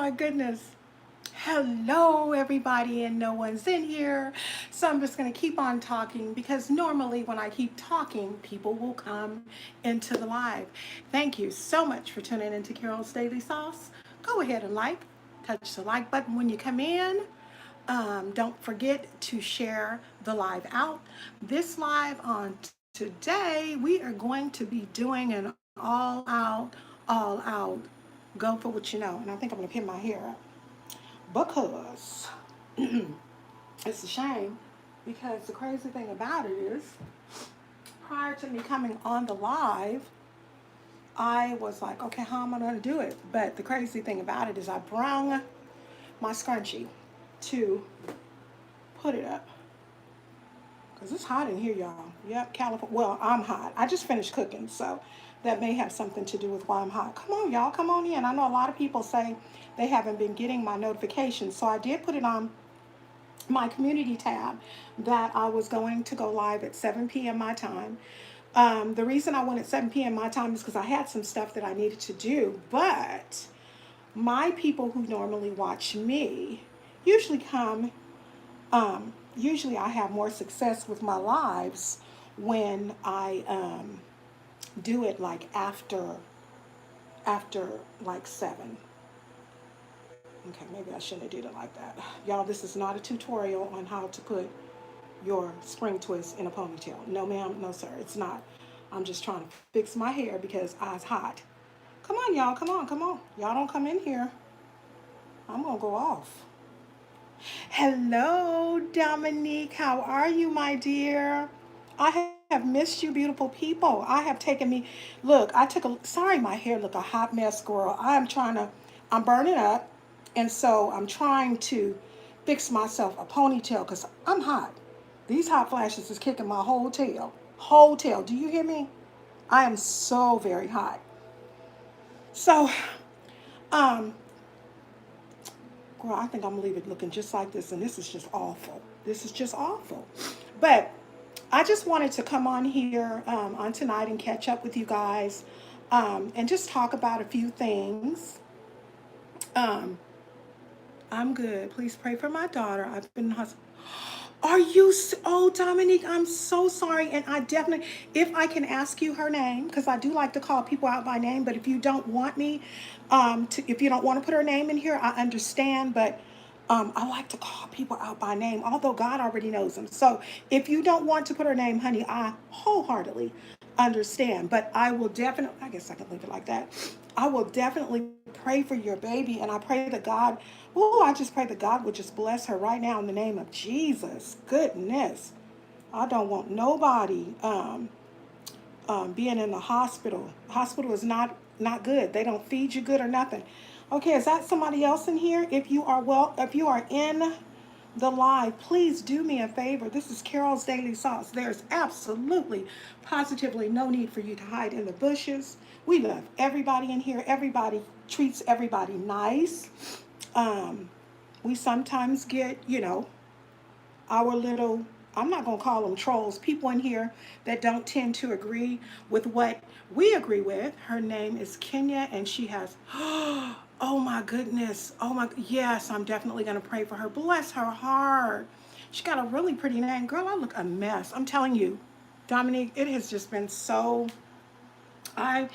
my goodness. Hello, everybody, and no one's in here. So I'm just going to keep on talking because normally when I keep talking, people will come into the live. Thank you so much for tuning into Carol's Daily Sauce. Go ahead and touch the like button when you come in. Don't forget to share the live out. This live on today, we are going to be doing an all out, go for what you know. And I think I'm going to pin my hair up because it's a shame because the crazy thing about it is prior to me coming on the live, I was like, okay, how am I going to do it? But the crazy thing about it is I brung my scrunchie to put it up because it's hot in here, y'all. Yep, California. Well, I'm hot. I just finished cooking, so that may have something to do with why I'm hot. Come on, y'all. Come on in. I know a lot of people say they haven't been getting my notifications, so I did put it on my community tab that I was going to go live at 7 p.m. my time. The reason I went at 7 p.m. my time is because I had some stuff that I needed to do, but my people who normally watch me usually come usually I have more success with my lives when I do it like after like 7. Okay, maybe I shouldn't have did it like that. Y'all, this is not a tutorial on how to put your spring twist in a ponytail. No ma'am, no sir, it's not. I'm just trying to fix my hair because I's hot. Come on, y'all, come on, come on. Y'all don't come in here. I'm gonna go off. Hello, Dominique. How are you, my dear? I have missed you, beautiful people. I have taken me, look, I took a, sorry, my hair look a hot mess, girl. I'm burning up. And so I'm trying to fix myself a ponytail because I'm hot. These hot flashes is kicking my whole tail. Whole tail. Do you hear me? I am so very hot. So, um, girl, I think I'm gonna leave it looking just like this, and this is just awful. This is just awful. But I just wanted to come on here on tonight and catch up with you guys and just talk about a few things. Um, I'm good. Please pray for my daughter. I've been Are you? Oh, Dominique, I'm so sorry. And I definitely, if I can ask you her name, because I do like to call people out by name, but if you don't want me, if you don't want to put her name in here, I understand. But I like to call people out by name, although God already knows them. So if you don't want to put her name, honey, I wholeheartedly understand. But I will definitely, I guess I can leave it like that. I will definitely pray for your baby, and I pray that God, oh, I just pray that God would just bless her right now in the name of Jesus. Goodness. I don't want nobody being in the hospital. Hospital is not good. They don't feed you good or nothing. Okay, is that somebody else in here? If you are in the live, please do me a favor. This is Carol's Daily Sauce. There's absolutely, positively no need for you to hide in the bushes. We love everybody in here. Everybody treats everybody nice. Um, we sometimes get, our little, I'm not going to call them trolls, people in here that don't tend to agree with what we agree with. Her name is Kenya, and she has, oh my goodness. Oh my, yes, I'm definitely going to pray for her. Bless her heart. She got a really pretty name. Girl, I look a mess. I'm telling you, Dominique, it has just been so I,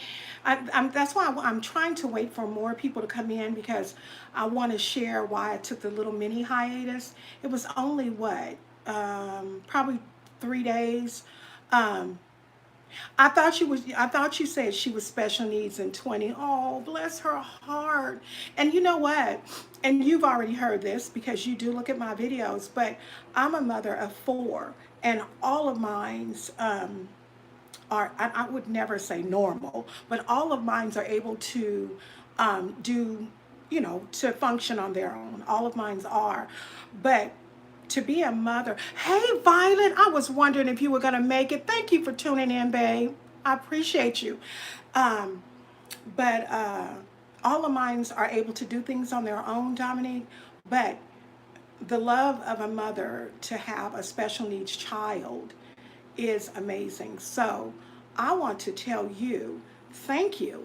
that's why I'm trying to wait for more people to come in because I want to share why I took the little mini hiatus. It was only what, probably 3 days. Um, I thought you said she was special needs in 20. Oh, bless her heart. And you know what? And you've already heard this because you do look at my videos, but I'm a mother of 4, and all of mine's are, I would never say normal, but all of mines are able to do, to function on their own. All of mines are. But to be a mother, hey, Violet, I was wondering if you were going to make it. Thank you for tuning in, babe. I appreciate you. Um, but all of mines are able to do things on their own, Dominique. But the love of a mother to have a special needs child is amazing. So I want to tell you, thank you.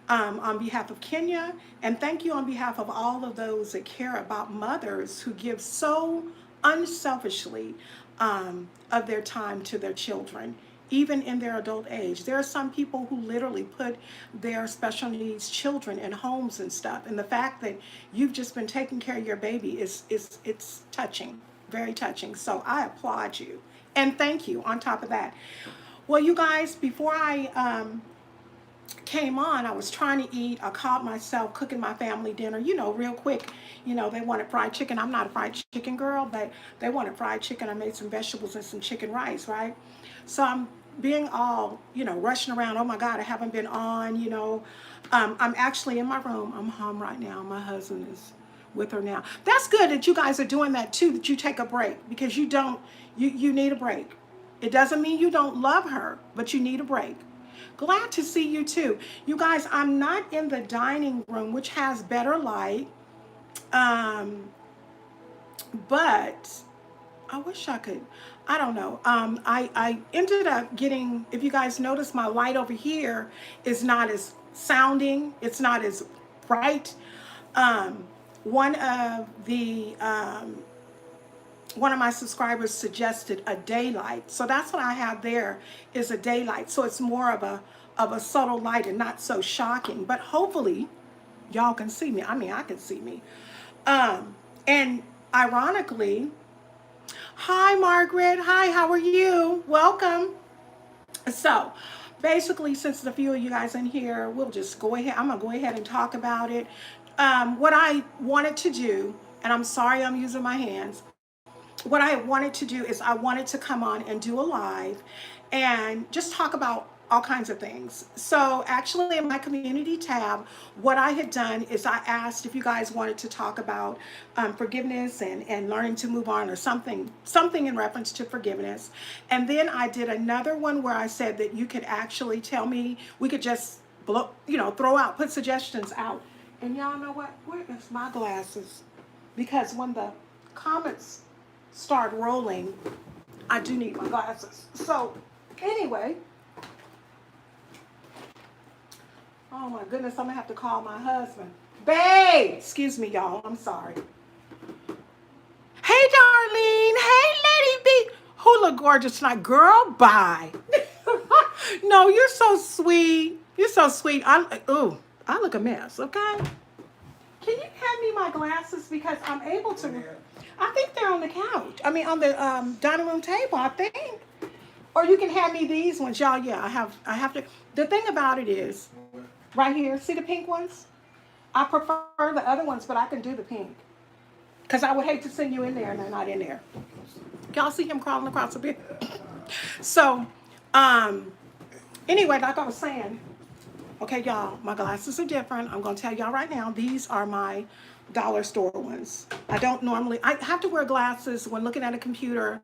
on behalf of Kenya, and thank you on behalf of all of those that care about mothers who give so unselfishly of their time to their children, even in their adult age. There are some people who literally put their special needs children in homes and stuff, and the fact that you've just been taking care of your baby is it's touching, very touching. So I applaud you and thank you on top of that. Well, you guys, before I came on, I was trying to eat. I caught myself cooking my family dinner, real quick. They wanted fried chicken. I'm not a fried chicken girl, but they wanted fried chicken. I made some vegetables and some chicken rice, right? So I'm being all, rushing around. Oh my God, I haven't been on. I'm actually in my room. I'm home right now. My husband is with her now. That's good that you guys are doing that too, that you take a break, because you need a break. It doesn't mean you don't love her, but you need a break. Glad to see you too. You guys, I'm not in the dining room, which has better light. But I wish I could, I don't know. I ended up getting, if you guys notice, my light over here is not as sounding. It's not as bright. Um, one of the, one of my subscribers suggested a daylight. So that's what I have there, is a daylight. So it's more of a subtle light and not so shocking. But hopefully y'all can see me. I mean, I can see me. And ironically, hi Margaret. Hi, how are you? Welcome. So basically, since the few of you guys in here, we'll just go ahead. I'm gonna go ahead and talk about it. What I wanted to do, and I'm sorry I'm using my hands, what I wanted to do is I wanted to come on and do a live and just talk about all kinds of things. So actually in my community tab, what I had done is I asked if you guys wanted to talk about forgiveness and learning to move on, or something in reference to forgiveness. And then I did another one where I said that you could actually tell me, we could just throw out, put suggestions out. And y'all know what? Where is my glasses? Because when the comments start rolling, I do need my glasses. So anyway, oh my goodness, I'm gonna have to call my husband. Babe, excuse me, y'all. I'm sorry. Hey, Darlene. Hey, Lady B. Who look gorgeous tonight? Girl, bye. No, you're so sweet. You're so sweet. I look a mess, okay? Can you hand me my glasses, because I'm able to. I think they're on the couch. I mean, on the dining room table, I think. Or you can hand me these ones, y'all. Yeah, I have to. The thing about it is, right here, see the pink ones? I prefer the other ones, but I can do the pink. Because I would hate to send you in there and they're not in there. Y'all see him crawling across the bed? So, anyway, like I was saying, okay, y'all, my glasses are different. I'm going to tell y'all right now, these are my dollar store ones. I have to wear glasses when looking at a computer,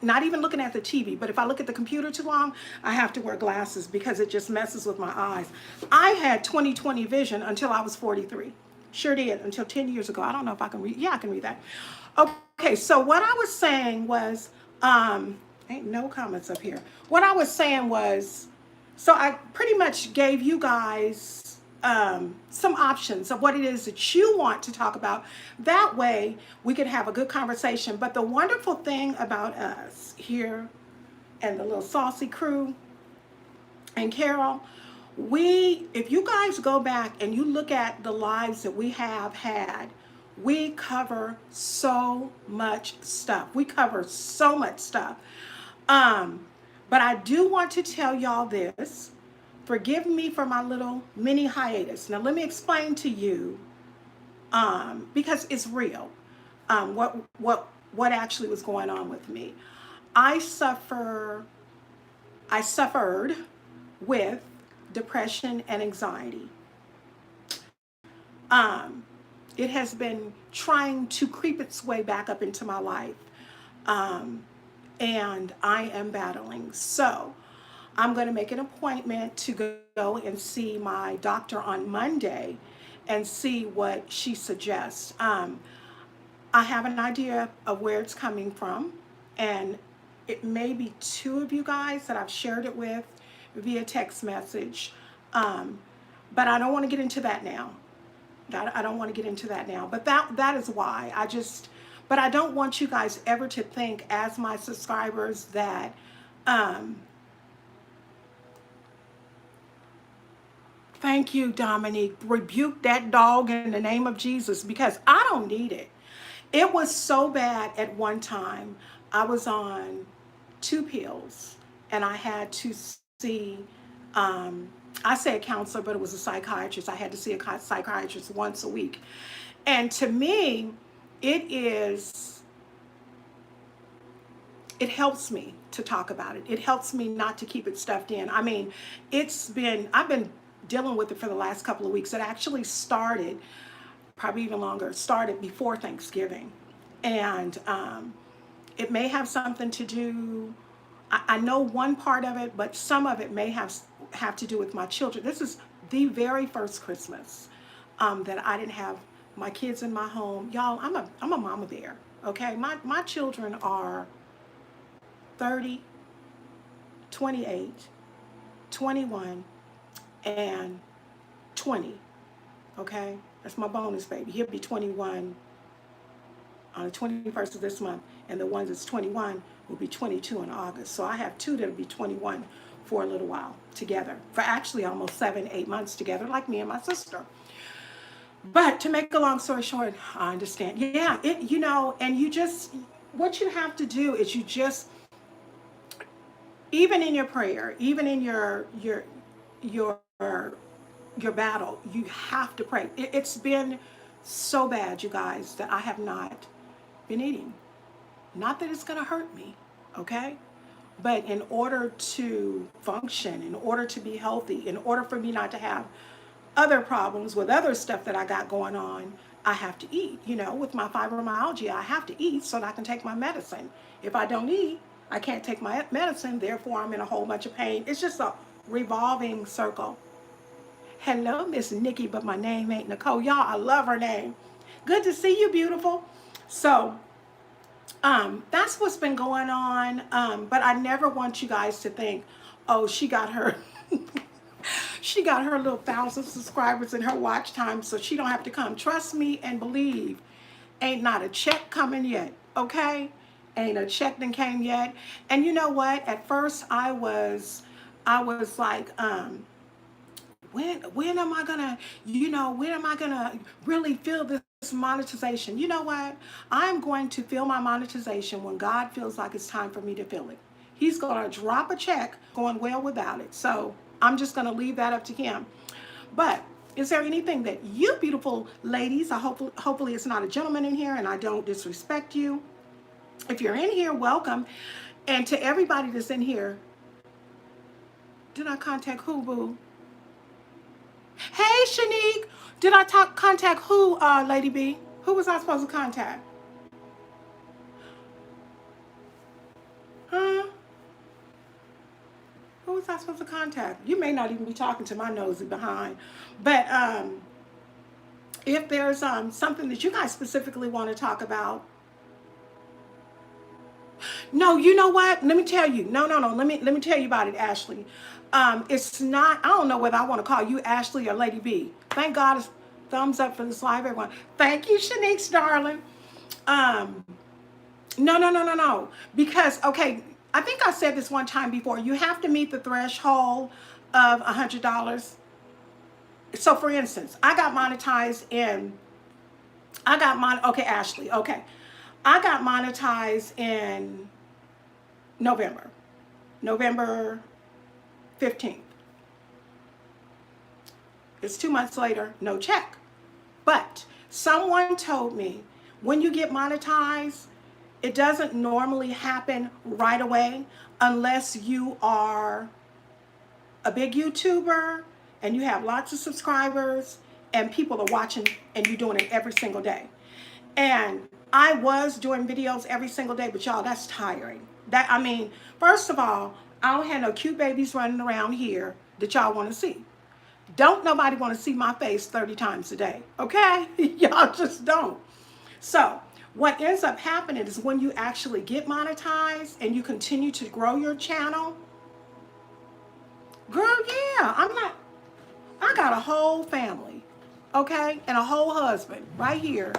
not even looking at the TV, but if I look at the computer too long, I have to wear glasses because it just messes with my eyes. I had 20/20 vision until I was 43. Sure did, until 10 years ago. I don't know if I can read. Yeah, I can read that. Okay, so what I was saying was, ain't no comments up here. What I was saying was, so I pretty much gave you guys some options of what it is that you want to talk about. That way we could have a good conversation. But the wonderful thing about us here and the little saucy crew and Carol, if you guys go back and you look at the lives that we have had, we cover so much stuff. We cover so much stuff. But I do want to tell y'all this. Forgive me for my little mini hiatus. Now let me explain to you, because it's real, what actually was going on with me. I suffered with depression and anxiety. It has been trying to creep its way back up into my life. And I am battling. So I'm going to make an appointment to go and see my doctor on Monday and see what she suggests. I have an idea of where it's coming from, and it may be two of you guys that I've shared it with via text message. But I don't want to get into that now. I don't want to get into that now. But that is why I just. But I don't want you guys ever to think, as my subscribers, that. Um, Thank you, Dominique. Rebuke that dog in the name of Jesus, because I don't need it. It was so bad at one time. I was on 2 pills and I had to see, um, I say a counselor, but it was a psychiatrist. I had to see a psychiatrist once a week. And to me, it is, it helps me to talk about it. It helps me not to keep it stuffed in. I mean, I've been dealing with it for the last couple of weeks. It actually started, probably even longer, started before Thanksgiving. And it may have something to do, I know one part of it, but some of it may have to do with my children. This is the very first Christmas that I didn't have my kids in my home. Y'all, I'm a mama bear, okay? My children are 30, 28, 21, and 20, okay? That's my bonus baby. He'll be 21 on the 21st of this month, and the ones that's 21 will be 22 in August. So I have two that'll be 21 for a little while together, for actually almost 7, 8 months together, like me and my sister. But to make a long story short, I understand. Yeah, and you just, what you have to do is you just, even in your prayer, even in your your battle, you have to pray. It's been so bad, you guys, that I have not been eating. Not that it's going to hurt me, okay? But in order to function, in order to be healthy, in order for me not to have other problems with other stuff that I got going on, I have to eat. With my fibromyalgia, I have to eat so that I can take my medicine. If I don't eat, I can't take my medicine. Therefore, I'm in a whole bunch of pain. It's just a revolving circle. Hello, Miss Nikki, but my name ain't Nicole. Y'all, I love her name. Good to see you, beautiful. So, that's what's been going on. But I never want you guys to think, oh, she got her she got her little 1,000 subscribers in her watch time, so she don't have to come. Trust me and believe, ain't not a check coming yet, okay? Ain't a check that came yet. And you know what? At first I was like, when am I gonna, when am I gonna really feel this monetization? You know what? I'm going to feel my monetization when God feels like it's time for me to feel it. He's gonna drop a check going well without it. So I'm just gonna leave that up to him. But is there anything that you beautiful ladies, hopefully it's not a gentleman in here and I don't disrespect you. If you're in here, welcome. And to everybody that's in here, did I contact who, boo? Hey, Shanique, did I contact who, Lady B? Who was I supposed to contact? Huh? Who was I supposed to contact? You may not even be talking to my nosy behind. But if there's something that you guys specifically want to talk about, no, you know what? Let me tell you. No. Let me tell you about it, Ashley. It's not. I don't know whether I want to call you Ashley or Lady B. Thank God, it's thumbs up for this live, everyone. Thank you, Shanique, darling. No. Because okay, I think I said this one time before. You have to meet the threshold of $100. So, for instance, I got monetized in. Okay, Ashley. Okay, I got monetized in November 15th. It's 2 months later, no check. But someone told me when you get monetized, it doesn't normally happen right away unless you are a big YouTuber and you have lots of subscribers and people are watching and you're doing it every single day. And I was doing videos every single day, but y'all, that's tiring. First of all, I don't have no cute babies running around here that y'all want to see. Don't nobody want to see my face 30 times a day, okay? Y'all just don't. So what ends up happening is when you actually get monetized and you continue to grow your channel, girl, yeah, I got a whole family, okay, and a whole husband right here.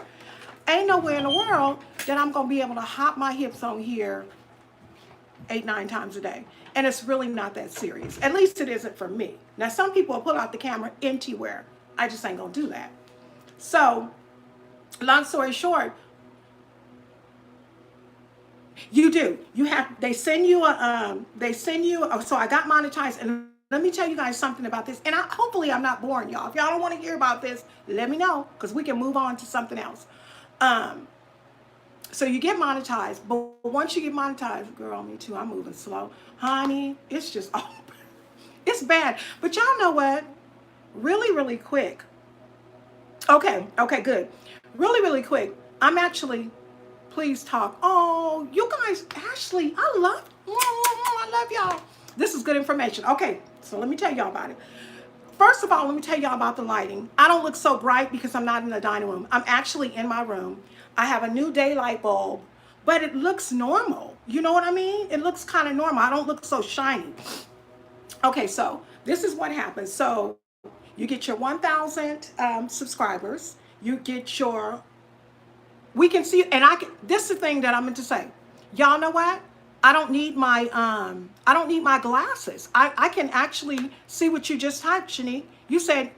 Ain't nowhere in the world that I'm gonna be able to hop my hips on here 8, 9 times a day. And it's really not that serious. At least it isn't for me. Now, some people will pull out the camera anywhere. I just ain't gonna do that. So, long story short, you do. You have. They send you a. So I got monetized, and let me tell you guys something about this. And hopefully, I'm not boring y'all. If y'all don't want to hear about this, let me know because we can move on to something else. Um, so you get monetized, but once you get monetized, girl, me too. I'm moving slow, honey. It's just oh, it's bad. But y'all know what? Really, really quick. Okay, okay, good. Really, really quick. I'm actually please talk. Oh, you guys, Ashley, I love y'all. This is good information. Okay, so let me tell y'all about it. First of all, let me tell y'all about the lighting. I don't look so bright because I'm not in the dining room. I'm actually in my room. I have a new daylight bulb, but it looks normal. You know what I mean? It looks kind of normal. I don't look so shiny. Okay, so this is what happens. So you get your 1,000 subscribers. You get your we can see and this is the thing that I'm going to say. Y'all know what? I don't need my glasses. I can actually see what you just typed, Shanique. You said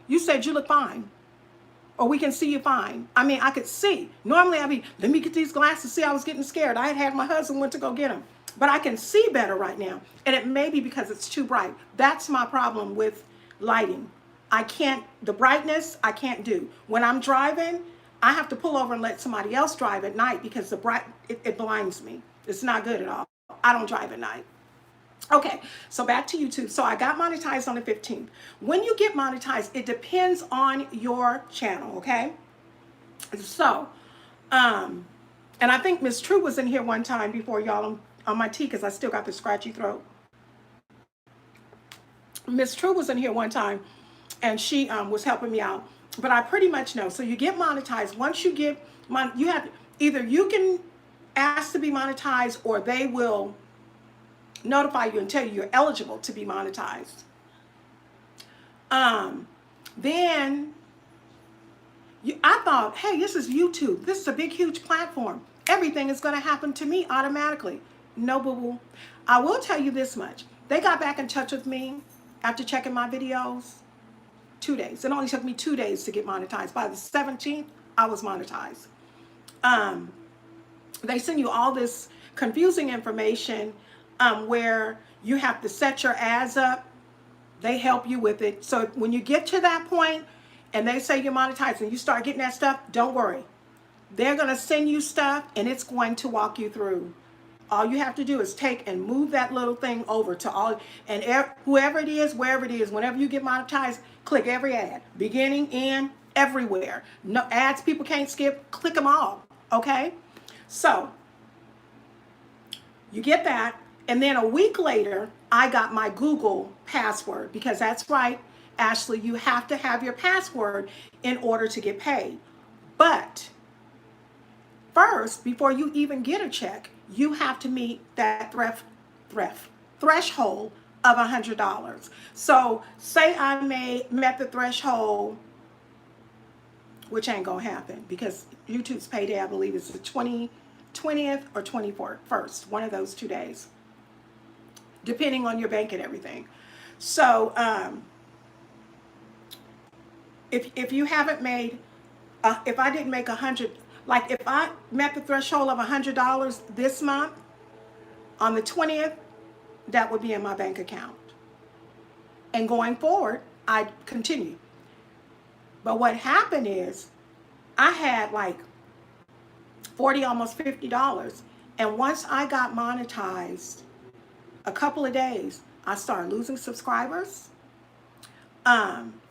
you look fine. Or we can see you fine. I mean, I could see. Normally I'd be, let me get these glasses. See, I was getting scared. I had my husband went to go get them. But I can see better right now. And it may be because it's too bright. That's my problem with lighting. The brightness, I can't do. When I'm driving, I have to pull over and let somebody else drive at night because it blinds me. It's not good at all. I don't drive at night. Okay, so back to YouTube. So I got monetized on the 15th. When you get monetized, it depends on your channel, okay? So, and I think Miss True was in here one time before y'all on my tea because I still got the scratchy throat. Miss True was in here one time and she was helping me out. But I pretty much know. So you get monetized. Once you get you have either you can ask to be monetized or they will notify you and tell you you're eligible to be monetized. Then I thought, hey, this is YouTube. This is a big, huge platform. Everything is going to happen to me automatically. No, boo-boo. I will tell you this much. They got back in touch with me after checking my videos. 2 days. It only took me 2 days to get monetized. By the 17th, I was monetized. They send you all this confusing information where you have to set your ads up. They help you with it. So when you get to that point and they say you're monetized and you start getting that stuff, don't worry. They're going to send you stuff and it's going to walk you through. All you have to do is take and move that little thing over to all, and whoever it is, wherever it is, whenever you get monetized, click every ad, beginning, end, everywhere. No ads people can't skip, click them all, okay? So you get that, and then a week later, I got my Google password, because that's right, Ashley, you have to have your password in order to get paid. But first, before you even get a check, you have to meet that threshold of $100. So say I met the threshold, which ain't gonna happen because YouTube's payday, I believe, is the 20th or 21st, one of those 2 days, depending on your bank and everything. So if you haven't made, if I didn't make 100, like if I met the threshold of $100 this month, on the 20th, that would be in my bank account. And going forward, I'd continue. But what happened is I had like $40, almost $50. And once I got monetized, a couple of days, I started losing subscribers.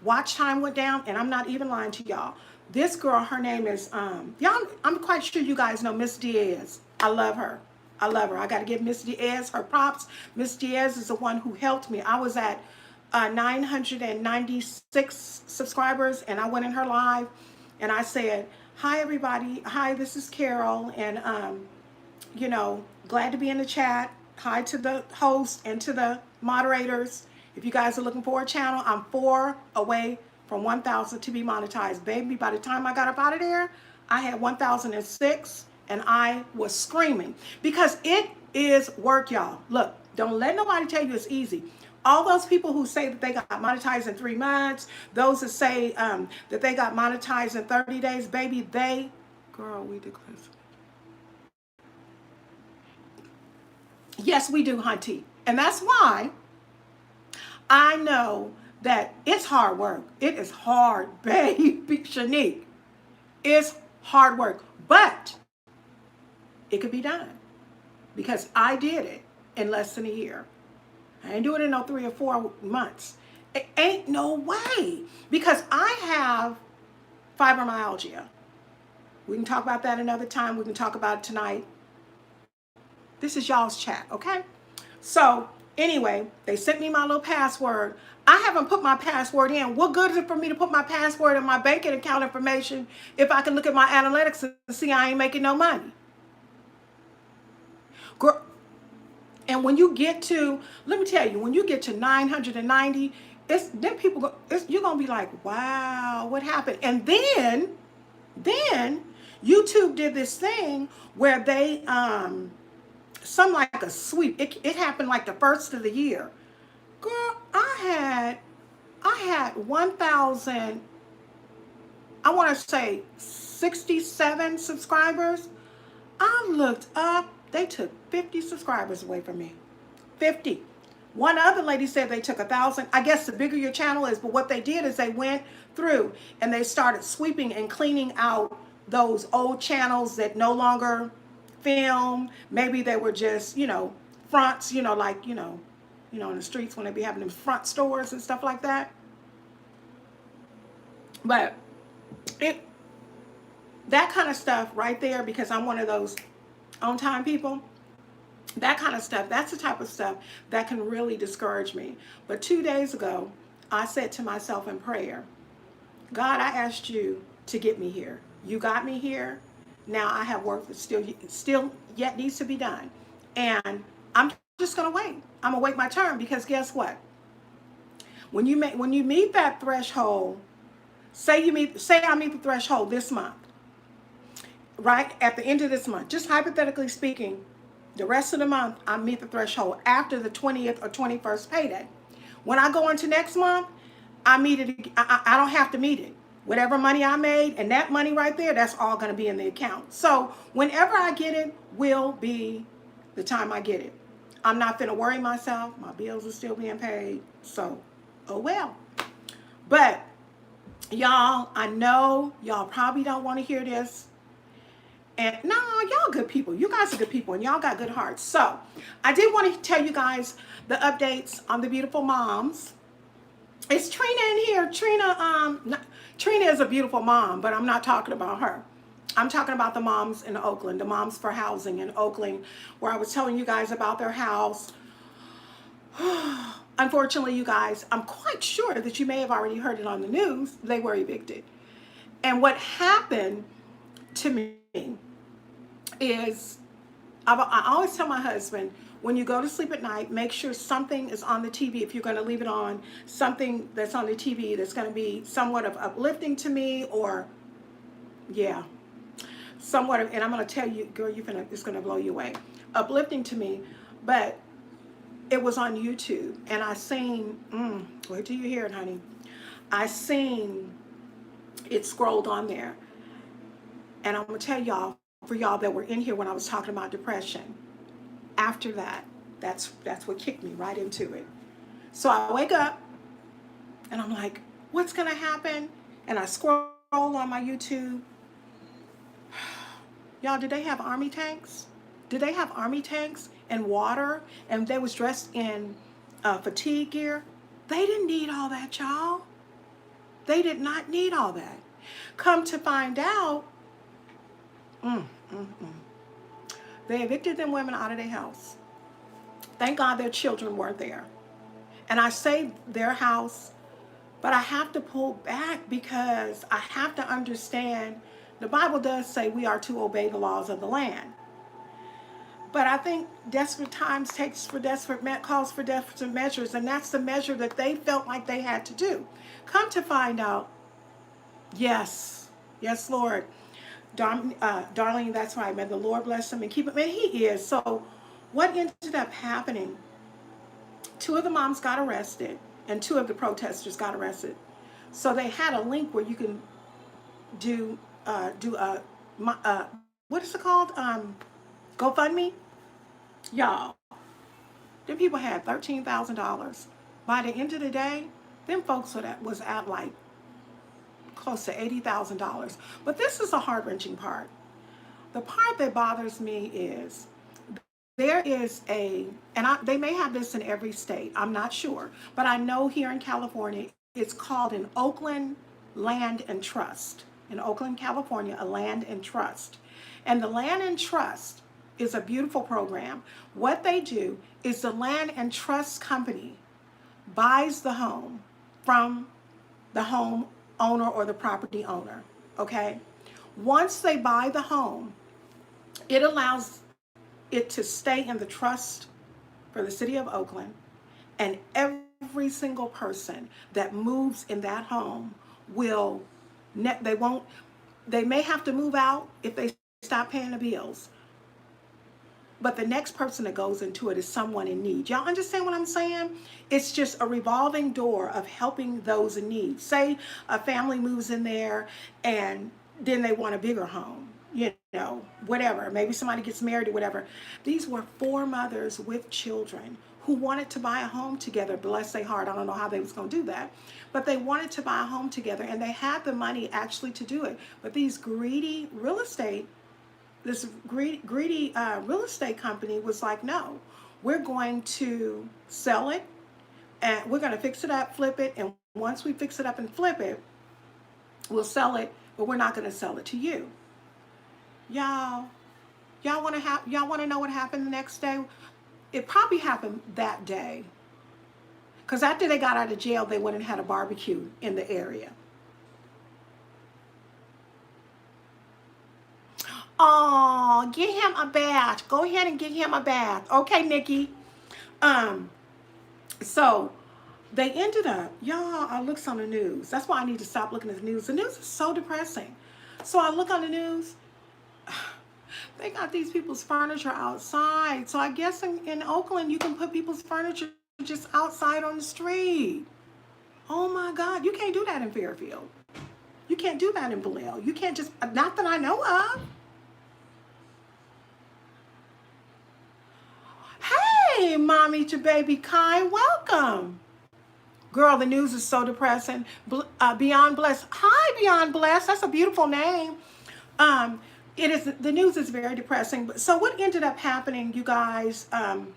Watch time went down, and I'm not even lying to y'all. This girl, her name is, y'all, I'm quite sure you guys know Miss Diaz. I love her. I love her. I got to give Miss Diaz her props. Miss Diaz is the one who helped me. I was at 996 subscribers, and I went in her live, and I said, hi, everybody. Hi, this is Carol, and, glad to be in the chat. Hi to the host and to the moderators If you guys are looking for a channel, I'm 4 away from 1,000 to be monetized. Baby, by the time I got up out of there, I had 1,006 and I was screaming because it is work, y'all. Look, don't let nobody tell you it's easy. All those people who say that they got monetized in 3 months, those that say that they got monetized in 30 days, baby, girl, we declare. Yes, we do, hunty. And that's why I know that it's hard work. It is hard, baby, Shanique. It's hard work. But it could be done because I did it in less than a year. I ain't doing it in no 3 or 4 months. It ain't no way because I have fibromyalgia. We can talk about that another time. We can talk about it tonight. This is y'all's chat, okay? So anyway, they sent me my little password. I haven't put my password in. What good is it for me to put my password in my banking account information if I can look at my analytics and see I ain't making no money? Girl, and when you get to, let me tell you, when you get to 990, then people you're gonna be like, wow, what happened? And then YouTube did this thing where they some like a sweep. It happened like the first of the year. Girl, I had 1,000, I want to say 67 subscribers. I looked up, they took 50 subscribers away from me. 50. One other lady said they took 1,000. I guess the bigger your channel is, but what they did is they went through and they started sweeping and cleaning out those old channels that no longer film. Maybe they were just, fronts, like, in the streets when they be having them front stores and stuff like that. But that kind of stuff right there, because I'm one of those on time people, that kind of stuff, that's the type of stuff that can really discourage me. But 2 days ago, I said to myself in prayer, God, I asked you to get me here. You got me here. Now I have work that still yet needs to be done. And I'm just going to wait. I'm going to wait my turn because guess what? When you meet that threshold, say I meet the threshold this month, right? At the end of this month, just hypothetically speaking, the rest of the month, I meet the threshold after the 20th or 21st payday. When I go into next month, I meet it. I don't have to meet it. Whatever money I made and that money right there, that's all going to be in the account. So whenever I get it will be the time I get it. I'm not going to worry myself. My bills are still being paid. So, oh well. But y'all, I know y'all probably don't want to hear this. And no, y'all good people. You guys are good people and y'all got good hearts. So I did want to tell you guys the updates on the beautiful moms. Is Trina in here? Trina is a beautiful mom, but I'm not talking about her. I'm talking about the moms in Oakland, the moms for housing in Oakland, where I was telling you guys about their house. Unfortunately, you guys, I'm quite sure that you may have already heard it on the news. They were evicted. And what happened to me is, I always tell my husband, when you go to sleep at night, make sure something is on the TV. If you're going to leave it on, something that's on the TV that's going to be somewhat of uplifting to me, or somewhat of, and I'm going to tell you, girl, it's going to blow you away, uplifting to me. But it was on YouTube, and I seen, wait till you hear it, honey. I seen it scrolled on there, and I'm going to tell y'all, for y'all that were in here when I was talking about depression, after that, that's what kicked me right into it. So I wake up and I'm like, what's gonna happen? And I scroll on my YouTube. Y'all, did they have army tanks? Did they have army tanks and water? And they was dressed in fatigue gear? They didn't need all that, y'all. They did not need all that. Come to find out, they evicted them women out of their house. Thank God their children weren't there. And I say their house, but I have to pull back because I have to understand the Bible does say we are to obey the laws of the land. But I think desperate times calls for desperate measures, and that's the measure that they felt like they had to do. Come to find out, yes, yes, Lord, Darlene, that's right. May the Lord bless him and keep him. And he is. So, what ended up happening? Two of the moms got arrested, and two of the protesters got arrested. So they had a link where you can do what is it called? GoFundMe, y'all. Them people had $13,000. By the end of the day, them folks was at like close to $80,000. But this is a heart wrenching part. The part that bothers me is there is they may have this in every state, I'm not sure, but I know here in California, it's called an Oakland Land and Trust. In Oakland, California, a land and trust. And the land and trust is a beautiful program. What they do is the land and trust company buys the home from the home owner or the property owner, okay? Once they buy the home, it allows it to stay in the trust for the city of Oakland, and every single person that moves in that home will, they may have to move out if they stop paying the bills, but the next person that goes into it is someone in need. Y'all understand what I'm saying? It's just a revolving door of helping those in need. Say a family moves in there and then they want a bigger home, whatever. Maybe somebody gets married or whatever. These were four mothers with children who wanted to buy a home together. Bless their heart. I don't know how they was going to do that, but they wanted to buy a home together, and they had the money actually to do it. But these greedy real estate company was like, no, we're going to sell it, and we're going to fix it up, flip it, and once we fix it up and flip it, we'll sell it, but we're not going to sell it to you. Y'all want to know what happened the next day? It probably happened that day, because after they got out of jail, they went and had a barbecue in the area. Oh, get him a bath. Go ahead and get him a bath. Okay, Nikki. So they ended up, y'all, I looked on the news. That's why I need to stop looking at the news. The news is so depressing. So I look on the news. They got these people's furniture outside. So I guess in Oakland, you can put people's furniture just outside on the street. Oh my God. You can't do that in Fairfield. You can't do that in Vallejo. You can't just, not that I know of. Hey, mommy to baby Kai, welcome. Girl, the news is so depressing. Beyond Blessed. Hi, Beyond Blessed. That's a beautiful name. The news is very depressing. But so what ended up happening, you guys,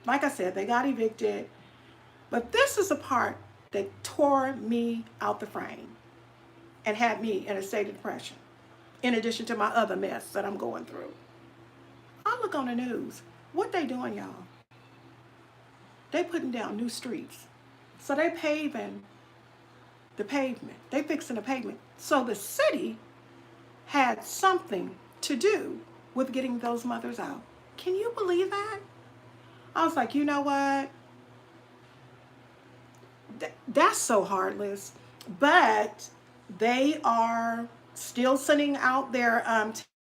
like I said, they got evicted. But this is the part that tore me out the frame and had me in a state of depression, in addition to my other mess that I'm going through. I look on the news. What they doing, y'all? They putting down new streets. So they paving the pavement. They fixing the pavement. So the city had something to do with getting those mothers out. Can you believe that? I was like, you know what? That's so heartless. But they are still sending out their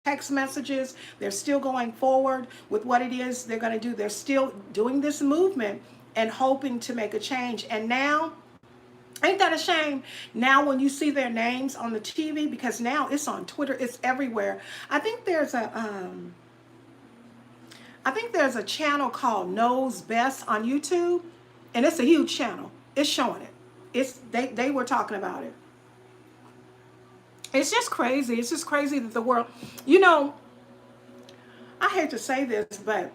text messages. They're still going forward with what it is they're going to do. They're still doing this movement and hoping to make a change. And now, ain't that a shame? Now when you see their names on the TV, because now it's on Twitter, it's everywhere. I think there's a channel called Knows Best on YouTube, and it's a huge channel. It's showing it. They were talking about it. It's just crazy. It's just crazy that the world, I hate to say this, but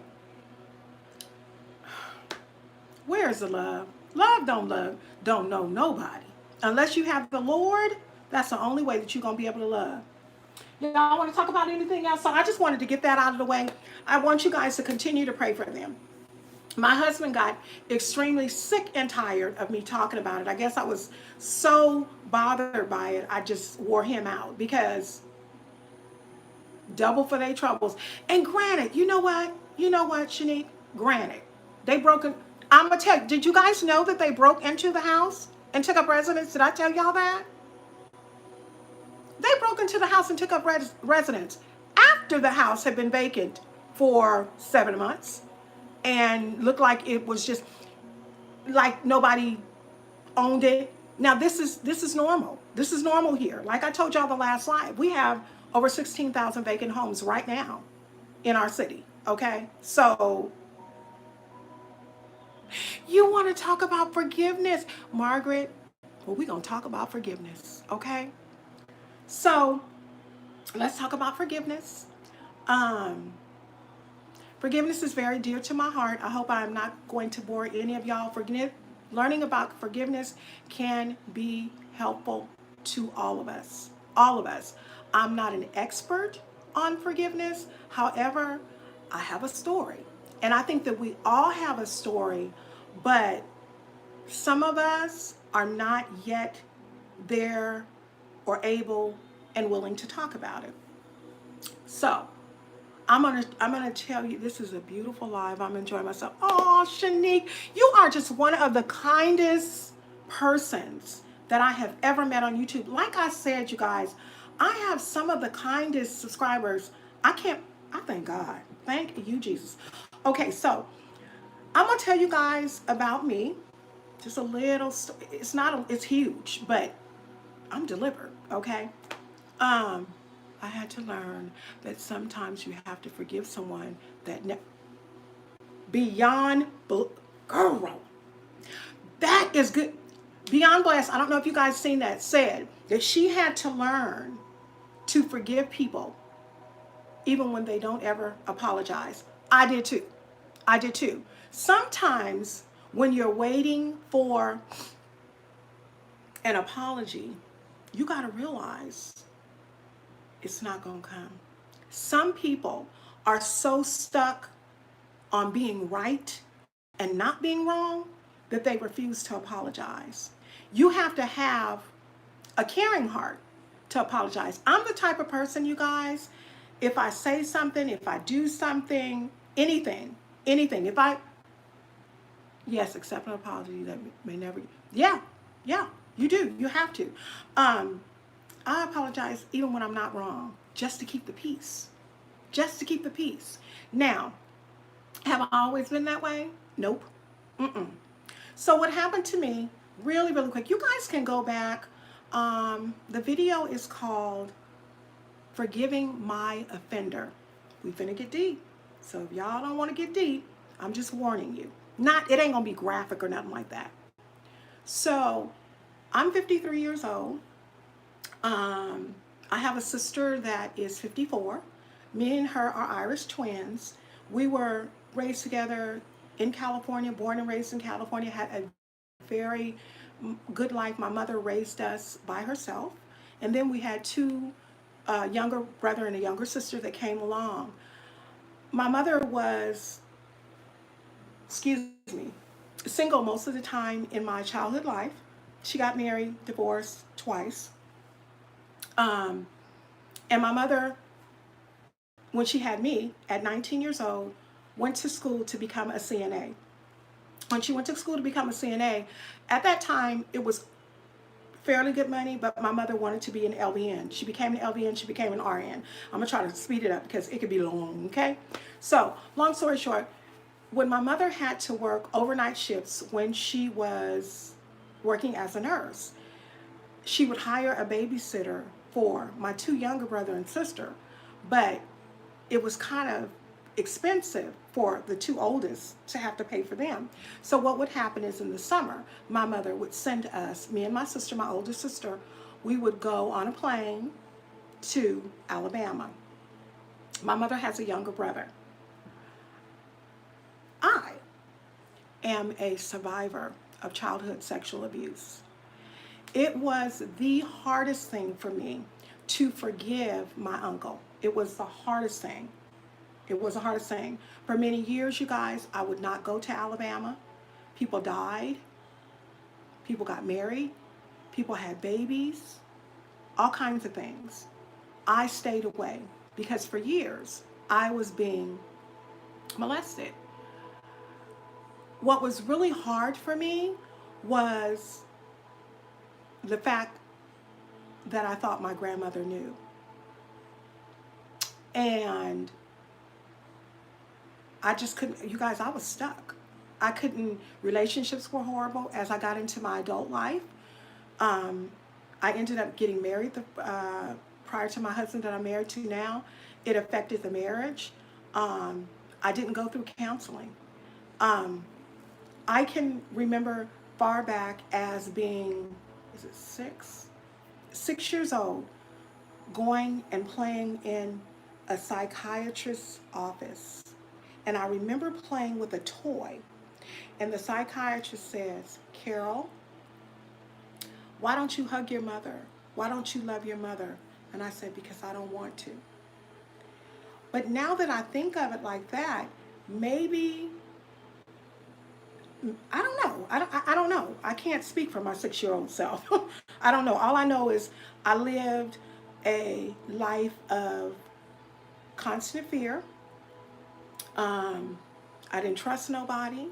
where's the love? Love don't know nobody. Unless you have the Lord, that's the only way that you're going to be able to love. Y'all want to talk about anything else? So I just wanted to get that out of the way. I want you guys to continue to pray for them. My husband got extremely sick and tired of me talking about it. I guess I was so bothered by it, I just wore him out, because double for their troubles. And granted, you know what? You know what, Shanique? Granted, they broke in. I'm gonna tell you. Did you guys know that they broke into the house and took up residence? Did I tell y'all that? They broke into the house and took up residence after the house had been vacant for 7 months and looked like it was just like nobody owned it. Now this is normal. This is normal here. Like I told y'all the last slide, we have over 16,000 vacant homes right now in our city. Okay, so you want to talk about forgiveness, Margaret? Well, we're gonna talk about forgiveness. Okay, so let's talk about forgiveness. Um, Forgiveness is very dear to my heart. I hope I'm not going to bore any of y'all. Learning about forgiveness can be helpful to all of us. All of us. I'm not an expert on forgiveness. However, I have a story. And I think that we all have a story, but some of us are not yet there or able and willing to talk about it. So, I'm gonna tell you, this is a beautiful live. I'm enjoying myself. Oh, Shanique, you are just one of the kindest persons that I have ever met on YouTube. Like I said, you guys, I have some of the kindest subscribers. I can't. I thank God. Thank you, Jesus. Okay, so I'm gonna tell you guys about me. Just a little. It's not. It's huge, but I'm delivered. Okay. Um, I had to learn that sometimes you have to forgive someone that beyond girl. That is good. Beyond Blessed, I don't know if you guys seen that, said that she had to learn to forgive people even when they don't ever apologize. I did too. I did too. Sometimes when you're waiting for an apology, you got to realize it's not going to come. Some people are so stuck on being right and not being wrong that they refuse to apologize. You have to have a caring heart to apologize. I'm the type of person, you guys, if I say something, if I do something, anything, if I, yes, accept an apology that may never, yeah, yeah, you do, you have to. Um, I apologize even when I'm not wrong, just to keep the peace. Just to keep the peace. Now, have I always been that way? Nope. Mm-mm. So what happened to me, really, really quick, you guys can go back. The video is called Forgiving My Offender. We finna get deep. So if y'all don't want to get deep, I'm just warning you. It ain't gonna be graphic or nothing like that. So I'm 53 years old. I have a sister that is 54. Me and her are Irish twins. We were raised together in California, born and raised in California, had a very good life. My mother raised us by herself. And then we had two younger brother and a younger sister that came along. My mother was, excuse me, single most of the time in my childhood life. She got married, divorced twice. Um, and my mother, when she had me at 19 years old, went to school to become a CNA. When she went to school to become a CNA, at that time it was fairly good money, but my mother wanted to be an LVN. She became an LVN, she became an RN. I'm gonna try to speed it up because it could be long, okay? So, long story short, when my mother had to work overnight shifts when she was working as a nurse, she would hire a babysitter for my two younger brother and sister, but it was kind of expensive for the two oldest to have to pay for them. So what would happen is in the summer, my mother would send us, me and my sister, my older sister, we would go on a plane to Alabama. My mother has a younger brother. I am a survivor of childhood sexual abuse. It was the hardest thing for me to forgive my uncle. It was the hardest thing. It was the hardest thing. For many years, you guys, I would not go to Alabama. People died. People got married. People had babies. All kinds of things. I stayed away because for years, I was being molested. What was really hard for me was the fact that I thought my grandmother knew. And I just couldn't, you guys, I was stuck. I couldn't, relationships were horrible as I got into my adult life. Um, I ended up getting married prior to my husband that I'm married to now. It affected the marriage. Um, I didn't go through counseling. Um, I can remember far back as being, is it 6 years old, going and playing in a psychiatrist's office. And I remember playing with a toy. And the psychiatrist says, Carol, why don't you hug your mother? Why don't you love your mother? And I said, because I don't want to. But now that I think of it like that, maybe, I don't know. I don't know. I can't speak for my 6-year-old self. I don't know. All I know is I lived a life of constant fear. Um, I didn't trust nobody.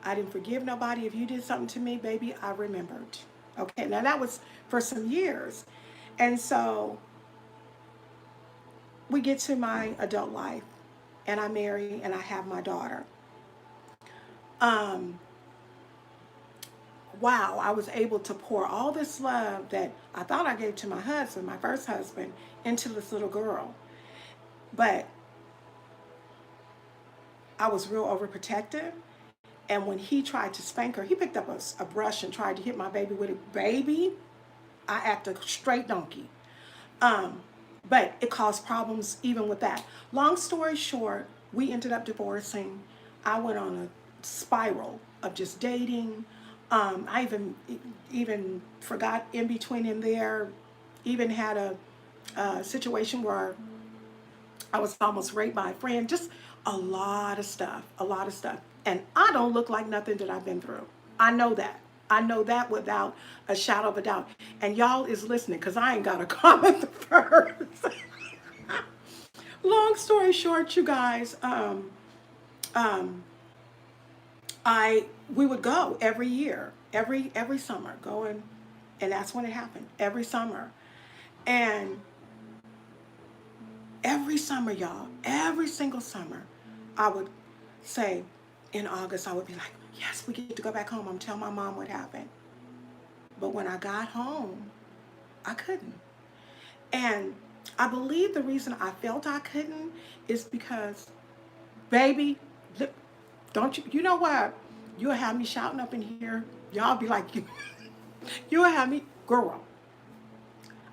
I didn't forgive nobody. If you did something to me, baby, I remembered. Okay, now that was for some years. And so we get to my adult life, and I marry and I have my daughter. Um, wow, I was able to pour all this love that I thought I gave to my husband, my first husband, into this little girl. But I was real overprotective. And when he tried to spank her, he picked up a brush and tried to hit my baby with it. Baby, I act a straight donkey. Um, but it caused problems even with that. Long story short, we ended up divorcing. I went on a spiral of just dating. I even forgot in between in there. Even had a situation where I was almost raped by a friend. Just a lot of stuff, a lot of stuff. And I don't look like nothing that I've been through. I know that. I know that without a shadow of a doubt. And y'all is listening because I ain't got a comment first. Long story short, you guys, um, we would go every year, every summer, going, and that's when it happened. Every summer, and every summer, y'all, every single summer, I would say in August, I would be like, yes, we get to go back home. I'm telling my mom what happened. But when I got home, I couldn't. And I believe the reason I felt I couldn't is because, baby, don't you, you know what? You'll have me shouting up in here. Y'all be like, you'll have me, girl.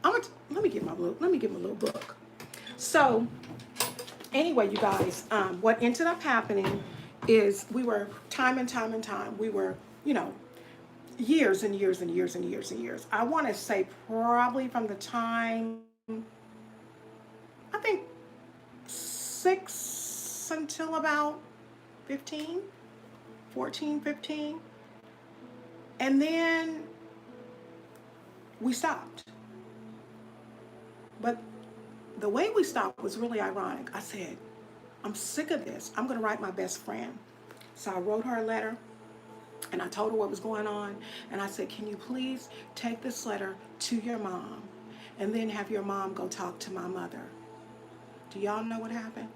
Let me get my little book. So anyway, you guys, what ended up happening is we were time and time and time. We were, you know, years and years and years and years and years. I want to say probably from the time, I think 6 until about 15, 14, 15. And then we stopped. But the way we stopped was really ironic. I said, I'm sick of this. I'm going to write my best friend. So I wrote her a letter and I told her what was going on. And I said, can you please take this letter to your mom and then have your mom go talk to my mother? Do y'all know what happened?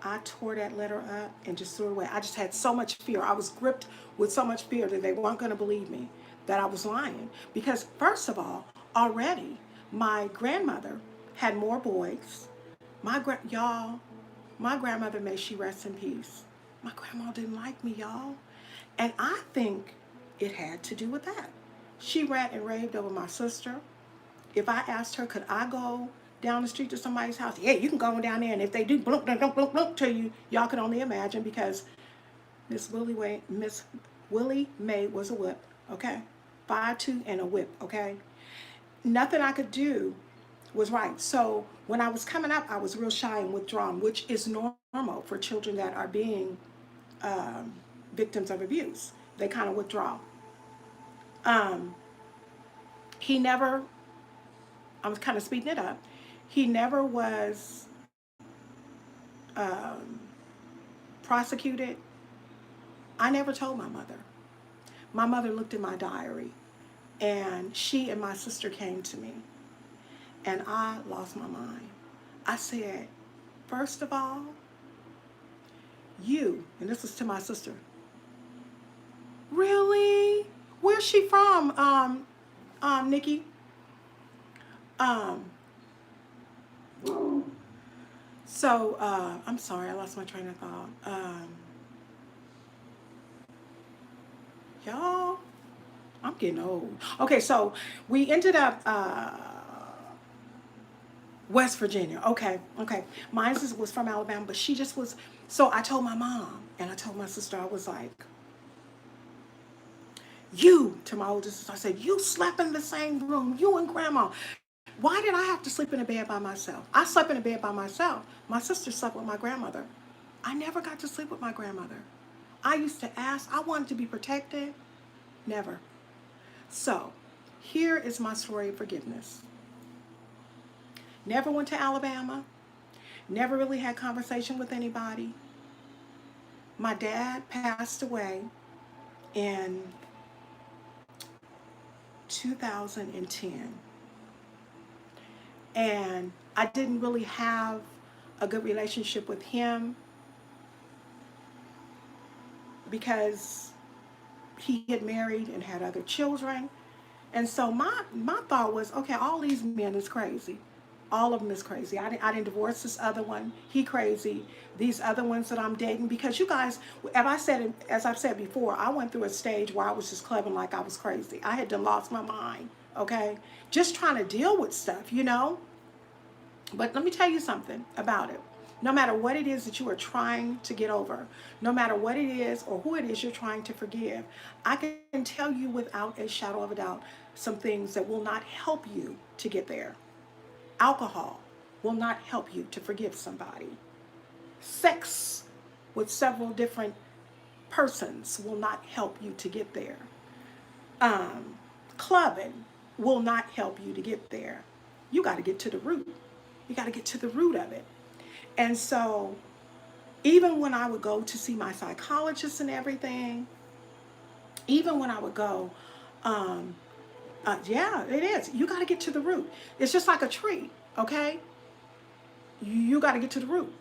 I tore that letter up and just threw it away. I just had so much fear. I was gripped with so much fear that they weren't going to believe me, that I was lying. Because first of all, already my grandmother had more boys. Y'all, my grandmother, may she rest in peace. My grandma didn't like me, y'all. And I think it had to do with that. She ranted and raved over my sister. If I asked her, could I go down the street to somebody's house? Yeah, you can go down there, and if they do, blunk, blunk, blunk, blunk, blunk to you, y'all can only imagine because Miss Willie Mae was a whip, okay? 5'2" and a whip, okay? Nothing I could do was right. So when I was coming up, I was real shy and withdrawn, which is normal for children that are being um, victims of abuse. They kind of withdraw. Um, he never, I was kind of speeding it up. He never was um, prosecuted, I never told my mother. My mother looked in my diary, and she and my sister came to me, and I lost my mind. I said, first of all, you, and this was to my sister, really? Where's she from, Nikki? Um, I'm sorry, I lost my train of thought. Y'all, I'm getting old. Okay, so we ended up West Virginia. Okay, okay. Mine was from Alabama, but she just was. So I told my mom and I told my sister, I was like, you, to my oldest sister, I said, you slept in the same room, you and grandma. Why did I have to sleep in a bed by myself? I slept in a bed by myself. My sister slept with my grandmother. I never got to sleep with my grandmother. I used to ask, I wanted to be protected. Never. So, here is my story of forgiveness. Never went to Alabama. Never really had conversation with anybody. My dad passed away in 2010. And I didn't really have a good relationship with him because he had married and had other children. And so my thought was, okay, all these men is crazy. All of them is crazy. I didn't divorce this other one. He crazy. These other ones that I'm dating, because you guys, as I've said before, I went through a stage where I was just clubbing like I was crazy. I had done lost my mind. Okay, just trying to deal with stuff, you know. But let me tell you something about it. No matter what it is that you are trying to get over, no matter what it is or who it is you're trying to forgive, I can tell you without a shadow of a doubt some things that will not help you to get there. Alcohol will not help you to forgive somebody. Sex with several different persons will not help you to get there. Um, Clubbing will not help you to get there. You got to get to the root. You got to get to the root of it. And so, even when I would go to see my psychologist and everything, even when I would go, um, yeah, it is. You got to get to the root. It's just like a tree, okay? You got to get to the root.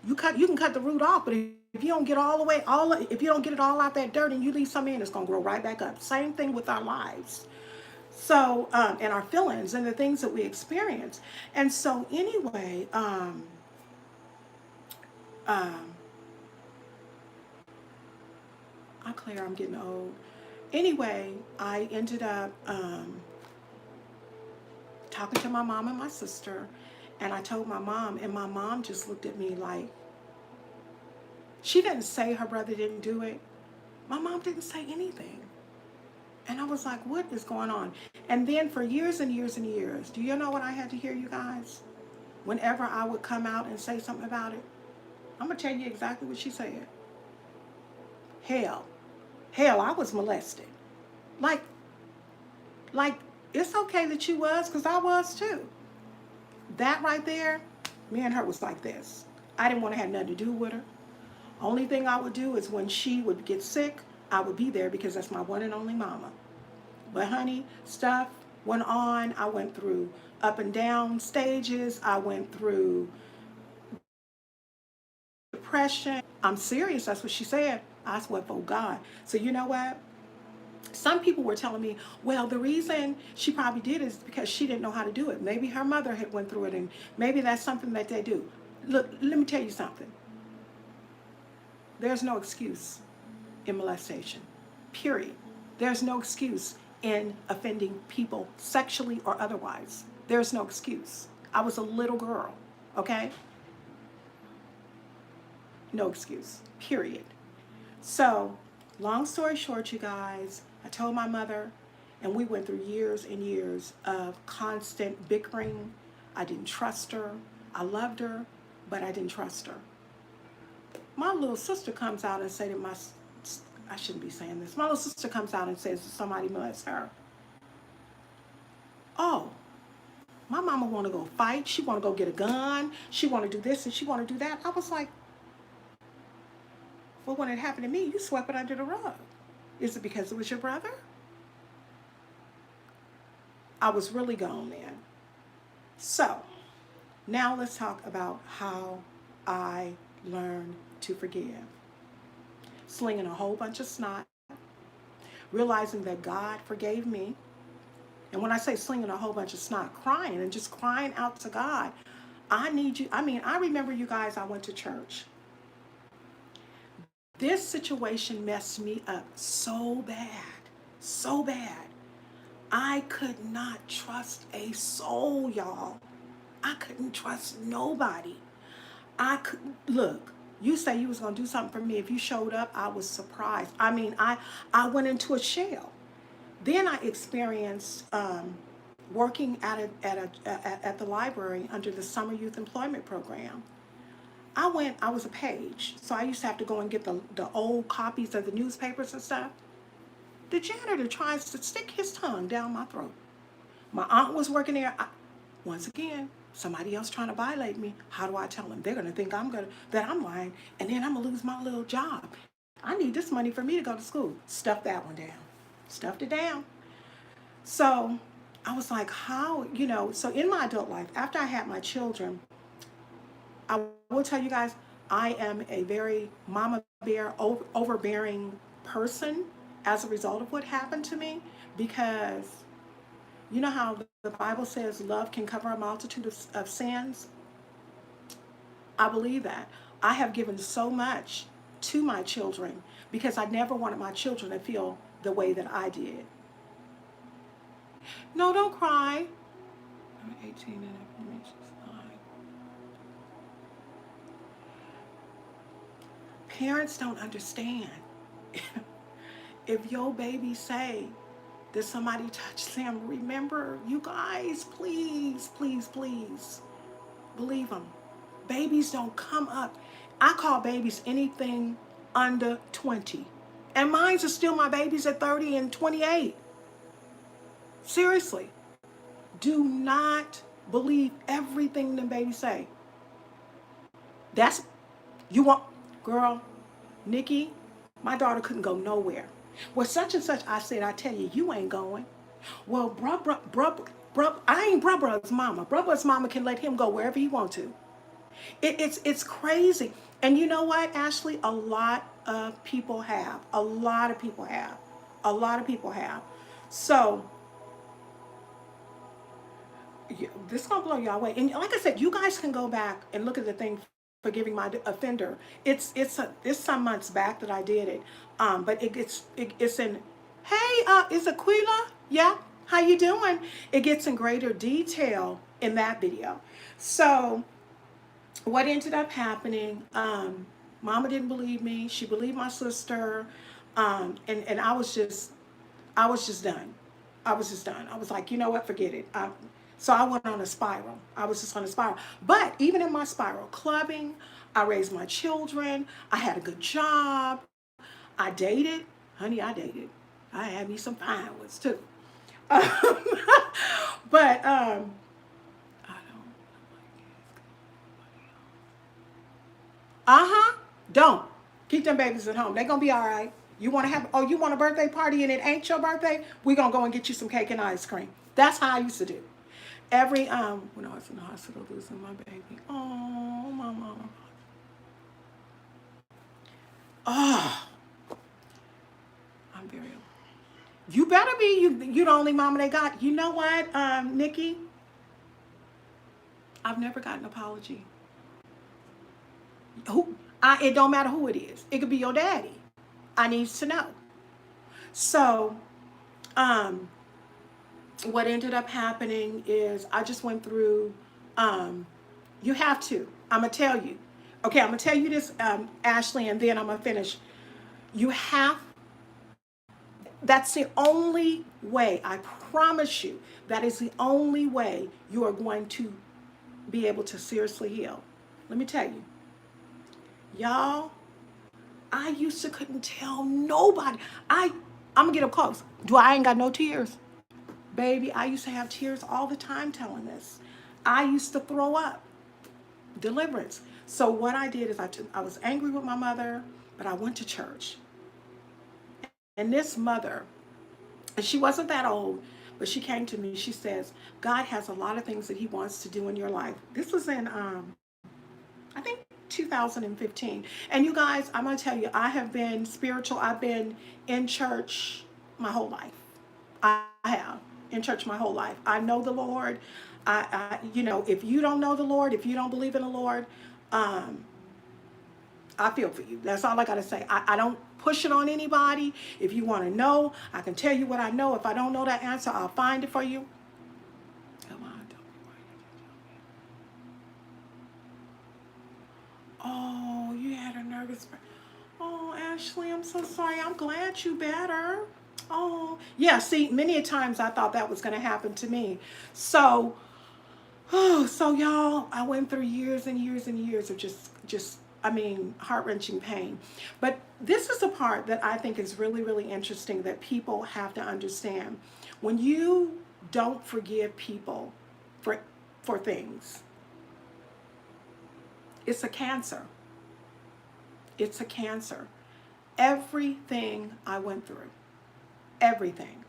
You can cut the root off, but if you don't get all the way, if you don't get it all out that dirt and you leave some in, it's gonna grow right back up. Same thing with our lives. So, and our feelings and the things that we experience. And so, anyway, um, I'm clear. I'm getting old. Anyway, I ended up talking to my mom and my sister, and I told my mom, and my mom just looked at me like, she didn't say her brother didn't do it. My mom didn't say anything. And I was like, what is going on? And then for years and years and years, do you know what I had to hear, you guys? Whenever I would come out and say something about it, I'm going to tell you exactly what she said. Hell, I was molested. Like, like, it's okay that you was, because I was too. That right there, me and her was like this. I didn't want to have nothing to do with her. Only thing I would do is when she would get sick, I would be there because that's my one and only mama. But honey, stuff went on. I went through up and down stages. I went through depression. I'm serious. That's what she said. I swear for God. So you know what? Some people were telling me, well, the reason she probably did is because she didn't know how to do it. Maybe her mother had went through it, and maybe that's something that they do. Look, let me tell you something. There's no excuse in molestation, period. There's no excuse in offending people sexually or otherwise. There's no excuse. I was a little girl, okay? No excuse, period. So, long story short, you guys, I told my mother, and we went through years and years of constant bickering. I didn't trust her. I loved her, but I didn't trust her. My little sister comes out and says to I shouldn't be saying this. My little sister comes out and says somebody molest her. Oh, my mama want to go fight. She want to go get a gun. She want to do this and she want to do that. I was like, Well, when it happened to me, you swept it under the rug. Is it because it was your brother? I was really gone then. So, now let's talk about how I learned to forgive. Slinging a whole bunch of snot, realizing that God forgave me. And when I say slinging a whole bunch of snot, crying and just crying out to God, I need you. I mean, I remember you guys, I went to church. This situation messed me up so bad, so bad. I could not trust a soul, y'all. I couldn't trust nobody. I could look. You say you was gonna do something for me. If you showed up, I was surprised. I mean, I went into a shell. Then I experienced working at the library under the summer youth employment program. I was a page, so I used to have to go and get the old copies of the newspapers and stuff. The janitor tries to stick his tongue down my throat. My aunt was working there. Once again, somebody else trying to violate me. How do I tell them? They're gonna think that I'm lying, and then I'm gonna lose my little job. I need this money for me to go to school. Stuff that one down. Stuffed it down. So I was like, how, so in my adult life, after I had my children, I will tell you guys, I am a very mama bear, overbearing person as a result of what happened to me, because you know how the Bible says love can cover a multitude of sins? I believe that. I have given so much to my children because I never wanted my children to feel the way that I did. No, don't cry. I'm 18 and information is 9. Parents don't understand. If your baby say that somebody touched them, remember, you guys, please, please, please, believe them. Babies don't come up. I call babies anything under 20. And mine's are still my babies at 30 and 28. Seriously. Do not believe everything the babies say. That's, you want, girl, Nikki, my daughter couldn't go nowhere. Well, such and such, I said, I tell you, you ain't going. Well, I ain't bruh's mama. Bruh's mama can let him go wherever he want to. It's crazy. And you know what, Ashley? A lot of people have. A lot of people have. A lot of people have. So, this is going to blow y'all away. And like I said, you guys can go back and look at the thing forgiving my offender. It's some months back that I did it. But it's in, hey, is Aquila? Yeah, how you doing? It gets in greater detail in that video. So what ended up happening, Mama didn't believe me. She believed my sister. And I was just done. I was just done. I was like, you know what, forget it. So I went on a spiral. I was just on a spiral. But even in my spiral, clubbing, I raised my children. I had a good job. I dated. Honey, I dated. I had me some fine ones too. But I don't. Uh-huh. Don't. Keep them babies at home. They're going to be all right. You want to have, oh, you want a birthday party and it ain't your birthday? We're going to go and get you some cake and ice cream. That's how I used to do. When I was in the hospital losing my baby. Oh, my mama. Oh, I'm very, you better be, you the only mama they got. You know what, Nikki? I've never got an apology. It don't matter who it is. It could be your daddy. I need to know. So, what ended up happening is I just went through, you have to. I'm going to tell you. Okay, I'm going to tell you this, Ashley, and then I'm going to finish. You have, that's the only way, I promise you, that is the only way you are going to be able to seriously heal. Let me tell you. Y'all, I used to couldn't tell nobody. I'm going to get up close. I ain't got no tears? Baby, I used to have tears all the time telling this. I used to throw up. Deliverance. So what I did is I was angry with my mother, But I went to church. And this mother, and she wasn't that old, but she came to me. She says, God has a lot of things that he wants to do in your life. This was in, I think, 2015. And you guys, I'm going to tell you, I have been spiritual. I've been in church my whole life. I have in church my whole life. I know the Lord. If you don't know the Lord, if you don't believe in the Lord, um, I feel for you. That's all I got to say. I don't push it on anybody. If you want to know, I can tell you what I know. If I don't know that answer, I'll find it for you. Come on, tell me why. Oh, you had a nervous. Oh, Ashley, I'm so sorry. I'm glad you better. Oh, yeah. See, many a times I thought that was going to happen to me. So, so y'all, I went through years and years and years of I mean, heart-wrenching pain. But this is the part that I think is really, really interesting that people have to understand. When you don't forgive people for things, it's a cancer. It's a cancer. Everything I went through, everything,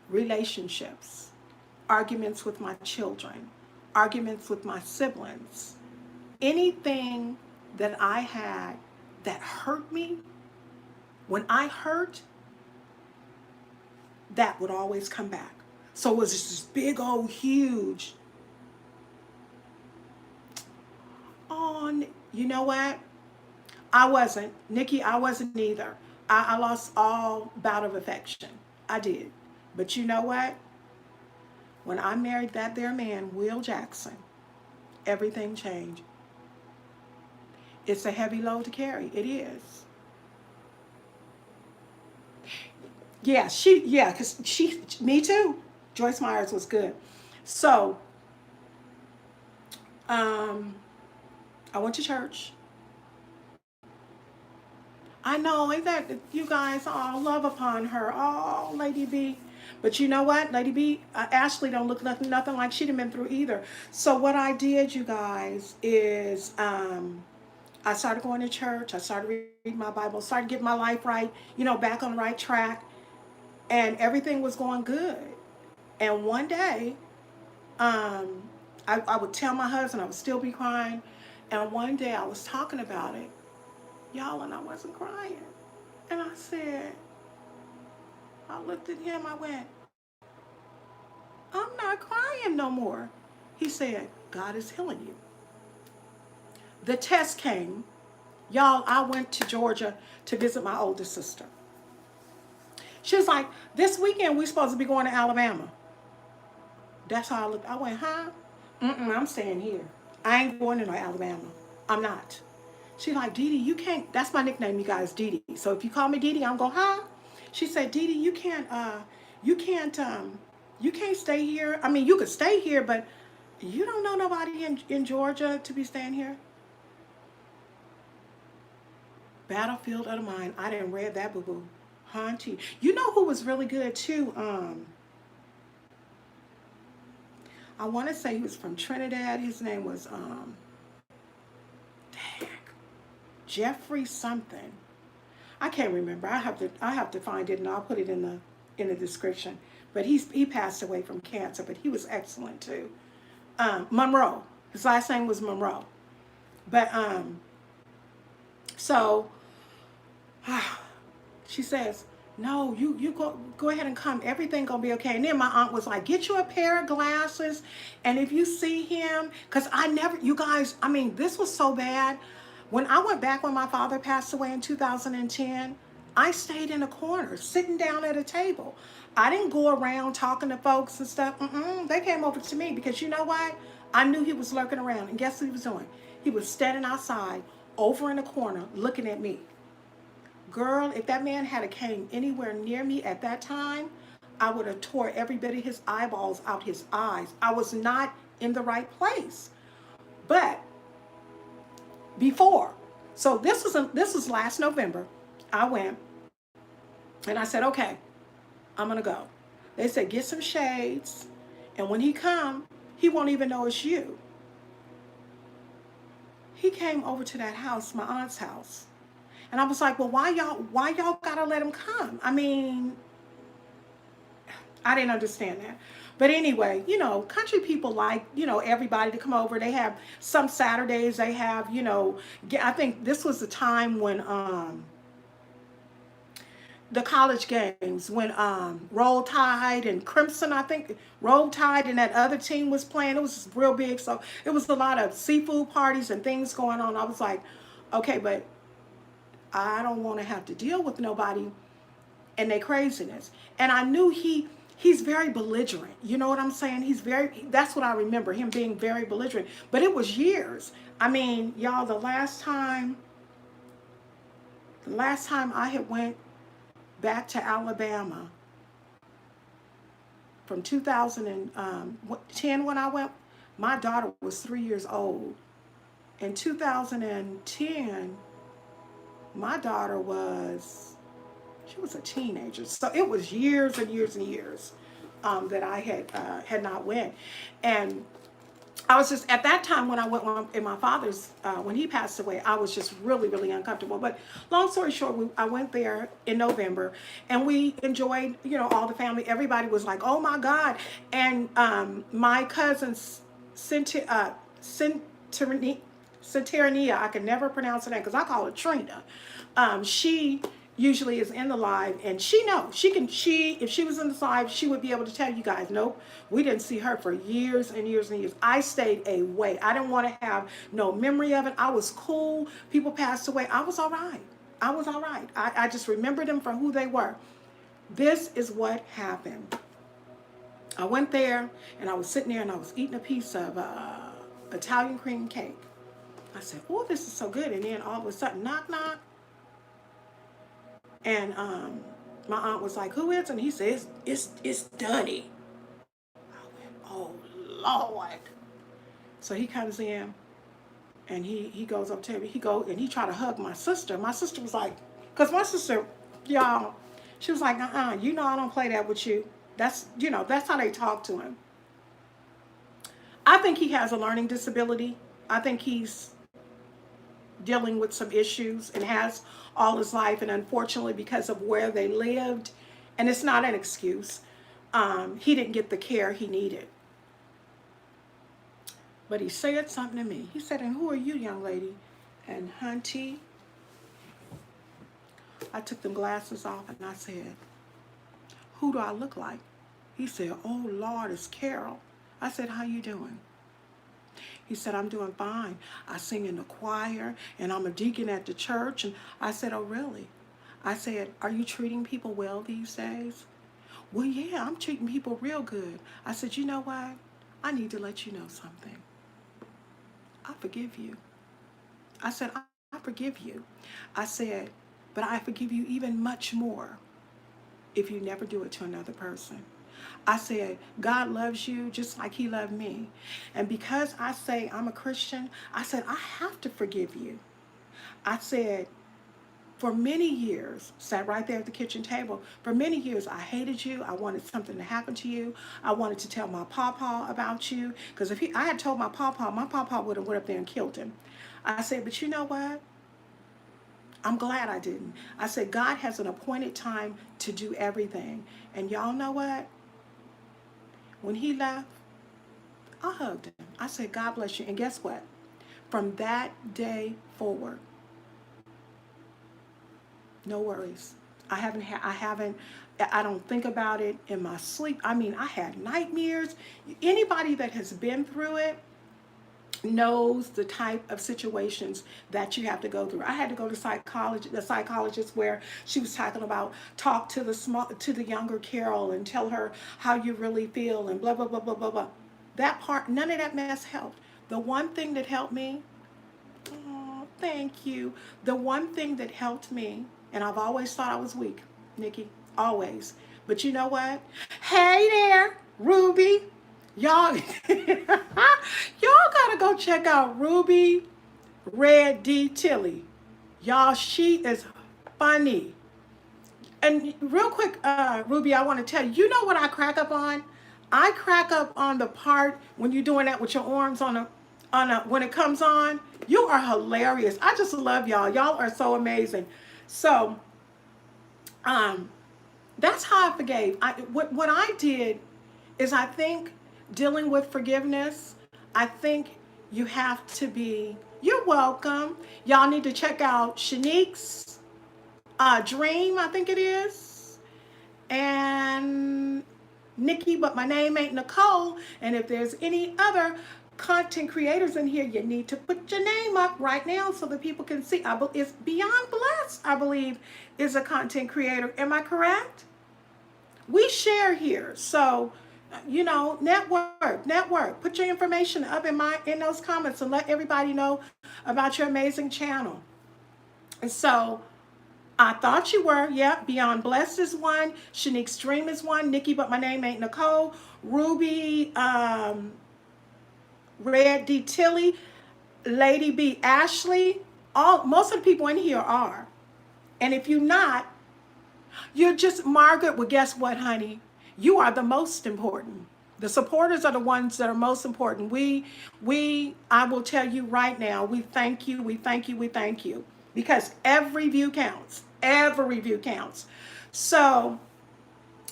relationships, arguments with my children, arguments with my siblings, anything that I had that hurt me, when I hurt, that would always come back. So it was just this big old huge, oh, you know what? I wasn't. Nikki, I wasn't either. I lost all bout of affection. I did. But you know what? When I married that there man, Will Jackson, everything changed. It's a heavy load to carry. It is. Because me too. Joyce Myers was good. So, um, I went to church. I know, ain't that you guys all love upon her? Oh, Lady B. But you know what, Lady B, Ashley don't look nothing like she'd have been through either. So what I did, you guys, is I started going to church. I started reading my Bible, started getting my life right, back on the right track, and everything was going good. And one day, um, I would tell my husband, I would still be crying, and one day I was talking about it, y'all, and I wasn't crying. And I said, I looked at him, I went, I'm not crying no more. He said, God is healing you. The test came. Y'all, I went to Georgia to visit my older sister. She was like, this weekend we supposed to be going to Alabama. That's how I looked. I went, huh? I'm staying here. I ain't going to no Alabama. I'm not. She's like, Dee Dee, you can't. That's my nickname, you guys, Dee Dee. So if you call me Dee Dee, I'm going, huh? She said, Dee Dee, you can't, you can't stay here. I mean, you could stay here, but you don't know nobody in Georgia to be staying here. Battlefield of the Mind. I didn't read that, boo boo. Haunty. You know who was really good too? I want to say he was from Trinidad. His name was dang, Jeffrey something. I can't remember. I have to find it and I'll put it in the description. But he passed away from cancer, but he was excellent too. Monroe. His last name was Monroe. But so she says, no, you go ahead and come. Everything gonna be okay. And then my aunt was like, get you a pair of glasses. And if you see him, because you guys, I mean, this was so bad. When I went back when my father passed away in 2010, I stayed in a corner, sitting down at a table. I didn't go around talking to folks and stuff. They came over to me because you know what? I knew he was lurking around. And guess what he was doing? He was standing outside, over in a corner, looking at me. Girl, if that man had came anywhere near me at that time, I would have tore every bit of his eyeballs out his eyes. I was not in the right place. But before, so this was last November, I went and I said, okay, I'm gonna go. They said, get some shades, and when he come, he won't even know it's you. He came over to that house, my aunt's house. And I was like, well, why y'all gotta let him come? I mean, I didn't understand that. But anyway, country people like, everybody to come over. They have some Saturdays, they have, I think this was the time when the college games, when Roll Tide and Crimson, I think Roll Tide and that other team was playing. It was real big. So it was a lot of seafood parties and things going on. I was like, okay, but I don't want to have to deal with nobody and their craziness. And I knew he's very belligerent. You know what I'm saying? That's what I remember, him being very belligerent. But it was years. I mean, y'all, the last time I had went back to Alabama from 2010 when I went, my daughter was 3 years old. In 2010, my daughter she was a teenager. So it was years and years and years that I had not went. And I was just, at that time when I went in my father's, when he passed away, I was just really, really uncomfortable. But long story short, I went there in November and we enjoyed, all the family. Everybody was like, oh my God. And my cousin, Centernia, I can never pronounce her name because I call her Trina. She usually is in the live, and she knows if she was in the live, she would be able to tell you guys, nope, we didn't see her for years and years and years. I stayed away. I didn't want to have no memory of it. I was cool. People passed away. I was all right. I just remembered them for who they were. This is what happened. I went there and I was sitting there and I was eating a piece of Italian cream cake. I said, oh, this is so good. And then all of a sudden, knock, knock. And my aunt was like, who is? And he says, it's Dunny. I went, oh, Lord. So he comes in and he goes up to me. He tried to hug my sister. My sister was like, because my sister, y'all, she was like, I don't play that with you. That's how they talk to him. I think he has a learning disability. I think he's dealing with some issues and has all his life, and unfortunately because of where they lived, and it's not an excuse, he didn't get the care he needed. But he said something to me. He said, and who are you, young lady? And Hunty, I took them glasses off and I said, who do I look like? He said, oh Lord, it's Carol. I said, how you doing? He said, I'm doing fine. I sing in the choir and I'm a deacon at the church. And I said, oh, really? I said, are you treating people well these days? Well, yeah, I'm treating people real good. I said, you know what? I need to let you know something. I forgive you. I said, I forgive you. I said, but I forgive you even much more if you never do it to another person. I said, God loves you just like he loved me. And because I say I'm a Christian, I said, I have to forgive you. I said, for many years, sat right there at the kitchen table, for many years I hated you. I wanted something to happen to you. I wanted to tell my papa about you. Because if I had told my papa would have went up there and killed him. I said, but you know what? I'm glad I didn't. I said, God has an appointed time to do everything. And y'all know what? When he left, I hugged him. I said, God bless you. And guess what? From that day forward, no worries. I don't think about it in my sleep. I mean, I had nightmares. Anybody that has been through it knows the type of situations that you have to go through. I had to go to the psychologist where she was talking about talk to the younger Carol and tell her how you really feel and blah blah blah blah blah blah. That part, none of that mess helped. The one thing that helped me, oh, thank you. The one thing that helped me, and I've always thought I was weak, Nikki, always. But you know what? Hey there, Ruby. Y'all, y'all gotta go check out Ruby Red D. Tilly. Y'all, she is funny. And real quick, Ruby, I want to tell you, you know what I crack up on? I crack up on the part when you're doing that with your arms on when it comes on. You are hilarious. I just love y'all. Y'all are so amazing. So, um, that's how I forgave. What I did is, I think, dealing with forgiveness, I think you have to be, you're welcome. Y'all need to check out Shanique's Dream, I think it is. And Nikki, but my name ain't Nicole. And if there's any other content creators in here, you need to put your name up right now so that people can see. It's Beyond Blessed, I believe, is a content creator. Am I correct? We share here. So, network. Put your information up in those comments and let everybody know about your amazing channel. And so, I thought you were. Yep. Beyond Blessed is one. Shanique's Dream is one. Nikki, but my name ain't Nicole. Ruby, Red D. Tilly, Lady B. Ashley. Most of the people in here are. And if you're not, you're just Margaret. Well, guess what, honey? You are the most important. The supporters are the ones that are most important. I will tell you right now, we thank you, we thank you, we thank you. Because every view counts. Every view counts. So,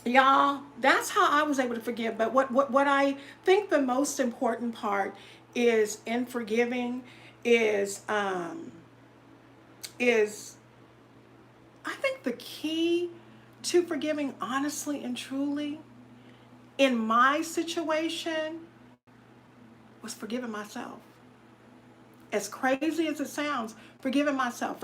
y'all, that's how I was able to forgive. But what I think the most important part is in forgiving is I think the key to forgiving, honestly and truly, in my situation, was forgiving myself. As crazy as it sounds, forgiving myself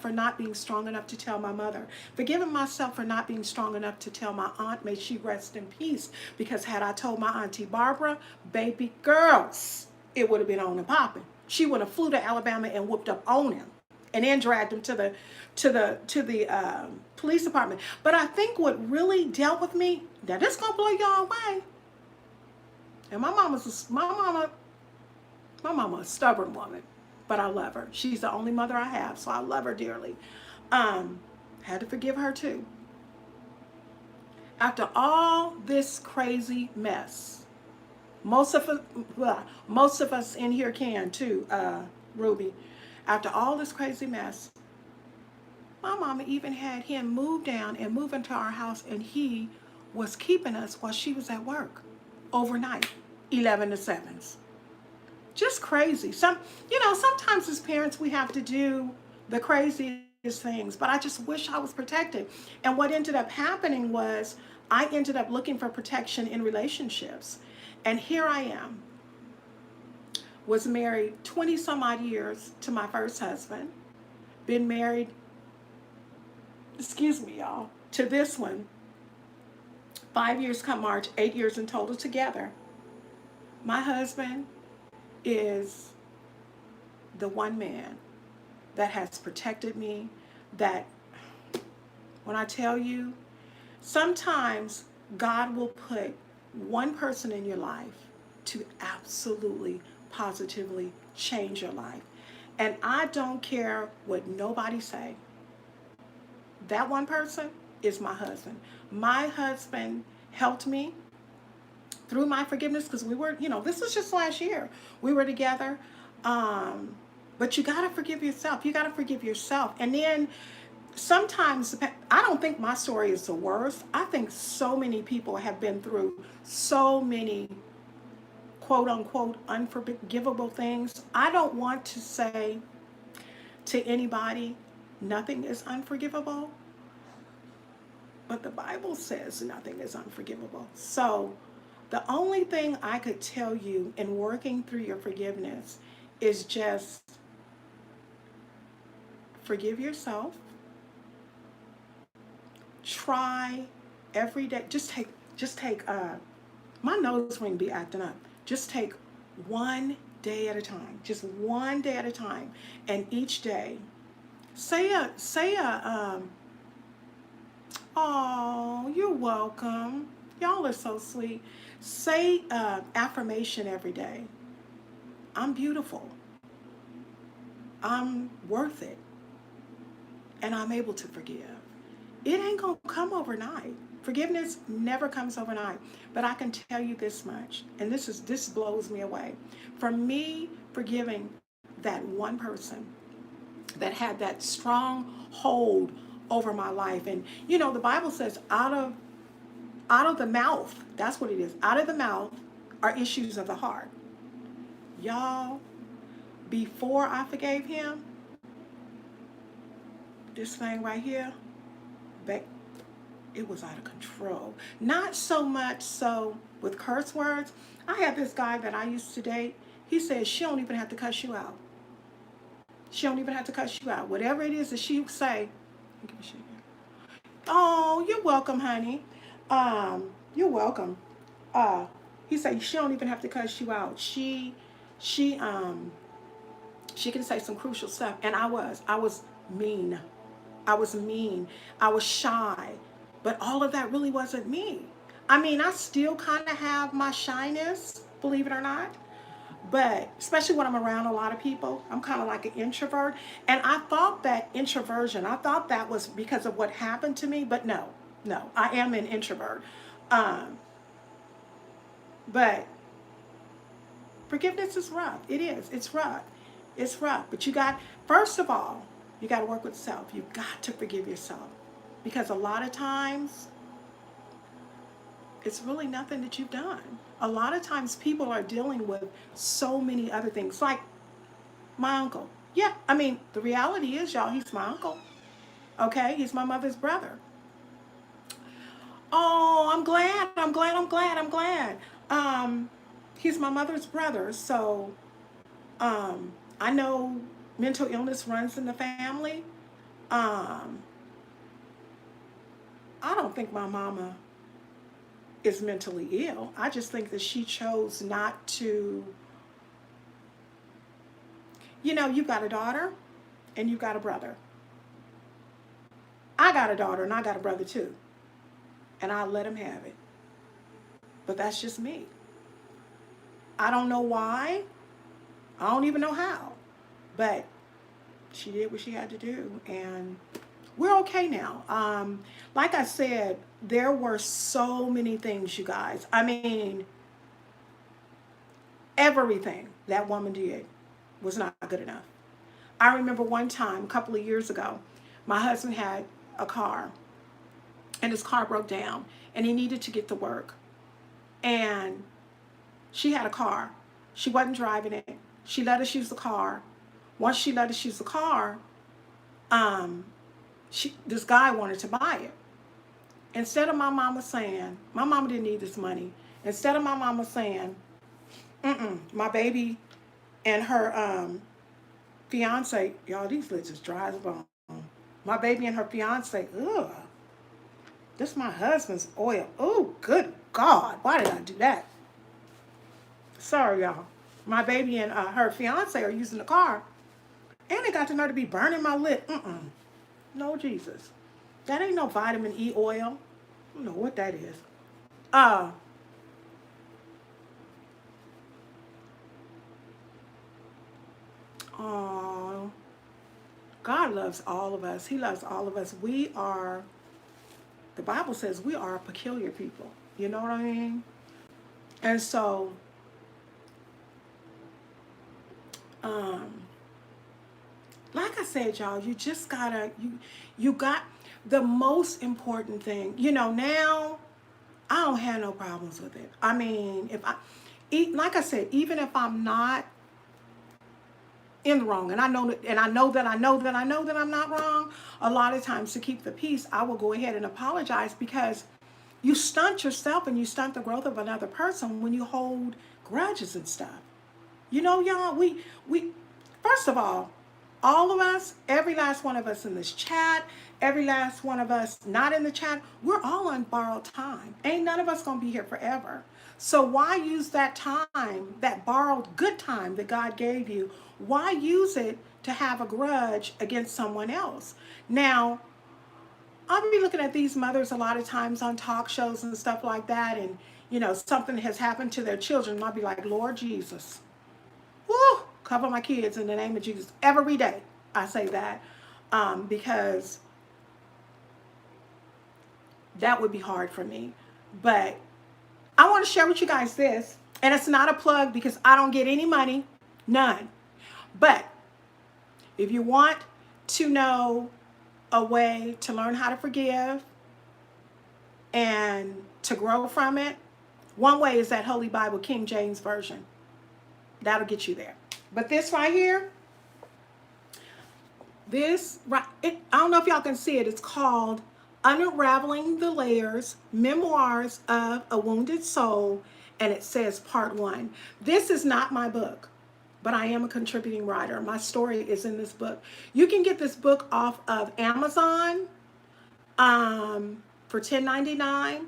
for not being strong enough to tell my mother, forgiving myself for not being strong enough to tell my aunt, may she rest in peace, because had I told my auntie Barbara, baby girls, it would have been on and popping. She would have flew to Alabama and whooped up on him, and then dragged him to the police department. But I think what really dealt with me, now this gonna blow y'all away. And my mama, a stubborn woman, but I love her. She's the only mother I have, so I love her dearly. Had to forgive her too. After all this crazy mess, most of us in here can too, Ruby. After all this crazy mess, my mama even had him move down and move into our house, and he was keeping us while she was at work overnight, 11 to 7s. Just crazy. Sometimes as parents we have to do the craziest things, but I just wish I was protected. And what ended up happening was I ended up looking for protection in relationships. And here I am, was married 20 some odd years to my first husband, been married, excuse me, y'all, to this one, 5 years come March, 8 years in total together. My husband is the one man that has protected me, that when I tell you, sometimes God will put one person in your life to absolutely, positively change your life. And I don't care what nobody say. That one person is my husband. My husband helped me through my forgiveness, because we were, this was just last year. We were together. But you got to forgive yourself. You got to forgive yourself. And then sometimes, I don't think my story is the worst. I think so many people have been through so many quote unquote unforgivable things. I don't want to say to anybody, nothing is unforgivable. But the Bible says nothing is unforgivable. So the only thing I could tell you in working through your forgiveness is just forgive yourself. Try every day. Just take my nose ring be acting up. Just take one day at a time. Just one day at a time. And each day oh, you're welcome. Y'all are so sweet. Say affirmation every day. I'm beautiful. I'm worth it. And I'm able to forgive. It ain't going to come overnight. Forgiveness never comes overnight. But I can tell you this much, and this blows me away. For me, forgiving that one person that had that strong hold over my life. And the Bible says out of the mouth, that's what it is. Out of the mouth are issues of the heart. Y'all, before I forgave him, this thing right here, back, it was out of control. Not so much so with curse words. I had this guy that I used to date. He said she don't even have to cuss you out. She don't even have to cuss you out. Whatever it is that she say, oh, you're welcome, honey. You're welcome. Uh, he said she don't even have to cuss you out. She she can say some crucial stuff, and I was mean. I was mean. I was shy. But all of that really wasn't me. I mean, I still kind of have my shyness, believe it or not. But especially when I'm around a lot of people, I'm kind of like an introvert. And I thought that introversion, I thought that was because of what happened to me. But no, no, I am an introvert. Um, but forgiveness is rough. It is. It's rough. It's rough. But first of all, you got to work with self. You got to forgive yourself. Because a lot of times, it's really nothing that you've done. A lot of times people are dealing with so many other things. Like my uncle. Yeah, I mean, the reality is, y'all, he's my uncle. Okay? He's my mother's brother. Oh, I'm glad. I'm glad. I'm glad. I'm glad. Um, he's my mother's brother. So I know mental illness runs in the family. Um, I don't think my mama is mentally ill. I just think that she chose not to. You've got a daughter and you've got a brother. I got a daughter and I got a brother too. And I let him have it. But that's just me. I don't know why. I don't even know how. But she did what she had to do. And we're okay now. Like I said, there were so many things, you guys. I mean, everything that woman did was not good enough. I remember one time, a couple of years ago, my husband had a car, and his car broke down, and he needed to get to work. And she had a car. She wasn't driving it. She let us use the car. Once she let us use the car, um, this guy wanted to buy it. Instead of my mama saying, my mama didn't need this money. Instead of my mama saying, my baby and her fiance, y'all, these lips is dry as a bone. My baby and her fiance, ugh, this is my husband's oil. Oh, good God, why did I do that? Sorry, y'all. My baby and her fiance are using the car, and they got the nerve to be burning my lip. No, Jesus. That ain't no vitamin E oil. I don't know what that is. Uh, oh, God loves all of us. He loves all of us. The Bible says we are a peculiar people. You know what I mean? And so, um, like I said, y'all, you just gotta, you got the most important thing. Now I don't have no problems with it. I mean, like I said, even if I'm not in the wrong, and I know that, and I know that I know that I know that I'm not wrong, a lot of times to keep the peace, I will go ahead and apologize, because you stunt yourself and you stunt the growth of another person when you hold grudges and stuff. Y'all, we first of all of us, every last one of us in this chat, every last one of us not in the chat, we're all on borrowed time. Ain't none of us gonna be here forever. So why use that time, that borrowed good time that God gave you? Why use it to have a grudge against someone else? Now, I'll be looking at these mothers a lot of times on talk shows and stuff like that, and something has happened to their children, and I'll be like, Lord Jesus, woo, cover my kids in the name of Jesus. Every day I say that, because That would be hard for me. But I want to share with you guys this, and it's not a plug because I don't get any money, none. But if you want to know a way to learn how to forgive and to grow from it, one way is that Holy Bible, King James Version. That'll get you there. But this right here, I don't know if y'all can see it. It's called Unraveling the Layers, Memoirs of a Wounded Soul, and it says part 1. This is not my book, but I am a contributing writer. My story is in this book. You can get this book off of Amazon for $10.99.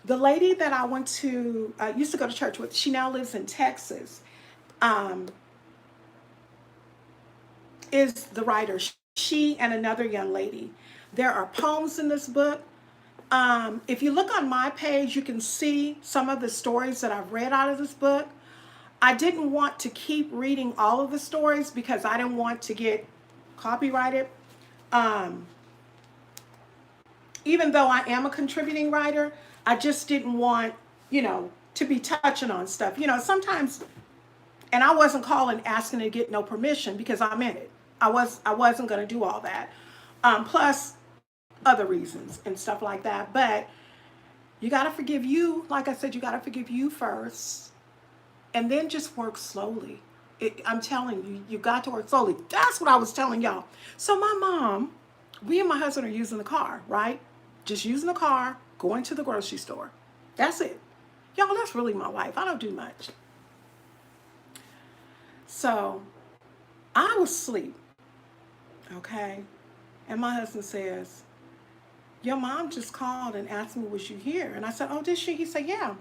The lady that I went to, used to go to church with, she now lives in Texas, is the writer. She and another young lady. There are poems in this book. If you look on my page, you can see some of the stories that I've read out of this book. I didn't want to keep reading all of the stories because I didn't want to get copyrighted. Even though I am a contributing writer, I just didn't want, to be touching on stuff. Sometimes, and I wasn't calling asking to get no permission because I'm in it. I wasn't going to do all that. Plus other reasons and stuff like that. But you got to forgive you. Like I said, you got to forgive you first. And then just work slowly. I'm telling you, you got to work slowly. That's what I was telling y'all. So my mom, we and my husband are using the car, right? Just using the car, going to the grocery store. That's it. Y'all, that's really my life. I don't do much. So I was asleep, okay? And my husband says, your mom just called and asked me, was you here? And I said, oh, did she? He said, yeah.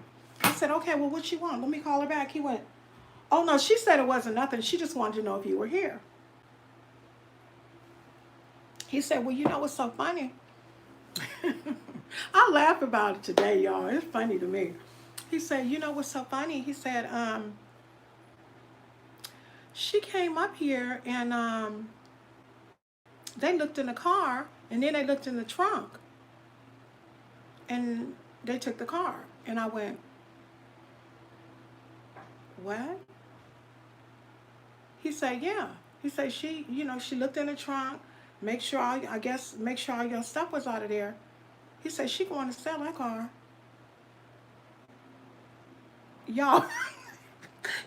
I said, okay, well, what she want? Let me call her back. He went, oh, no, she said it wasn't nothing. She just wanted to know if you were here. He said, well, you know what's so funny? I laugh about it today, y'all. It's funny to me. He said, you know what's so funny? He said, she came up here and they looked in the car and then they looked in the trunk and they took the car. And I went, what? He said, yeah. He said, she looked in the trunk, make sure all your stuff was out of there. He said, she going to sell that car. Y'all,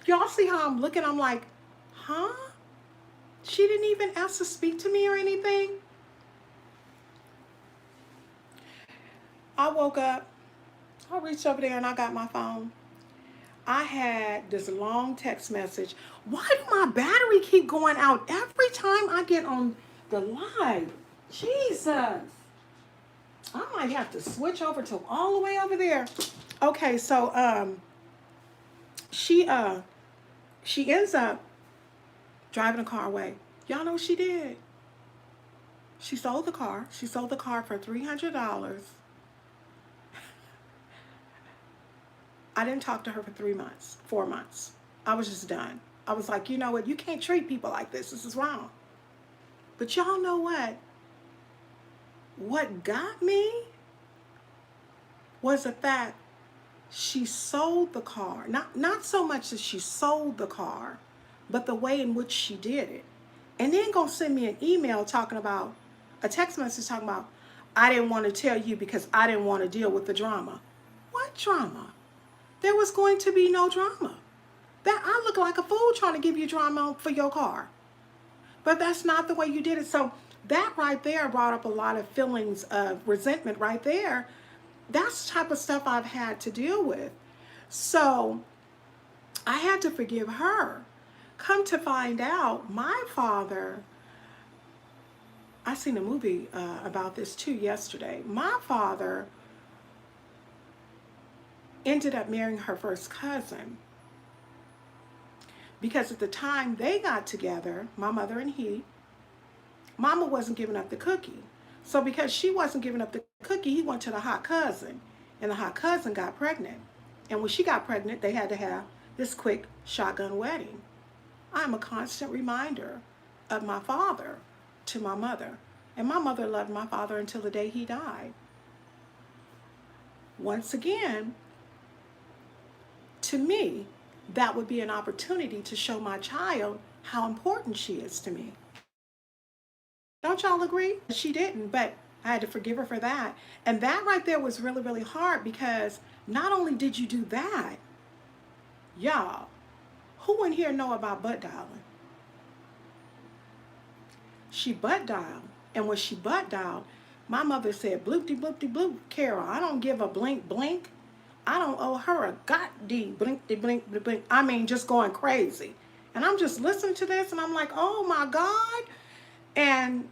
y'all see how I'm looking? I'm like, huh? She didn't even ask to speak to me or anything. I woke up, I reached over there and I got my phone. I had this long text message. Why do my battery keep going out every time I get on the live? Jesus. I might have to switch over to all the way over there. Okay, so she ends up driving the car away. Y'all know what she did? She sold the car. She sold the car for $300. I didn't talk to her for 4 months. I was just done. I was like, you know what? You can't treat people like this. This is wrong. But y'all know what? What got me was the fact she sold the car. Not so much that she sold the car, but the way in which she did it. And then gonna send me an email talking about, a text message talking about, I didn't want to tell you because I didn't want to deal with the drama. What drama? There was going to be no drama. That I look like a fool trying to give you drama for your car. But that's not the way you did it. So that right there brought up a lot of feelings of resentment right there. That's the type of stuff I've had to deal with. So I had to forgive her. Come to find out, my father, I seen a movie about this too yesterday. My father ended up marrying her first cousin because at the time they got together, my mother and he, mama wasn't giving up the cookie. So because she wasn't giving up the cookie, he went to the hot cousin, and the hot cousin got pregnant. And when she got pregnant, they had to have this quick shotgun wedding. I'm a constant reminder of my father to my mother. And my mother loved my father until the day he died. once again, to me, that would be an opportunity to show my child how important she is to me. Don't y'all agree? She didn't, but I had to forgive her for that. And that right there was really, really hard because not only did you do that, y'all, who in here know about butt dialing? She butt dialed. And when she butt dialed, my mother said, bloopty bloopty bloop, Carol, I don't give a blink blink. I don't owe her a goddamn blinkty blink blink. I mean, just going crazy. And I'm just listening to this and I'm like, oh my God. And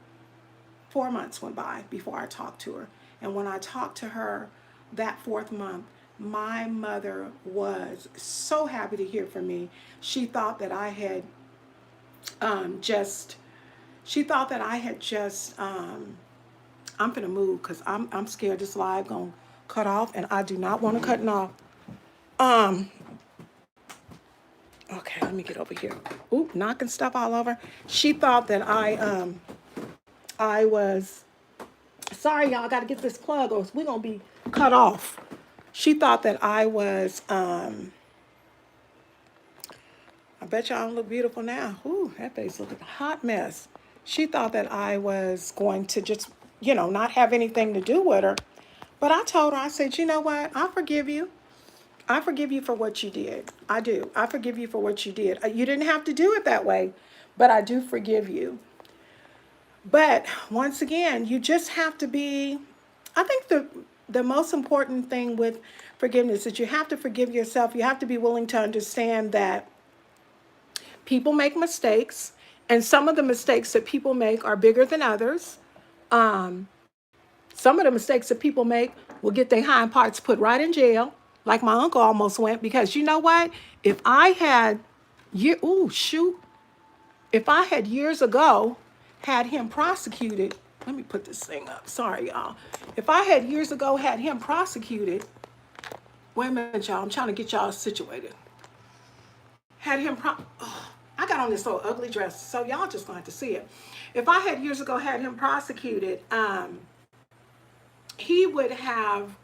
4 months went by before I talked to her. And when I talked to her that fourth month, my mother was so happy to hear from me. She thought that I had just, she thought that I had just, I'm gonna move because I'm scared this live gonna cut off and I do not want to cut it off. Okay, let me get over here. Oop, knocking stuff all over. She thought that I was, sorry y'all, I gotta get this plug or we're gonna be cut off. She thought that I was, I bet y'all don't look beautiful now. Ooh, that face looking a hot mess. She thought that I was going to just, not have anything to do with her. But I told her, I said, you know what? I forgive you. I forgive you for what you did. I do. I forgive you for what you did. You didn't have to do it that way, but I do forgive you. But once again, you just have to be, I think the most important thing with forgiveness is you have to forgive yourself. You have to be willing to understand that people make mistakes, and some of the mistakes that people make are bigger than others. Some of the mistakes that people make will get their hind parts put right in jail, like my uncle almost went, because you know what? If I had, if I had years ago had him prosecuted, let me put this thing up. Sorry, y'all. If I had years ago had him prosecuted, wait a minute, y'all. I'm trying to get y'all situated. Had him, I got on this little ugly dress, so y'all just gonna have to see it. If I had years ago had him prosecuted, he would have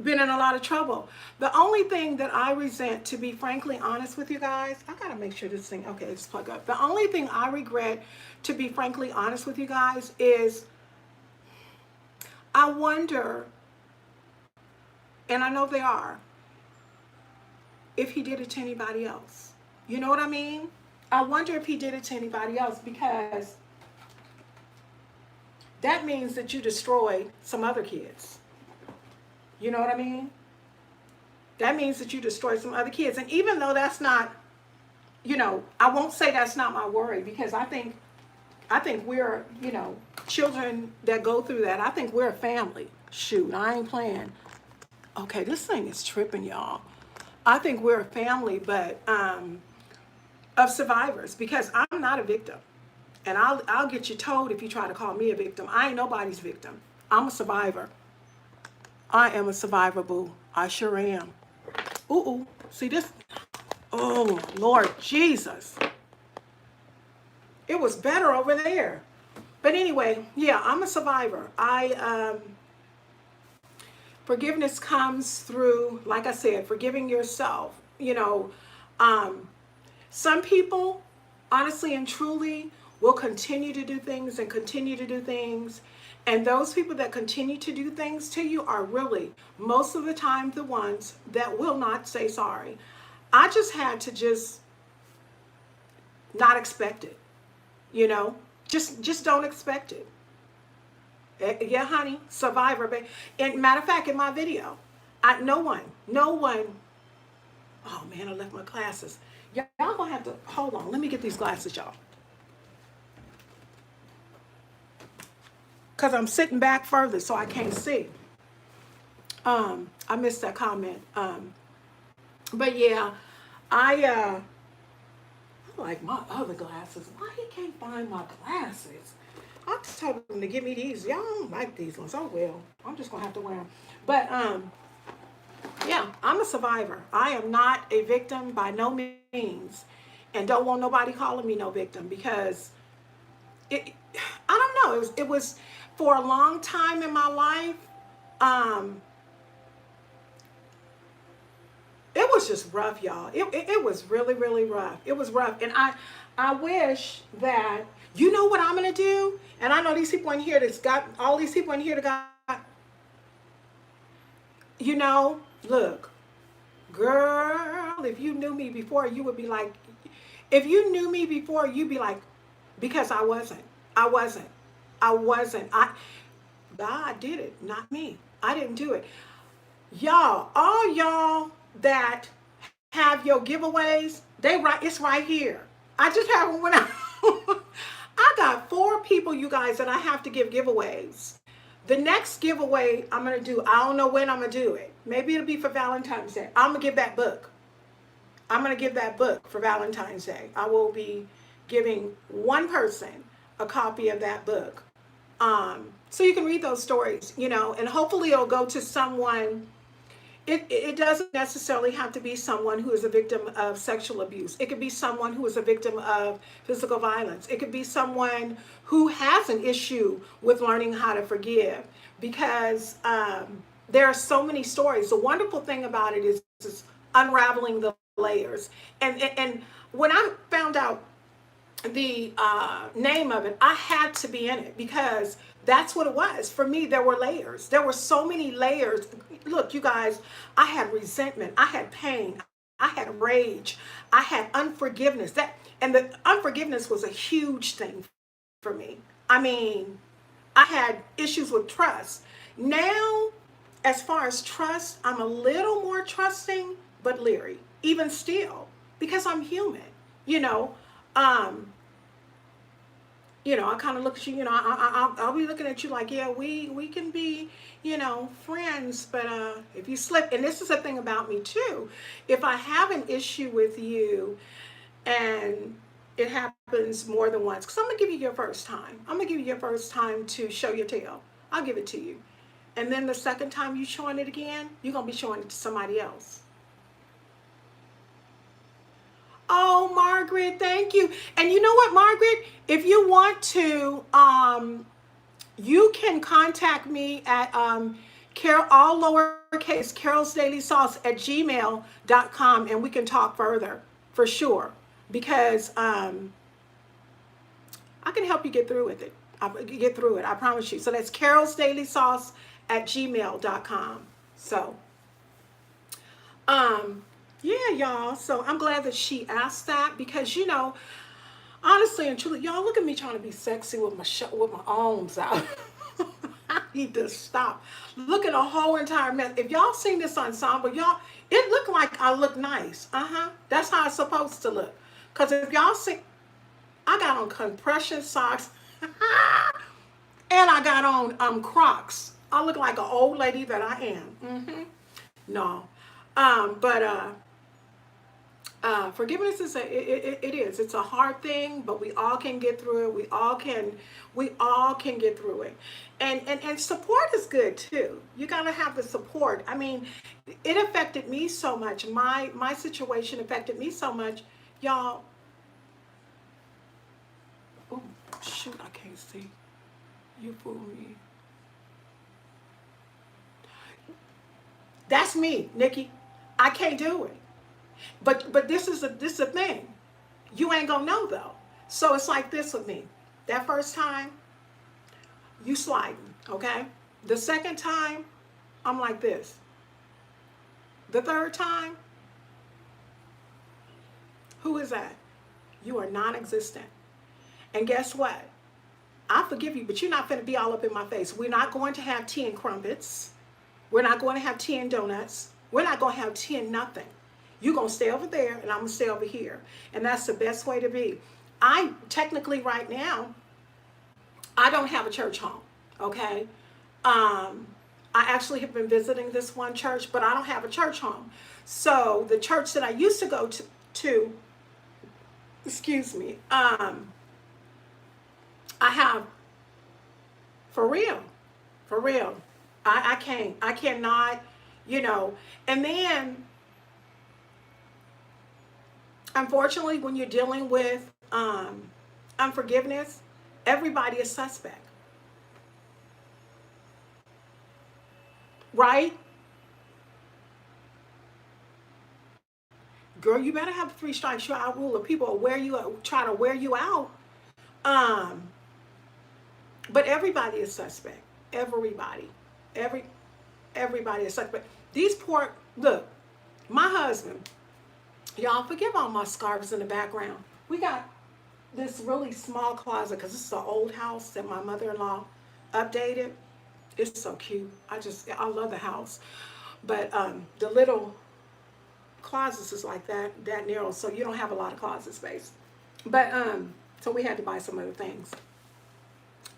been in a lot of trouble. The only thing that I resent, to be frankly honest with you guys, I gotta make sure this thing, okay, it's plugged up. The only thing I regret, to be frankly honest with you guys, is I wonder, and I know they are, if he did it to anybody else. You know what I mean? I wonder if he did it to anybody else, because that means that you destroyed some other kids. You know what I mean? That means that you destroyed some other kids. And even though that's not, I won't say that's not my worry, because I think we're, children that go through that, I think we're a family. Shoot, I ain't playing. Okay, this thing is tripping, y'all. I think we're a family, but of survivors, because I'm not a victim. And I'll get you told if you try to call me a victim. I ain't nobody's victim. I'm a survivor. I am a survivor, boo. I sure am. Ooh. See this? Oh, Lord Jesus. It was better over there. But anyway, yeah, I'm a survivor. Forgiveness comes through, like I said, forgiving yourself. Some people, honestly and truly, will continue to do things and continue to do things. And those people that continue to do things to you are really, most of the time, the ones that will not say sorry. I just had to not expect it. Just don't expect it. Yeah, honey, survivor. And matter of fact, in my video, no one, oh man, I left my glasses. Y'all gonna have to, hold on, let me get these glasses, y'all. Because I'm sitting back further so I can't see. I missed that comment. But yeah, I like my other glasses. Why he can't find my glasses? I told him to give me these. Y'all don't like these ones. Oh well, I'm just gonna have to wear them. But yeah, I'm a survivor. I am not a victim by no means, and don't want nobody calling me no victim, because I don't know. It was for a long time in my life. was just rough, y'all. It was really, really rough. It was rough. And I wish that, you know what I'm going to do? And I know these people in here that's got, all these people in here that got, you know, look, girl, if you knew me before, you would be like, if you knew me before, you'd be like, because I wasn't. I wasn't. I wasn't. God did it, not me. I didn't do it. Y'all, all y'all that have your giveaways, it's right here. I just haven't went out. I got 4 people, you guys, that I have to give giveaways. The next giveaway I'm gonna do, I don't know when I'm gonna do it. Maybe it'll be for Valentine's Day. I'm gonna give that book. I'm gonna give that book for Valentine's Day. I will be giving one person a copy of that book. So you can read those stories, you know, and hopefully it'll go to someone. It doesn't necessarily have to be someone who is a victim of sexual abuse. It could be someone who is a victim of physical violence. It could be someone who has an issue with learning how to forgive, because there are so many stories. The wonderful thing about it is unraveling the layers. And when I found out the name of it, I had to be in it, because that's what it was. For me, there were layers. There were so many layers. Look, you guys, I had resentment. I had pain. I had rage. I had unforgiveness. And the unforgiveness was a huge thing for me. I mean, I had issues with trust. Now, as far as trust, I'm a little more trusting, but leery, even still, because I'm human, you know. You know, I kind of look at you, you know, I'll be looking at you like, yeah, we can be, you know, friends, but if you slip, and this is a thing about me too, if I have an issue with you and it happens more than once, because I'm going to give you your first time. I'm going to give you your first time to show your tail. I'll give it to you. And then the second time you showing it again, you're going to be showing it to somebody else. Oh, Margaret, thank you. And you know what, Margaret? If you want to, you can contact me at Carol, all lowercase, carolsdailysauce at gmail.com, and we can talk further, for sure. Because I can help you get through with it. Get through it, I promise you. So that's carolsdailysauce at gmail.com. So, yeah, y'all. So I'm glad that she asked that, because, you know, honestly and truly, y'all, look at me trying to be sexy with my arms out. I need to stop. Look at a whole entire mess. If y'all seen this ensemble, y'all, it looked like I look nice. That's how it's supposed to look. Because if y'all see, I got on compression socks and I got on Crocs. I look like an old lady that I am. No. Forgiveness is it's a hard thing, but we all can get through it. We all can get through it. And support is good too. You got to have the support. I mean, it affected me so much. My situation affected me so much. Y'all, oh shoot, I can't see. You fooled me. That's me, Nikki. I can't do it. But this is a thing. You ain't gonna know though. So it's like this with me. That first time, you sliding, okay? The second time, I'm like this. The third time, who is that? You are non-existent. And guess what? I forgive you, but you're not gonna be all up in my face. We're not going to have tea and crumpets. We're not going to have tea and donuts. We're not going to have tea and nothing. You're going to stay over there and I'm going to stay over here. And that's the best way to be. I technically right now, I don't have a church home, okay? I actually have been visiting this one church, but I don't have a church home. So the church that I used to go to excuse me, I have, for real, I cannot, you know, and then, unfortunately, when you're dealing with unforgiveness, everybody is suspect, right? girl, you better have 3 strikes, you're out rule, or people will try to wear you out. Um, but everybody is suspect. Everybody. Every everybody is suspect. These poor look, my husband, y'all forgive all my scarves in the background. We got this really small closet because this is an old house that my mother-in-law updated. It's so cute. I love the house. But the little closets is like that narrow, so you don't have a lot of closet space. But so we had to buy some other things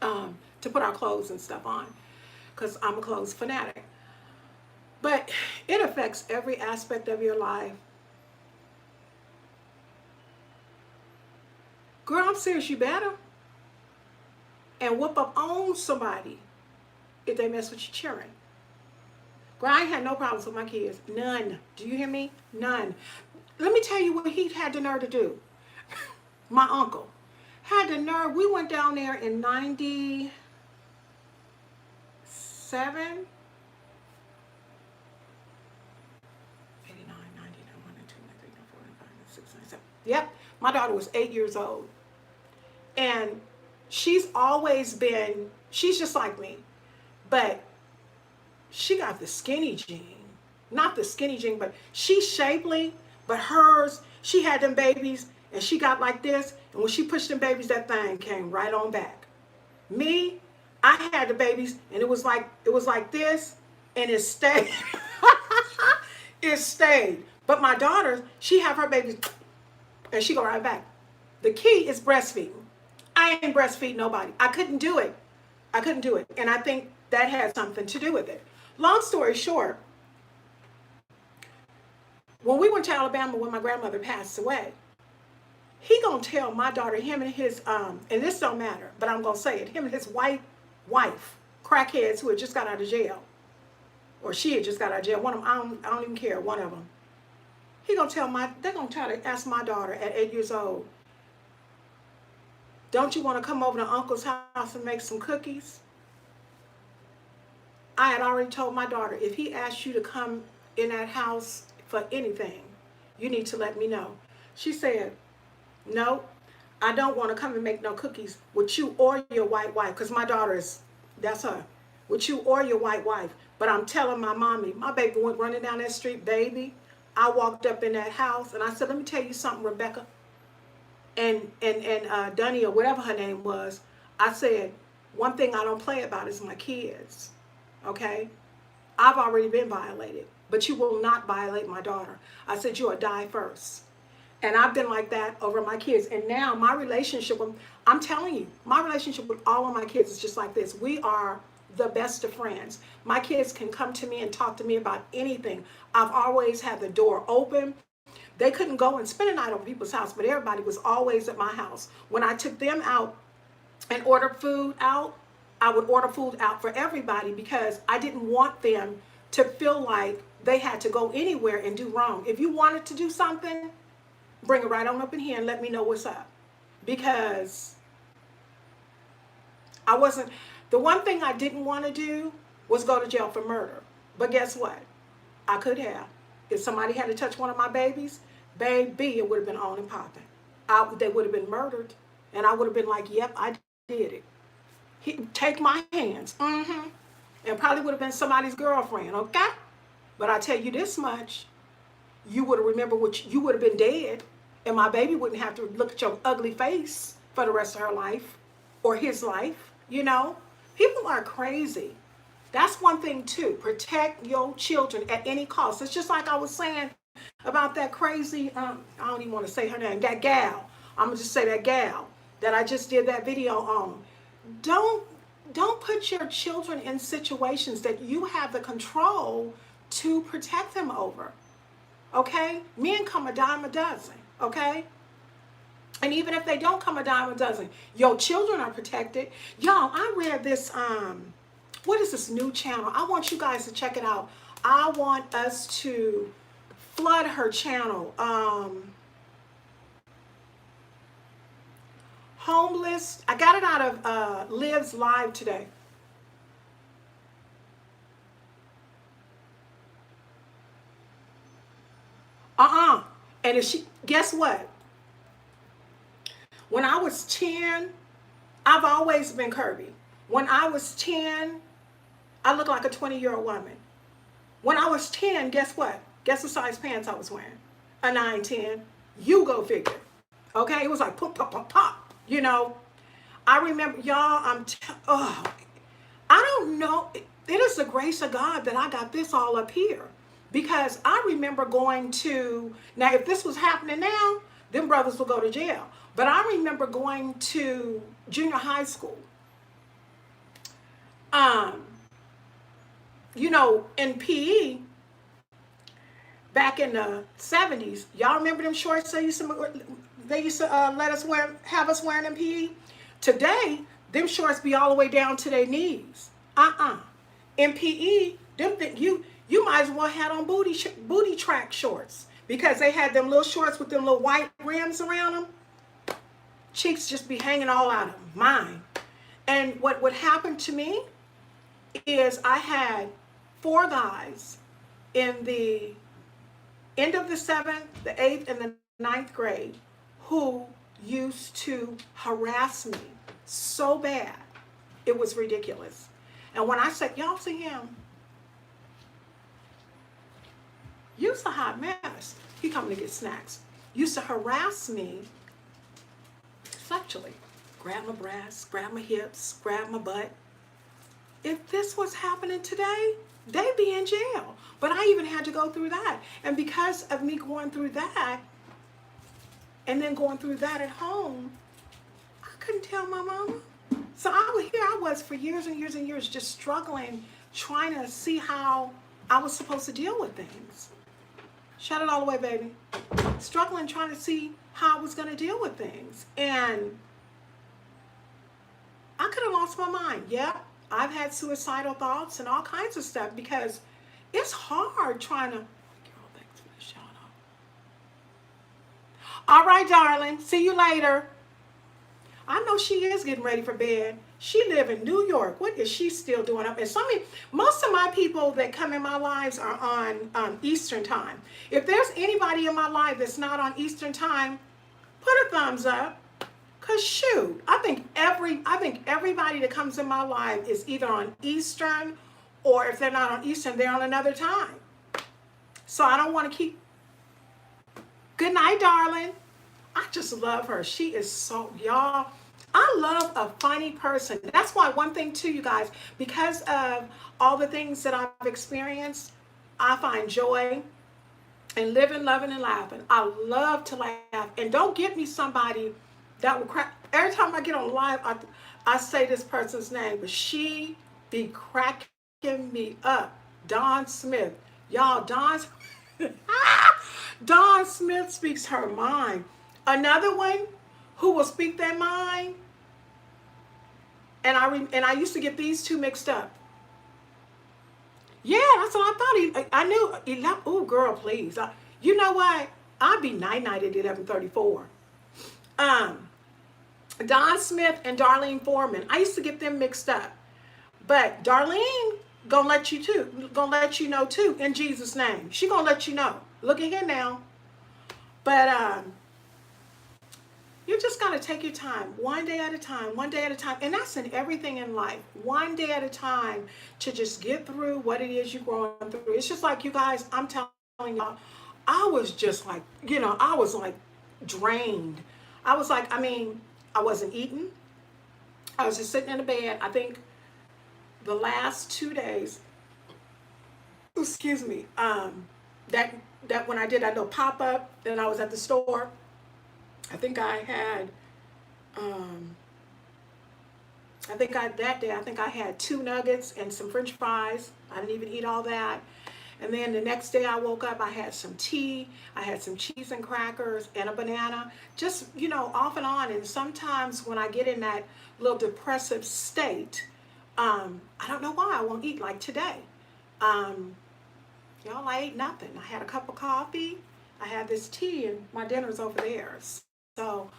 to put our clothes and stuff on because I'm a clothes fanatic. But it affects every aspect of your life. Girl, I'm serious, you better. And whoop up on somebody if they mess with your children. Girl, I ain't had no problems with my kids. None. Do you hear me? None. Let me tell you what he had the nerve to do. My uncle had the nerve. We went down there in 97, 89, 90, 91, 92, 93, 94, 95, 96, 97. Yep. My daughter was 8 years old. And she's always been, she's just like me. But she got the skinny gene. Not the skinny gene, but she's shapely. But hers, she had them babies and she got like this. And when she pushed them babies, that thing came right on back. Me, I had the babies and it was like this and it stayed. It stayed. But my daughter, she have her babies and she go right back. The key is breastfeeding. I ain't breastfeed nobody. I couldn't do it. I couldn't do it. And I think that had something to do with it. Long story short, when we went to Alabama when my grandmother passed away, he gonna tell my daughter, him and his, and this don't matter, but I'm gonna say it, him and his white wife, crackheads who had just got out of jail, or she had just got out of jail, one of them, I don't even care, one of them. He gonna tell they're gonna try to ask my daughter at 8 years old, don't you want to come over to Uncle's house and make some cookies? I had already told my daughter, if he asks you to come in that house for anything, you need to let me know. She said, no, I don't want to come and make no cookies with you or your white wife, because my daughter is, that's her, with you or your white wife. But I'm telling my mommy, my baby went running down that street, baby. I walked up in that house and I said, let me tell you something, Rebecca. And Dunny, or whatever her name was, I said, one thing I don't play about is my kids, okay? I've already been violated, but you will not violate my daughter. I said, you'll die first. And I've been like that over my kids. And now my relationship with, I'm telling you, my relationship with all of my kids is just like this. We are the best of friends. My kids can come to me and talk to me about anything. I've always had the door open. They couldn't go and spend a night over people's house, but everybody was always at my house. When I took them out and ordered food out, I would order food out for everybody because I didn't want them to feel like they had to go anywhere and do wrong. If you wanted to do something, bring it right on up in here and let me know what's up. Because the one thing I didn't want to do was go to jail for murder. But guess what? I could have. If somebody had to touch one of my babies, baby, it would have been on and popping. They would have been murdered. And I would have been like, yep, I did it. Take my hands. And probably would have been somebody's girlfriend, okay? But I tell you this much, you would have remembered you would have been dead. And my baby wouldn't have to look at your ugly face for the rest of her life or his life, you know? People are crazy. That's one thing too. Protect your children at any cost. It's just like I was saying about that crazy, I don't even want to say her name, that gal. I'm going to just say that gal that I just did that video on. Don't put your children in situations that you have the control to protect them over. Okay? Men come a dime a dozen. Okay? And even if they don't come a dime a dozen, your children are protected. Y'all, I read this, what is this new channel? I want you guys to check it out. I want us to flood her channel. Homeless. I got it out of Liv's Live today. And if she, guess what? When I was 10, I've always been curvy. When I was 10, I looked like a 20-year-old woman. When I was 10, guess what? Guess the size pants I was wearing? A 9, 10. You go figure. Okay? It was like pop, pop, pop, pop. You know? I remember, y'all, I don't know. It is the grace of God that I got this all up here. Because I remember going to, now if this was happening now, them brothers would go to jail. But I remember going to junior high school. You know, in PE, back in the 70s, y'all remember them shorts they used to let us wear, have us wearing in PE? Today, them shorts be all the way down to their knees. In PE, you might as well had on booty track shorts, because they had them little shorts with them little white rims around them. Cheeks just be hanging all out of mine. And what would happen to me is I had 4 guys in the end of the 7th, the 8th, and the 9th grade who used to harass me so bad. It was ridiculous. And when I said, y'all see him? You's a hot mess. He coming to get snacks. Used to harass me sexually. Grab my breasts, grab my hips, grab my butt. If this was happening today, they'd be in jail. But I even had to go through that. And because of me going through that, and then going through that at home, I couldn't tell my mama. So here I was for years and years and years, just struggling, trying to see how I was supposed to deal with things. Shut it all away, baby. Struggling, trying to see how I was going to deal with things. And I could have lost my mind. Yeah, I've had suicidal thoughts and all kinds of stuff, because it's hard trying to... Girl, thanks for the shout out. All right, darling. See you later. I know she is getting ready for bed. She live in New York. What is she still doing up? And most of my people that come in my lives are on Eastern time. If there's anybody in my life that's not on Eastern time, put a thumbs up. Cause shoot, I think everybody that comes in my life is either on Eastern, or if they're not on Eastern, they're on another time. So I don't want to keep. Good night, darling. I just love her. She is so, y'all, I love a funny person. That's why one thing too, you guys, because of all the things that I've experienced, I find joy in living, loving, and laughing. I love to laugh. And don't get me somebody that will crack. Every time I get on live, I say this person's name, but she be cracking me up. Dawn Smith. Y'all, Dawn Smith speaks her mind. Another one who will speak their mind, and I used to get these two mixed up. Yeah, that's what I thought. I knew. Oh, girl, please. You know what? I'd be night-night at 11:34. Don Smith and Darlene Foreman. I used to get them mixed up. But Darlene gonna let you know too, in Jesus' name. She gonna let you know. Look at here now. But you just got to take your time, one day at a time, one day at a time. And that's in everything in life, one day at a time, to just get through what it is you're going through. It's just like, you guys, I'm telling y'all, I was just like, I was like drained. I was like, I wasn't eating. I was just sitting in the bed. I think the last 2 days, excuse me, that when I did that little pop-up, then I was at the store, I think I had, that day, I think I had 2 nuggets and some French fries. I didn't even eat all that. And then the next day I woke up, I had some tea, I had some cheese and crackers and a banana, just, off and on. And sometimes when I get in that little depressive state, I don't know why I won't eat, like today. Y'all, I ate nothing. I had a cup of coffee, I had this tea, and my dinner's over there. So,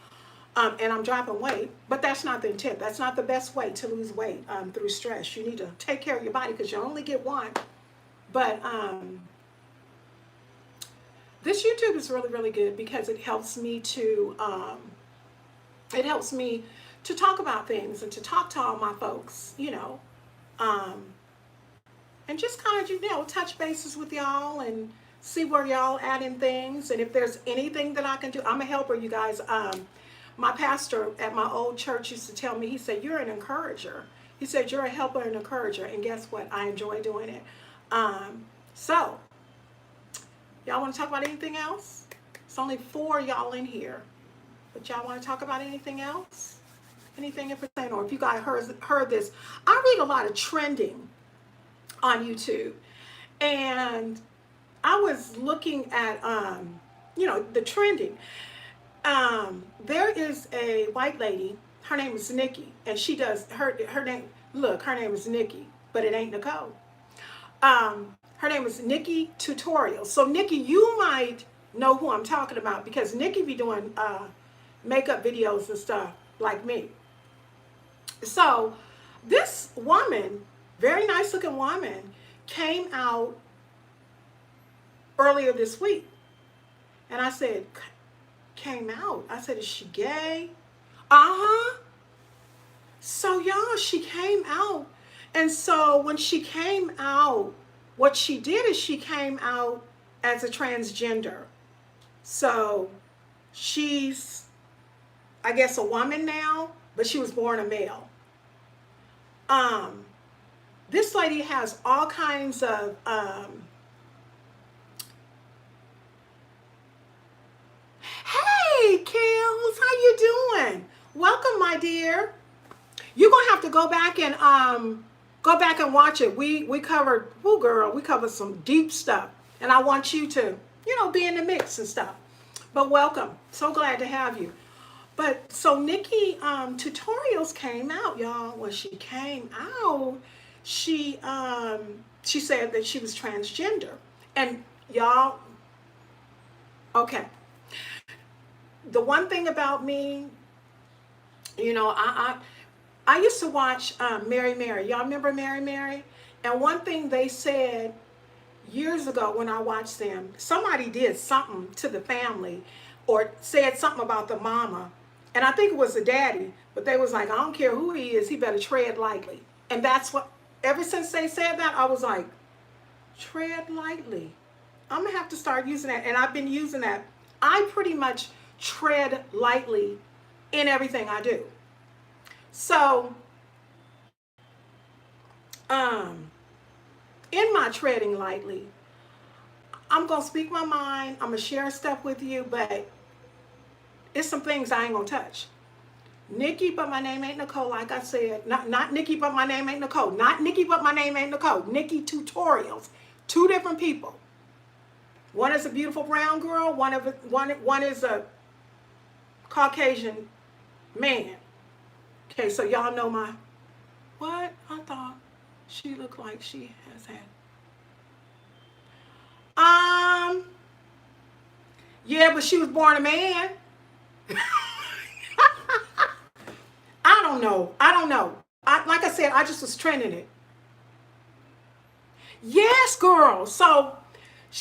and I'm dropping weight, but that's not the intent. That's not the best way to lose weight, through stress. You need to take care of your body, because you only get one. But this YouTube is really, really good because it helps me to talk about things and to talk to all my folks, um, and just kind of, touch bases with y'all and see where y'all at in things. And if there's anything that I can do, I'm a helper, you guys. My pastor at my old church used to tell me, he said, you're an encourager. He said, you're a helper and encourager. And guess what? I enjoy doing it. So, y'all want to talk about anything else? It's only 4 y'all in here. But y'all want to talk about anything else? Anything in particular? Or if you guys heard this, I read a lot of trending on YouTube. And I was looking at, the trending. There is a white lady, her name is Nikki, and she does, her name, look, her name is Nikki, but it ain't Nicole. Her name is Nikki Tutorials. So Nikki, you might know who I'm talking about because Nikki be doing makeup videos and stuff like me. So this woman, very nice looking woman, came out earlier this week. And I said, came out. I said, is she gay? Uh-huh. So y'all, she came out. And so when she came out, what she did is she came out as a transgender. So she's, I guess, a woman now, but she was born a male. This lady has all kinds of hey, Kels, how you doing? Welcome, my dear. You're gonna have to go back and watch it. We covered, oh girl, we covered some deep stuff, and I want you to, be in the mix and stuff. But welcome, so glad to have you. But so Nikki Tutorials came out, y'all. When she came out, she said that she was transgender, and y'all, okay. The one thing about me, I used to watch Mary Mary. Y'all remember Mary Mary? And one thing they said years ago when I watched them, somebody did something to the family or said something about the mama. And I think it was the daddy, but they was like, I don't care who he is, he better tread lightly. And that's what, ever since they said that, I was like, tread lightly. I'm going to have to start using that. And I've been using that. I pretty much tread lightly in everything I do. So, in my treading lightly, I'm going to speak my mind. I'm going to share stuff with you, but it's some things I ain't going to touch. Nikki, but my name ain't Nicole, like I said. Not Nikki, but my name ain't Nicole. Not Nikki, but my name ain't Nicole. Nikki Tutorials. 2 different people. One is a beautiful brown girl. One is a Caucasian man. Okay, so y'all know my, what? I thought she looked like she has had. Yeah, but she was born a man. I don't know. Like I said, I just was trending it. Yes, girl. So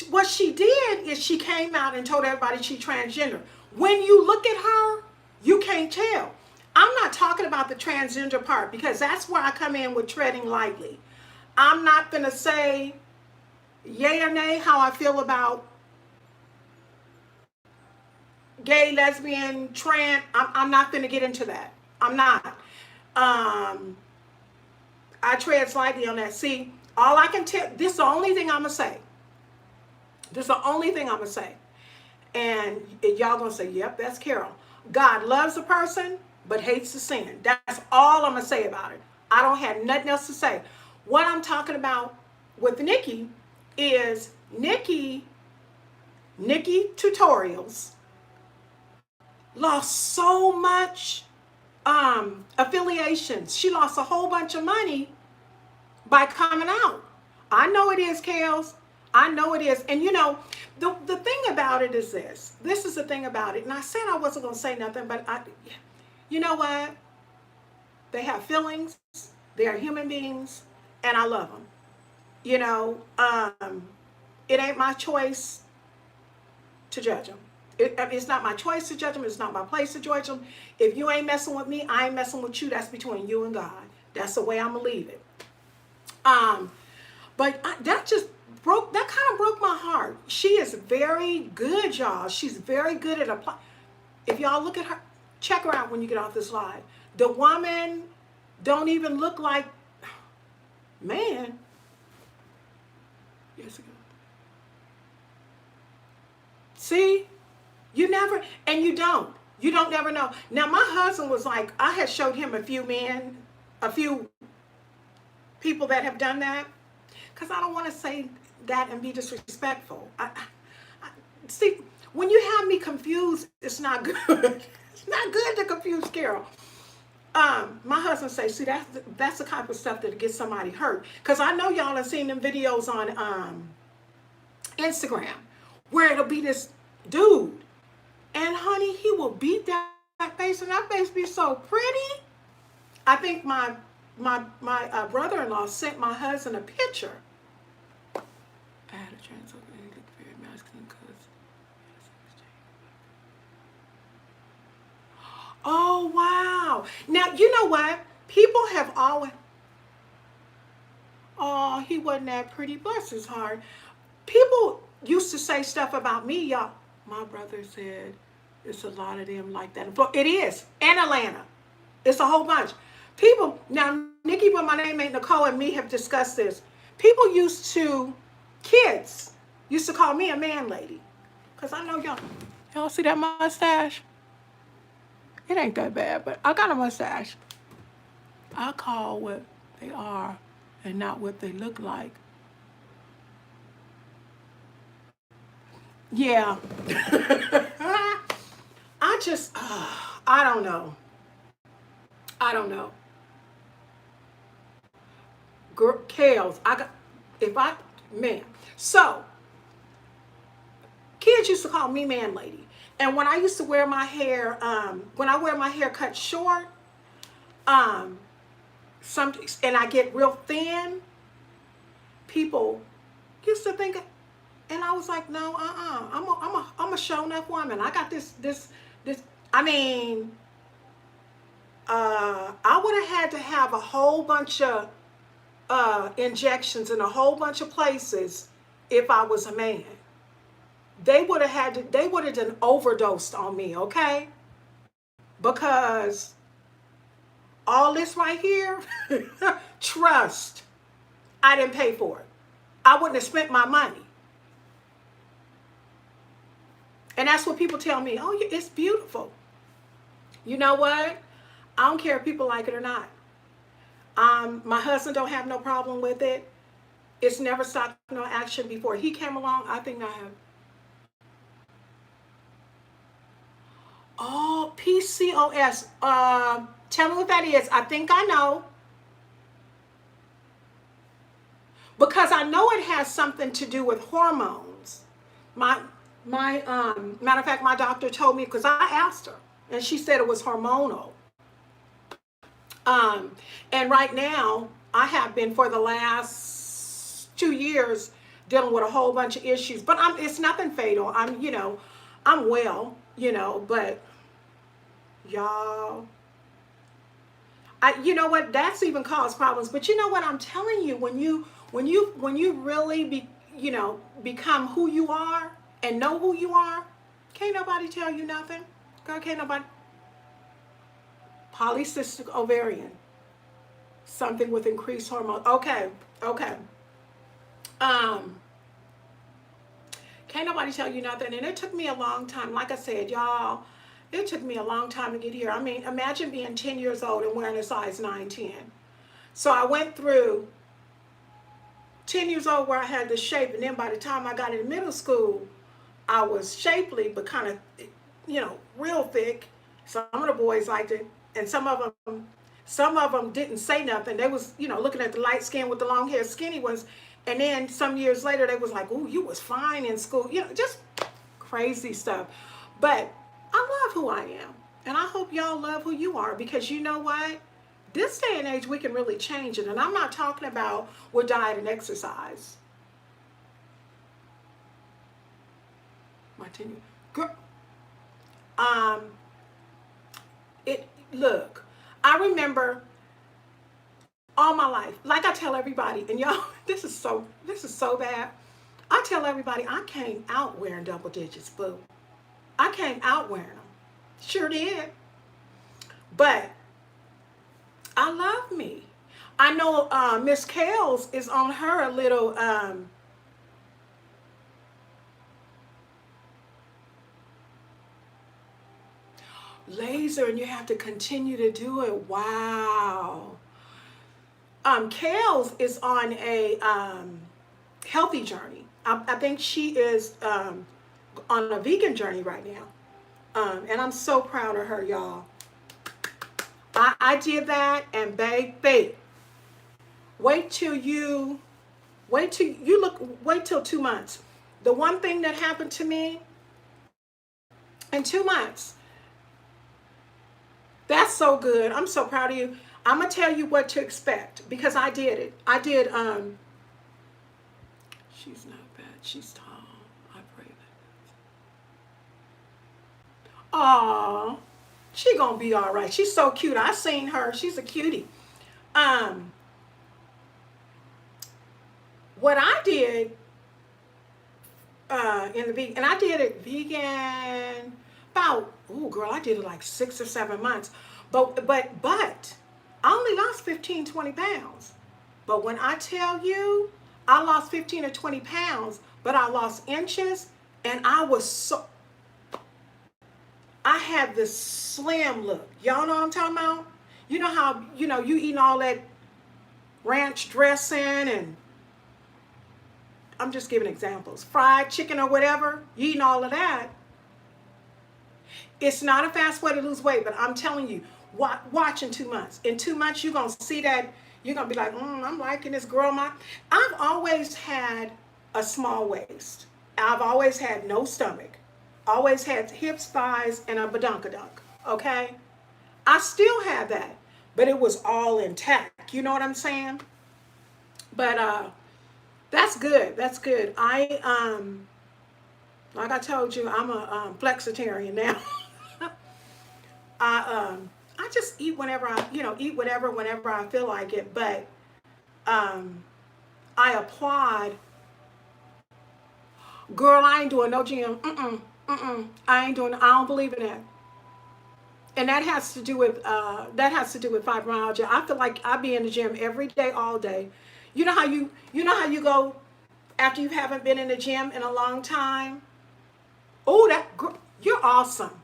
what she did is she came out and told everybody she transgender. When you look at her, you can't tell. I'm not talking about the transgender part because that's where I come in with treading lightly. I'm not going to say yay or nay how I feel about gay, lesbian, trans. I'm not going to get into that. I'm not. I tread slightly on that. See, all I can tell, this is the only thing I'm going to say. This is the only thing I'm going to say. And y'all going to say, yep, that's Carol. God loves a person, but hates the sin. That's all I'm going to say about it. I don't have nothing else to say. What I'm talking about with Nikki is Nikki Tutorials lost so much affiliations. She lost a whole bunch of money by coming out. I know it is, Kels. I know it is. And the thing about it is this. This is the thing about it. And I said I wasn't going to say nothing, but you know what? They have feelings. They are human beings. And I love them. It ain't my choice to judge them. It's not my choice to judge them. It's not my place to judge them. If you ain't messing with me, I ain't messing with you. That's between you and God. That's the way I'm going to leave it. But that kind of broke my heart. She is very good, y'all. She's very good at applying. If y'all look at her, check her out when you get off this live. The woman don't even look like, man. Yes, again. See? You never, and you don't never know. Now, my husband was like, I had showed him a few people that have done that, because I don't want to say that and be disrespectful. See, when you have me confused, it's not good. It's not good to confuse Carol. My husband says, see, that's the type of stuff that gets somebody hurt. Because I know y'all have seen them videos on Instagram where it'll be this dude, and honey, he will beat that face, and that face be so pretty. I think my brother-in-law sent my husband a picture. I had a chance of it. Look very masculine because. Oh wow! Now you know what? People have always. Oh, he wasn't that pretty. Bless his heart. People used to say stuff about me, y'all. My brother said it's a lot of them like that. It is. And Atlanta. It's a whole bunch. People, now Nikki, but my name ain't Nicole, and me have discussed this. Kids used to call me a man lady. Because I know y'all see that mustache? It ain't that bad, but I got a mustache. I call what they are and not what they look like. Yeah. I don't know. Kales, So, kids used to call me man lady. And when I used to wear my hair, when I wear my hair cut short, and I get real thin, people used to think, and I was like, no, I'm a show enough woman. I got this. I mean, I would have had to have a whole bunch of injections in a whole bunch of places if I was a man. They would have done overdosed on me, okay? Because all this right here, trust, I didn't pay for it. I wouldn't have spent my money. And that's what people tell me. Oh, it's beautiful. You know what? I don't care if people like it or not. My husband don't have no problem with it. It's never stopped no action before he came along. I think I have. Oh, PCOS. Tell me what that is. I think I know. Because I know it has something to do with hormones. Matter of fact, my doctor told me, because I asked her, and she said it was hormonal. And right now, I have been for the last 2 years dealing with a whole bunch of issues, but it's nothing fatal. I'm well, but y'all, you know what? That's even caused problems. But you know what? I'm telling you, when you really become who you are and know who you are, can't nobody tell you nothing. Girl, can't nobody. Polycystic ovarian, something with increased hormone. Okay. Can't nobody tell you nothing. And it took me a long time. Like I said, y'all, it took me a long time to get here. I mean, imagine being 10 years old and wearing a size 9, 10. So I went through 10 years old where I had this shape, and then by the time I got in middle school, I was shapely, but kind of, real thick. Some of the boys liked it, and some of them didn't say nothing. They was, looking at the light skin with the long hair, skinny ones, and then some years later, they was like, "Ooh, you was fine in school," just crazy stuff. But I love who I am, and I hope y'all love who you are, because you know what? This day and age, we can really change it, and I'm not talking about with diet and exercise. My 10 years. Girl, um, look, I remember all my life, like I tell everybody, and y'all, this is so bad. I tell everybody I came out wearing double digits, boo. I came out wearing them. Sure did. But I love me. I know Miss Kales is on her little laser, and you have to continue to do it. Wow. Kales is on a healthy journey. I think she is on a vegan journey right now. And I'm so proud of her, y'all. I did that, and babe, wait till you, wait till 2 months. The one thing that happened to me in 2 months, that's so good. I'm so proud of you. I'm gonna tell you what to expect because I did it. I did. She's not bad. She's tall. I pray that. Aw, she gonna be all right. She's so cute. I seen her. She's a cutie. Um, what I did in the vegan, and I did it vegan about, oh girl, I did it like 6 or 7 months. But I only lost 15, 20 pounds. But when I tell you I lost 15 or 20 pounds, but I lost inches, and I had this slim look. Y'all know what I'm talking about? You know how, you eating all that ranch dressing and I'm just giving examples. Fried chicken or whatever, you eating all of that. It's not a fast way to lose weight, but I'm telling you, watch in 2 months. In 2 months, you're going to see that. You're going to be like, I'm liking this girl. I've always had a small waist. I've always had no stomach. Always had hips, thighs, and a badunkadunk. Okay? I still have that, but it was all intact. You know what I'm saying? But that's good. That's good. Like I told you, I'm a flexitarian now. I just eat whenever eat whatever whenever I feel like it. But I applaud. Girl, I ain't doing no gym. I ain't doing. I don't believe in that. And that has to do with fibromyalgia. I feel like I be in the gym every day, all day. You know how you go after you haven't been in the gym in a long time. Oh, you're awesome.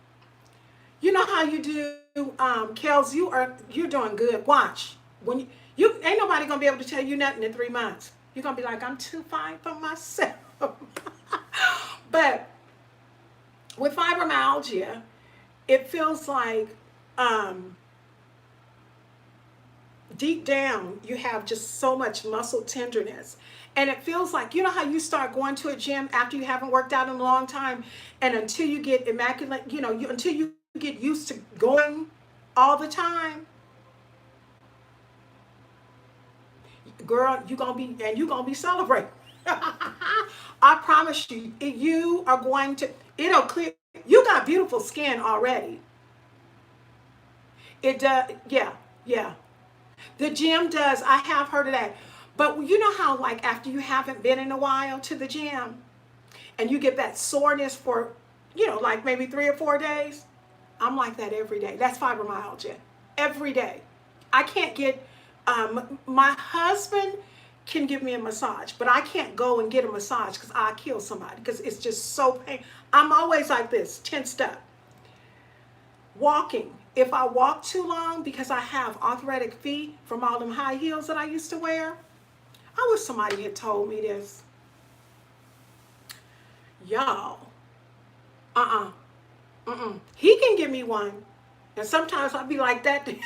You know how you do, Kels. You're doing good. Watch you ain't nobody gonna be able to tell you nothing in 3 months. You're gonna be like, I'm too fine for myself. But with fibromyalgia, it feels like deep down you have just so much muscle tenderness, and it feels like, how you start going to a gym after you haven't worked out in a long time, and until you get immaculate, until you get used to going all the time, girl, you're gonna be celebrating. I promise you, you are going to, it'll clear. You got beautiful skin already. It does. Yeah. The gym does. I have heard of that. But you know how, like, after you haven't been in a while to the gym and you get that soreness for, like maybe 3 or 4 days? I'm like that every day. That's fibromyalgia. Every day. I can't get, my husband can give me a massage, but I can't go and get a massage because I kill somebody because it's just so painful. I'm always like this, tensed up. Walking. If I walk too long because I have arthritic feet from all them high heels that I used to wear, I wish somebody had told me this. Y'all, he can give me one. And sometimes I'll be like that to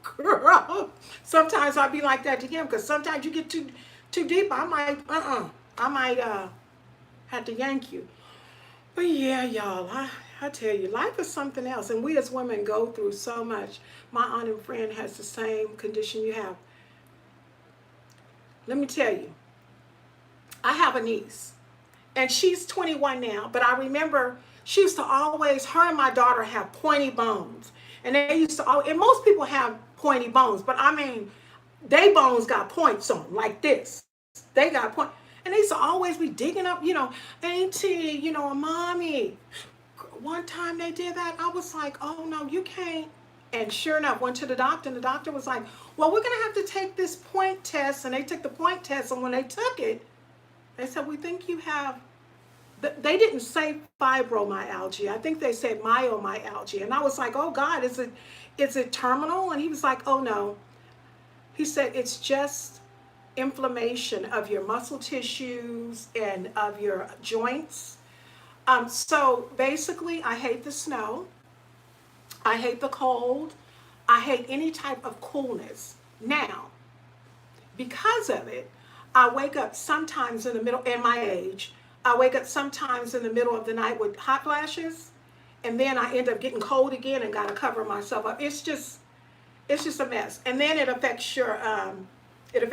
girl. Sometimes I'll be like that to him because sometimes you get too deep. I might have to yank you. But yeah, y'all, I tell you, life is something else. And we as women go through so much. My aunt and friend has the same condition you have. Let me tell you, I have a niece. and she's 21 now, but I remember she used to always, her and my daughter have pointy bones. And they used to, and most people have pointy bones, but I mean, they bones got points on 'em, like this. They got point. And they used to always be digging up, auntie, mommy. One time they did that, I was like, oh no, you can't. And sure enough, went to the doctor, and the doctor was like, well, we're going to have to take this point test. And they took the point test, and when they took it, they said, we think you have, they didn't say fibromyalgia. I think they said myomyalgia. And I was like, oh God, is it terminal? And he was like, oh no. He said, it's just inflammation of your muscle tissues and of your joints. So basically, I hate the snow. I hate the cold. I hate any type of coolness. Now, because of it, I wake up sometimes in the middle, in my age, I wake up sometimes in the middle of the night with hot flashes, and then I end up getting cold again and gotta cover myself up. It's just a mess. And then it affects your bile, it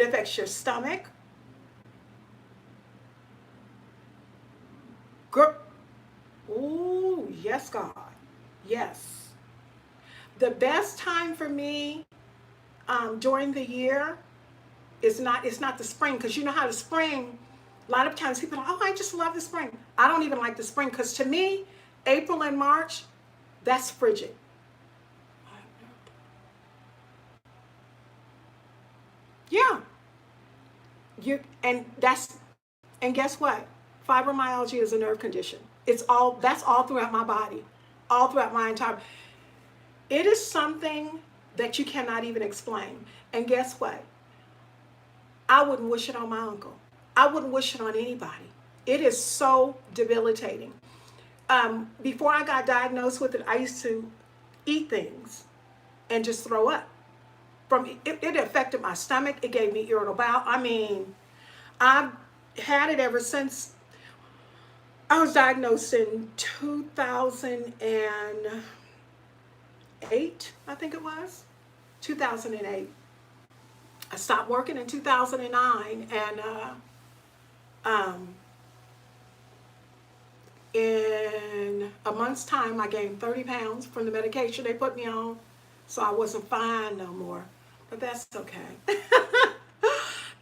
affects your stomach. Girl, ooh, yes, God, yes. The best time for me during the year is not, it's not the spring, because you know how the spring, a lot of times people are like, oh, I just love the spring. I don't even like the spring, because to me, April and March, that's frigid. Yeah. And guess what? Fibromyalgia is a nerve condition. That's all throughout my body, all throughout my entire. It is something that you cannot even explain. And guess what? I wouldn't wish it on my uncle. I wouldn't wish it on anybody. It is so debilitating. Before I got diagnosed with it, I used to eat things and just throw up. It affected my stomach. It gave me irritable bowel. I mean, I've had it ever since I was diagnosed in 2008, I think it was. 2008. I stopped working in 2009, and in a month's time, I gained 30 pounds from the medication they put me on, so I wasn't fine no more. But that's okay.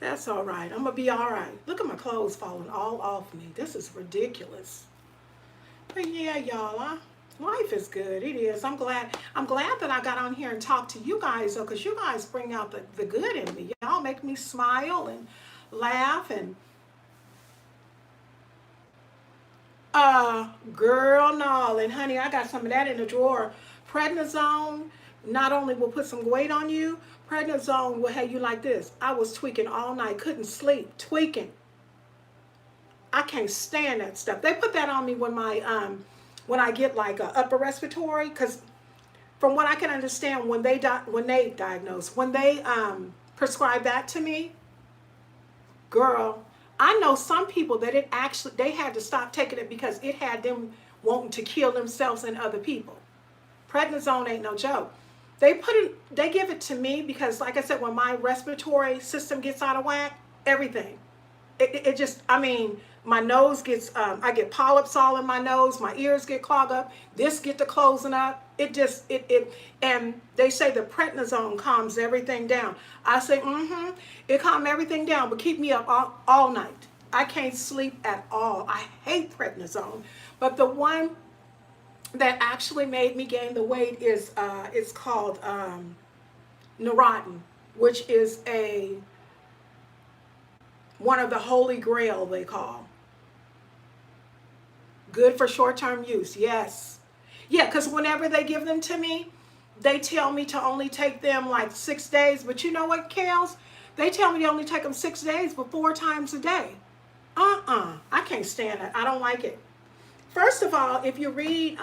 That's all right. I'm gonna be all right. Look at my clothes falling all off me. This is ridiculous. But yeah, y'all, life is good. It is. I'm glad that I got on here and talked to you guys, though, because you guys bring out the good in me. Y'all make me smile and laugh and girl, no. And honey, I got some of that in the drawer. Prednisone not only will put some weight on you, prednisone will have you like this. I was tweaking all night, couldn't sleep, tweaking. I can't stand that stuff. They put that on me when I get like a upper respiratory, because from what I can understand, when they prescribe that to me, girl, I know some people that they had to stop taking it because it had them wanting to kill themselves and other people. Prednisone ain't no joke. They give it to me because, like I said, when my respiratory system gets out of whack, everything. It just, I mean, my nose gets, I get polyps all in my nose, my ears get clogged up, this get to closing up. And they say the prednisone calms everything down. I say, it calms everything down, but keep me up all night. I can't sleep at all. I hate prednisone. But the one that actually made me gain the weight is, it's called Neurontin, which is one of the holy grail, they call. Good for short-term use, yes. Yeah, because whenever they give them to me, they tell me to only take them like 6 days. But you know what, Kels? They tell me to only take them 6 days, but 4 times a day. I can't stand it. I don't like it. First of all, if you read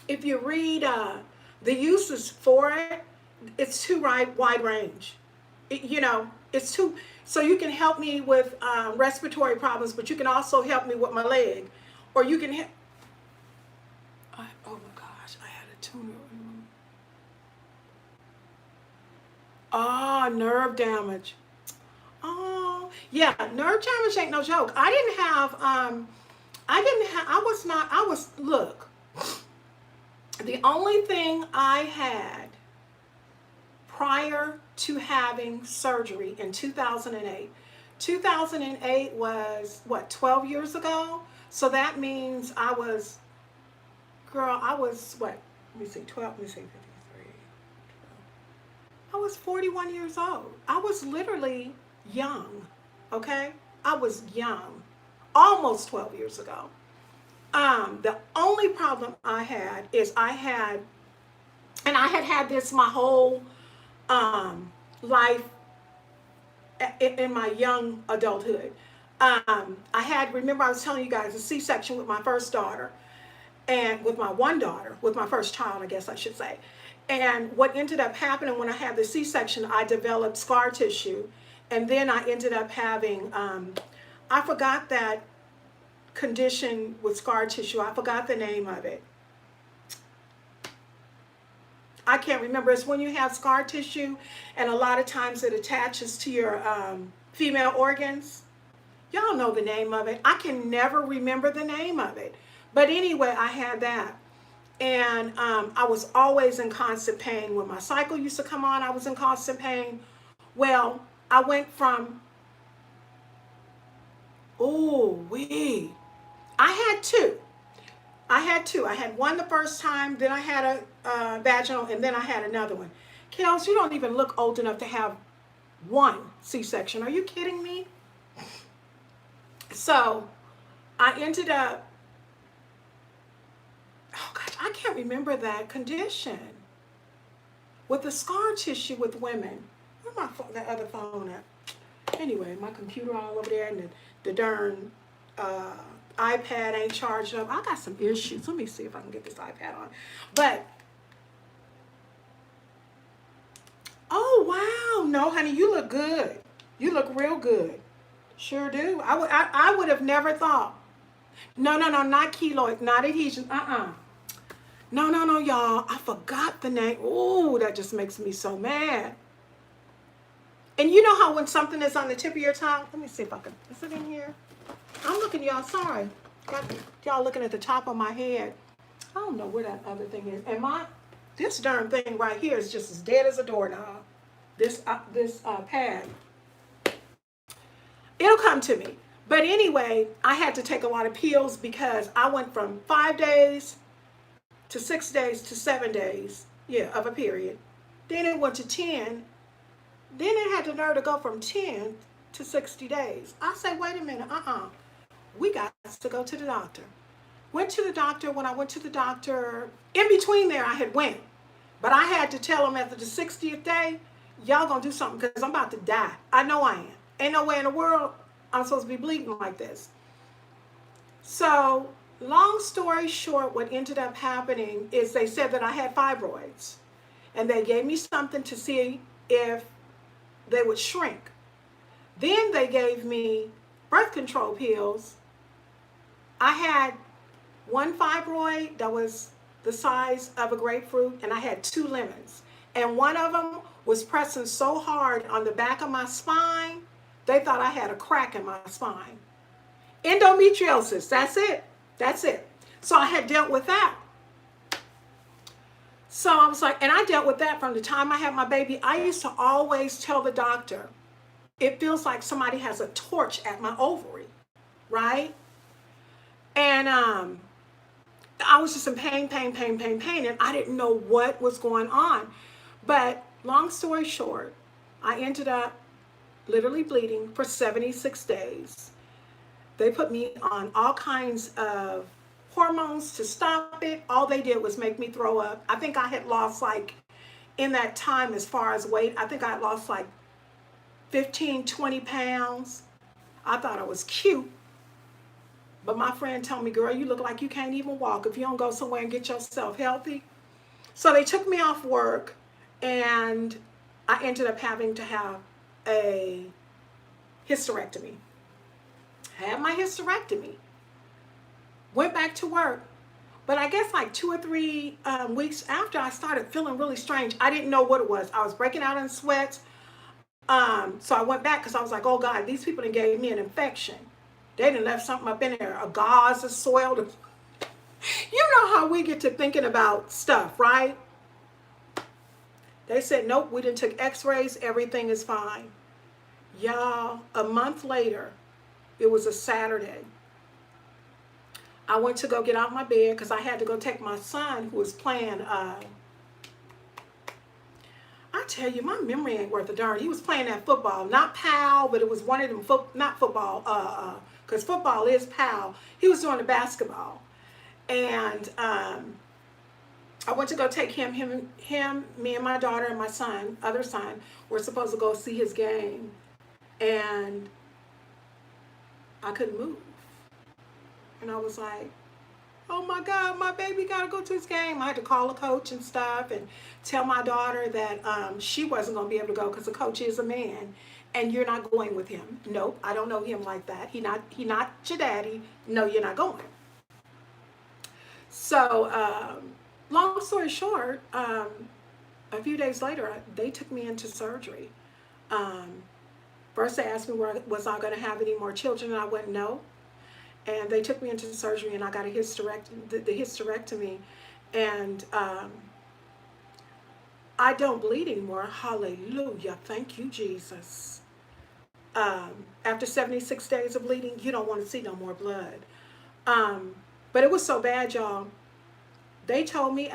the uses for it, it's too wide range. It's too, so you can help me with respiratory problems, but you can also help me with my leg, or you can oh my gosh, I had a tumor. Nerve damage. Oh, Yeah, nerve damage ain't no joke. I was not, I was, look, the only thing I had prior to having surgery in 2008, 2008 was what, 12 years ago? So that means I was, girl, I was what? Let me see, 12, let me see, 53. I was 41 years old. I was literally young, okay? I was young, almost 12 years ago. The only problem I had is and I had had this my whole life in my young adulthood. Remember I was telling you guys, a C-section with my first daughter, and with my one daughter, with my first child, I guess I should say. And what ended up happening when I had the C-section, I developed scar tissue. And then I ended up having, I forgot that condition with scar tissue. I forgot the name of it. I can't remember. It's when you have scar tissue and a lot of times it attaches to your female organs. Y'all know the name of it. I can never remember the name of it. But anyway, I had that. And I was always in constant pain. When my cycle used to come on, I was in constant pain. Well, I went from, oh, wee. I had two. I had two. I had one the first time, then I had a vaginal, and then I had another one. Kels, you don't even look old enough to have one C-section. Are you kidding me? So I ended up, oh gosh, I can't remember that condition. With the scar tissue with women. Where's my phone, that other phone at? Anyway, my computer all over there, and the darn iPad ain't charged up. I got some issues. Let me see if I can get this iPad on. But, oh wow, no honey, you look good. You look real good. Sure do. I would have never thought. No, not keloid, not adhesion. No, y'all. I forgot the name. Oh, that just makes me so mad. And you know how when something is on the tip of your tongue? Let me see if I can. Is it in here? I'm looking, y'all. Sorry. Got y'all looking at the top of my head. I don't know where that other thing is. And this darn thing right here is just as dead as a doorknob. This pad. It'll come to me. But anyway, I had to take a lot of pills because I went from 5 days to 6 days to 7 days, of a period. Then it went to 10. Then it had the nerve to go from 10 to 60 days. I said, wait a minute, we got to go to the doctor. Went to the doctor. When I went to the doctor, in between there I had went. But I had to tell him after the 60th day, y'all gonna do something because I'm about to die. I know I am. Ain't no way in the world I'm supposed to be bleeding like this. So, long story short, what ended up happening is they said that I had fibroids. And they gave me something to see if they would shrink. Then they gave me birth control pills. I had one fibroid that was the size of a grapefruit, and I had 2 lemons. And one of them was pressing so hard on the back of my spine, they thought I had a crack in my spine. Endometriosis, that's it. That's it. So I had dealt with that. So I was like, and I dealt with that from the time I had my baby. I used to always tell the doctor, it feels like somebody has a torch at my ovary, right? And I was just in pain, and I didn't know what was going on. But long story short, I ended up literally bleeding for 76 days. They put me on all kinds of hormones to stop it. All they did was make me throw up. I think I had lost, like, in that time as far as weight, I think I had lost like 15, 20 pounds. I thought I was cute. But my friend told me, girl, you look like you can't even walk if you don't go somewhere and get yourself healthy. So they took me off work, and I ended up having to have a hysterectomy. Had my hysterectomy. Went back to work. But I guess like 2 or 3 weeks after, I started feeling really strange. I didn't know what it was. I was breaking out in sweats. So I went back because I was like, oh God, these people done gave me an infection. They done left something up in there. A gauze is soiled. You know how we get to thinking about stuff, right? They said, nope, we done took x-rays. Everything is fine. Y'all, a month later, it was a Saturday. I went to go get out of my bed because I had to go take my son who was playing, I tell you, my memory ain't worth a darn. He was playing that football, not PAL, but it was one of them, not football, because football is PAL. He was doing the basketball. And I went to go take him, me and my daughter and my son, other son, were supposed to go see his game. And I couldn't move. And I was like, oh my God, my baby got to go to his game. I had to call a coach and stuff and tell my daughter that she wasn't going to be able to go because the coach is a man and you're not going with him. Nope, I don't know him like that. He not your daddy. No, you're not going. So long story short, a few days later, they took me into surgery. First they asked me, was I going to have any more children? And I went, no. And they took me into surgery and I got a hysterectomy. And I don't bleed anymore. Hallelujah. Thank you, Jesus. After 76 days of bleeding, you don't want to see no more blood. But it was so bad, y'all. They told me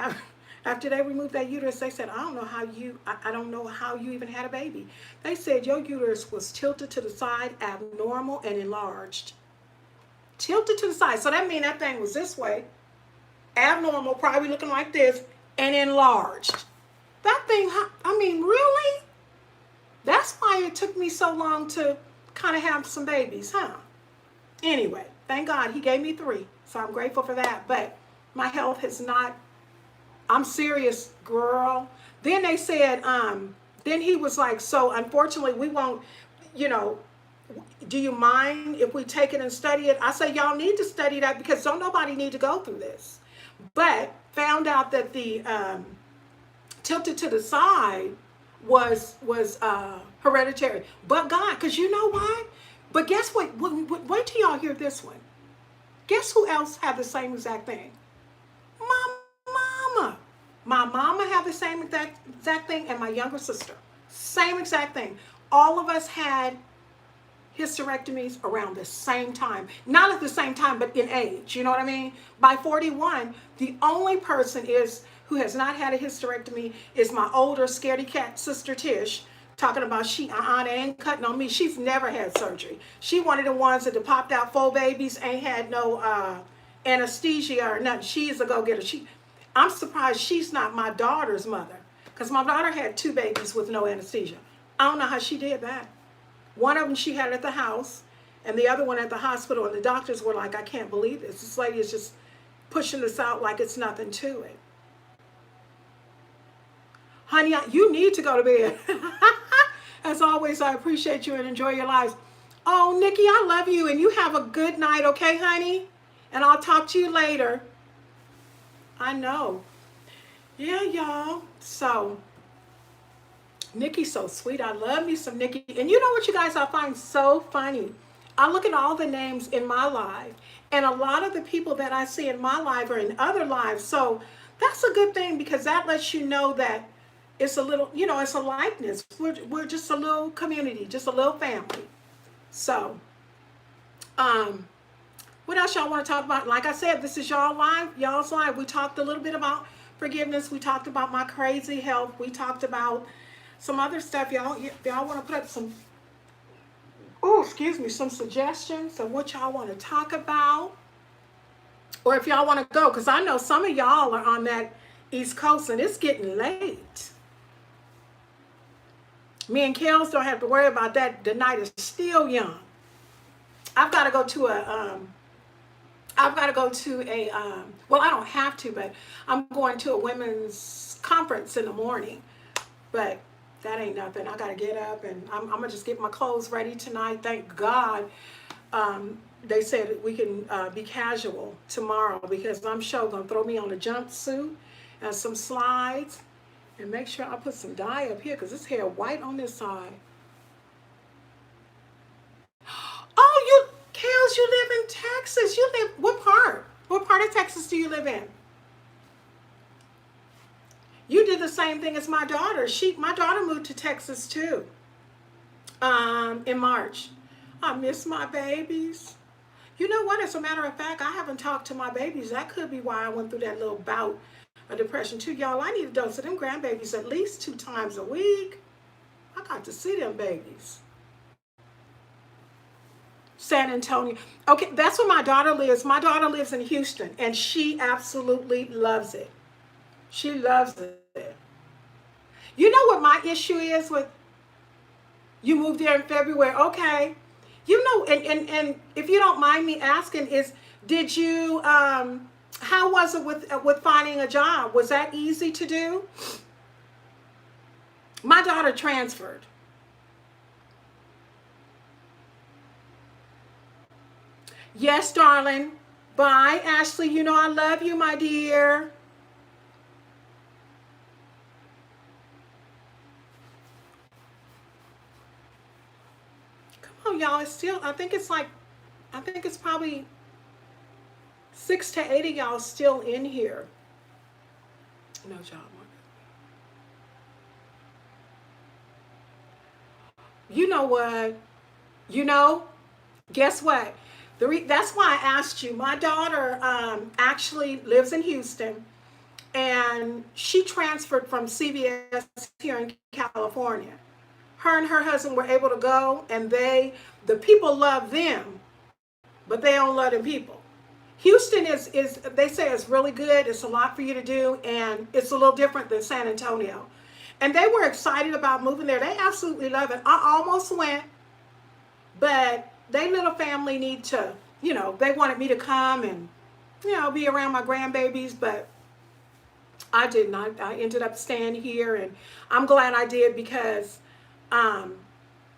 after they removed that uterus, they said, I don't know how you even had a baby. They said your uterus was tilted to the side, abnormal, and enlarged. Tilted to the side. So that means that thing was this way, abnormal, probably looking like this, and enlarged. That thing, I mean, really? That's why it took me so long to kind of have some babies, huh? Anyway, thank God he gave me 3. So I'm grateful for that. But my health has not, I'm serious, girl. Then they said, then he was like, so unfortunately we won't, do you mind if we take it and study it? I say, y'all need to study that because don't nobody need to go through this. But found out that the tilted to the side was hereditary. But God, because you know why? But guess what? Wait till y'all hear this one. Guess who else had the same exact thing? My mama. My mama had the same exact thing, and my younger sister. Same exact thing. All of us had hysterectomies around the same time. Not at the same time, but in age. You know what I mean? By 41, the only person who has not had a hysterectomy is my older scaredy cat sister Tish, talking about they ain't cutting on me. She's never had surgery. She one of the ones that popped out 4 babies, ain't had no anesthesia or nothing. She's a go-getter. I'm surprised she's not my daughter's mother, because my daughter had 2 babies with no anesthesia. I don't know how she did that. One of them she had at the house, and the other one at the hospital, and the doctors were like, I can't believe this. This lady is just pushing this out like it's nothing to it. Honey, you need to go to bed. As always, I appreciate you and enjoy your lives. Oh, Nikki, I love you, and you have a good night, okay, honey? And I'll talk to you later. I know. Yeah, y'all. So, Nikki's so sweet. I love me some Nikki. And you know what, you guys, I find so funny? I look at all the names in my life, and a lot of the people that I see in my life are in other lives. So that's a good thing, because that lets you know that it's a little, it's a likeness. We're just a little community, just a little family. So, what else y'all want to talk about? Like I said, this is y'all's live. We talked a little bit about forgiveness. We talked about my crazy health. We talked about some other stuff. Y'all want to put up some, some suggestions of what y'all want to talk about, or if y'all want to go, because I know some of y'all are on that East Coast and it's getting late. Me and Kels don't have to worry about that. The night is still young. I've got to go to well, I don't have to, but I'm going to a women's conference in the morning. But that ain't nothing. I got to get up, and I'm going to just get my clothes ready tonight. Thank God they said we can be casual tomorrow, because I'm sure going to throw me on a jumpsuit and some slides. And make sure I put some dye up here, because this hair white on this side. Because you live in Texas. You live, what part? What part of Texas do you live in? You did the same thing as my daughter. My daughter moved to Texas too. In March. I miss my babies. You know what? As a matter of fact, I haven't talked to my babies. That could be why I went through that little bout of depression too. Y'all, I need a dose of them grandbabies at least 2 times a week. I got to see them babies. San Antonio. Okay, that's where my daughter lives. My daughter lives in Houston, and she absolutely loves it. She loves it. You know what my issue is with you moved there in February? Okay. You know, and if you don't mind me asking, did you how was it with finding a job? Was that easy to do? My daughter transferred. Yes, darling. Bye, Ashley. You know I love you, my dear. Come on, y'all. It's still, I think it's probably 6 to 8 of y'all still in here. No job. You know what? You know, guess what? That's why I asked you. My daughter actually lives in Houston, and she transferred from CVS here in California. Her and her husband were able to go, and the people love them, but they don't love them people. Houston is they say it's really good. It's a lot for you to do, and it's a little different than San Antonio. And they were excited about moving there. They absolutely love it. I almost went, but they little family need to, they wanted me to come and, be around my grandbabies, but I didn't. I ended up staying here, and I'm glad I did because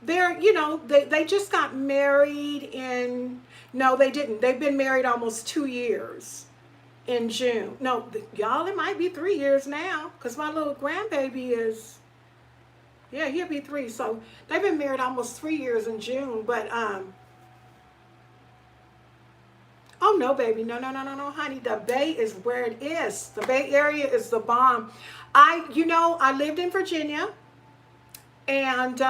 they just got married no, they didn't. They've been married almost 2 years in June. No, y'all, it might be 3 years now because my little grandbaby is, yeah, he'll be 3. So they've been married almost 3 years in June, but, oh no, baby, no, honey. The Bay is where it is. The Bay Area is the bomb. I lived in Virginia, and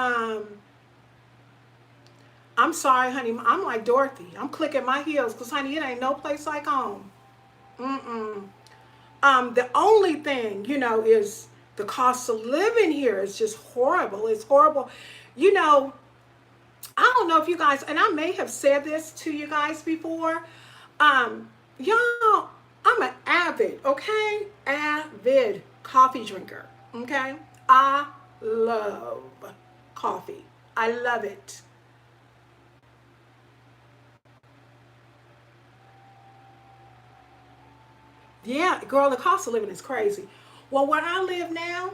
I'm sorry, honey. I'm like Dorothy. I'm clicking my heels because, honey, it ain't no place like home. Mm-mm. The only thing, is the cost of living here is just horrible. It's horrible. I don't know if you guys, and I may have said this to you guys before. Y'all, I'm an avid coffee drinker. Okay? I love coffee. I love it. Yeah, girl, the cost of living is crazy. Well, where I live now,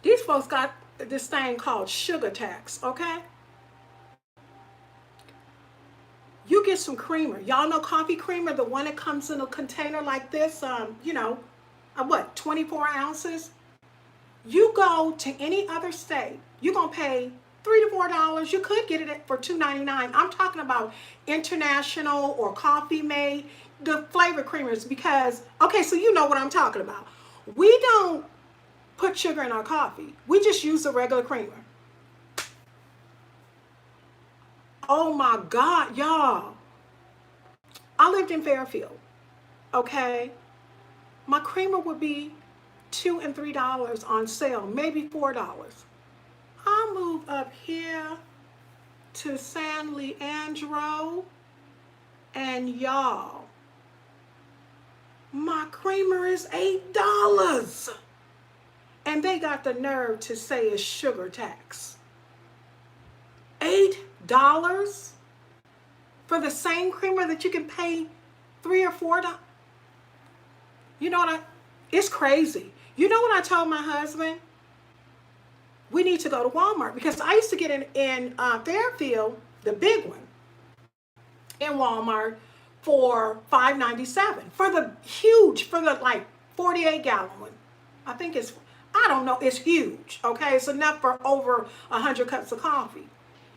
these folks got this thing called sugar tax, okay? You get some creamer. Y'all know coffee creamer, the one that comes in a container like this, 24 ounces? You go to any other state, you're going to pay $3 to $4. You could get it for $2.99. I'm talking about international or coffee mate, the flavor creamers, because, okay, so you know what I'm talking about. We don't put sugar in our coffee. We just use the regular creamer. Oh my God, y'all. I lived in Fairfield, okay? My creamer would be $2 and $3 on sale, maybe $4. I moved up here to San Leandro, and y'all, my creamer is $8. And they got the nerve to say it's sugar tax. $8 for the same creamer that you can pay $3 or $4. You know what? It's crazy. You know what I told my husband? We need to go to Walmart because I used to get in Fairfield, the big one, in Walmart for $5.97 for the like 48-gallon one. I don't know, it's huge. Okay, it's enough for over 100 cups of coffee,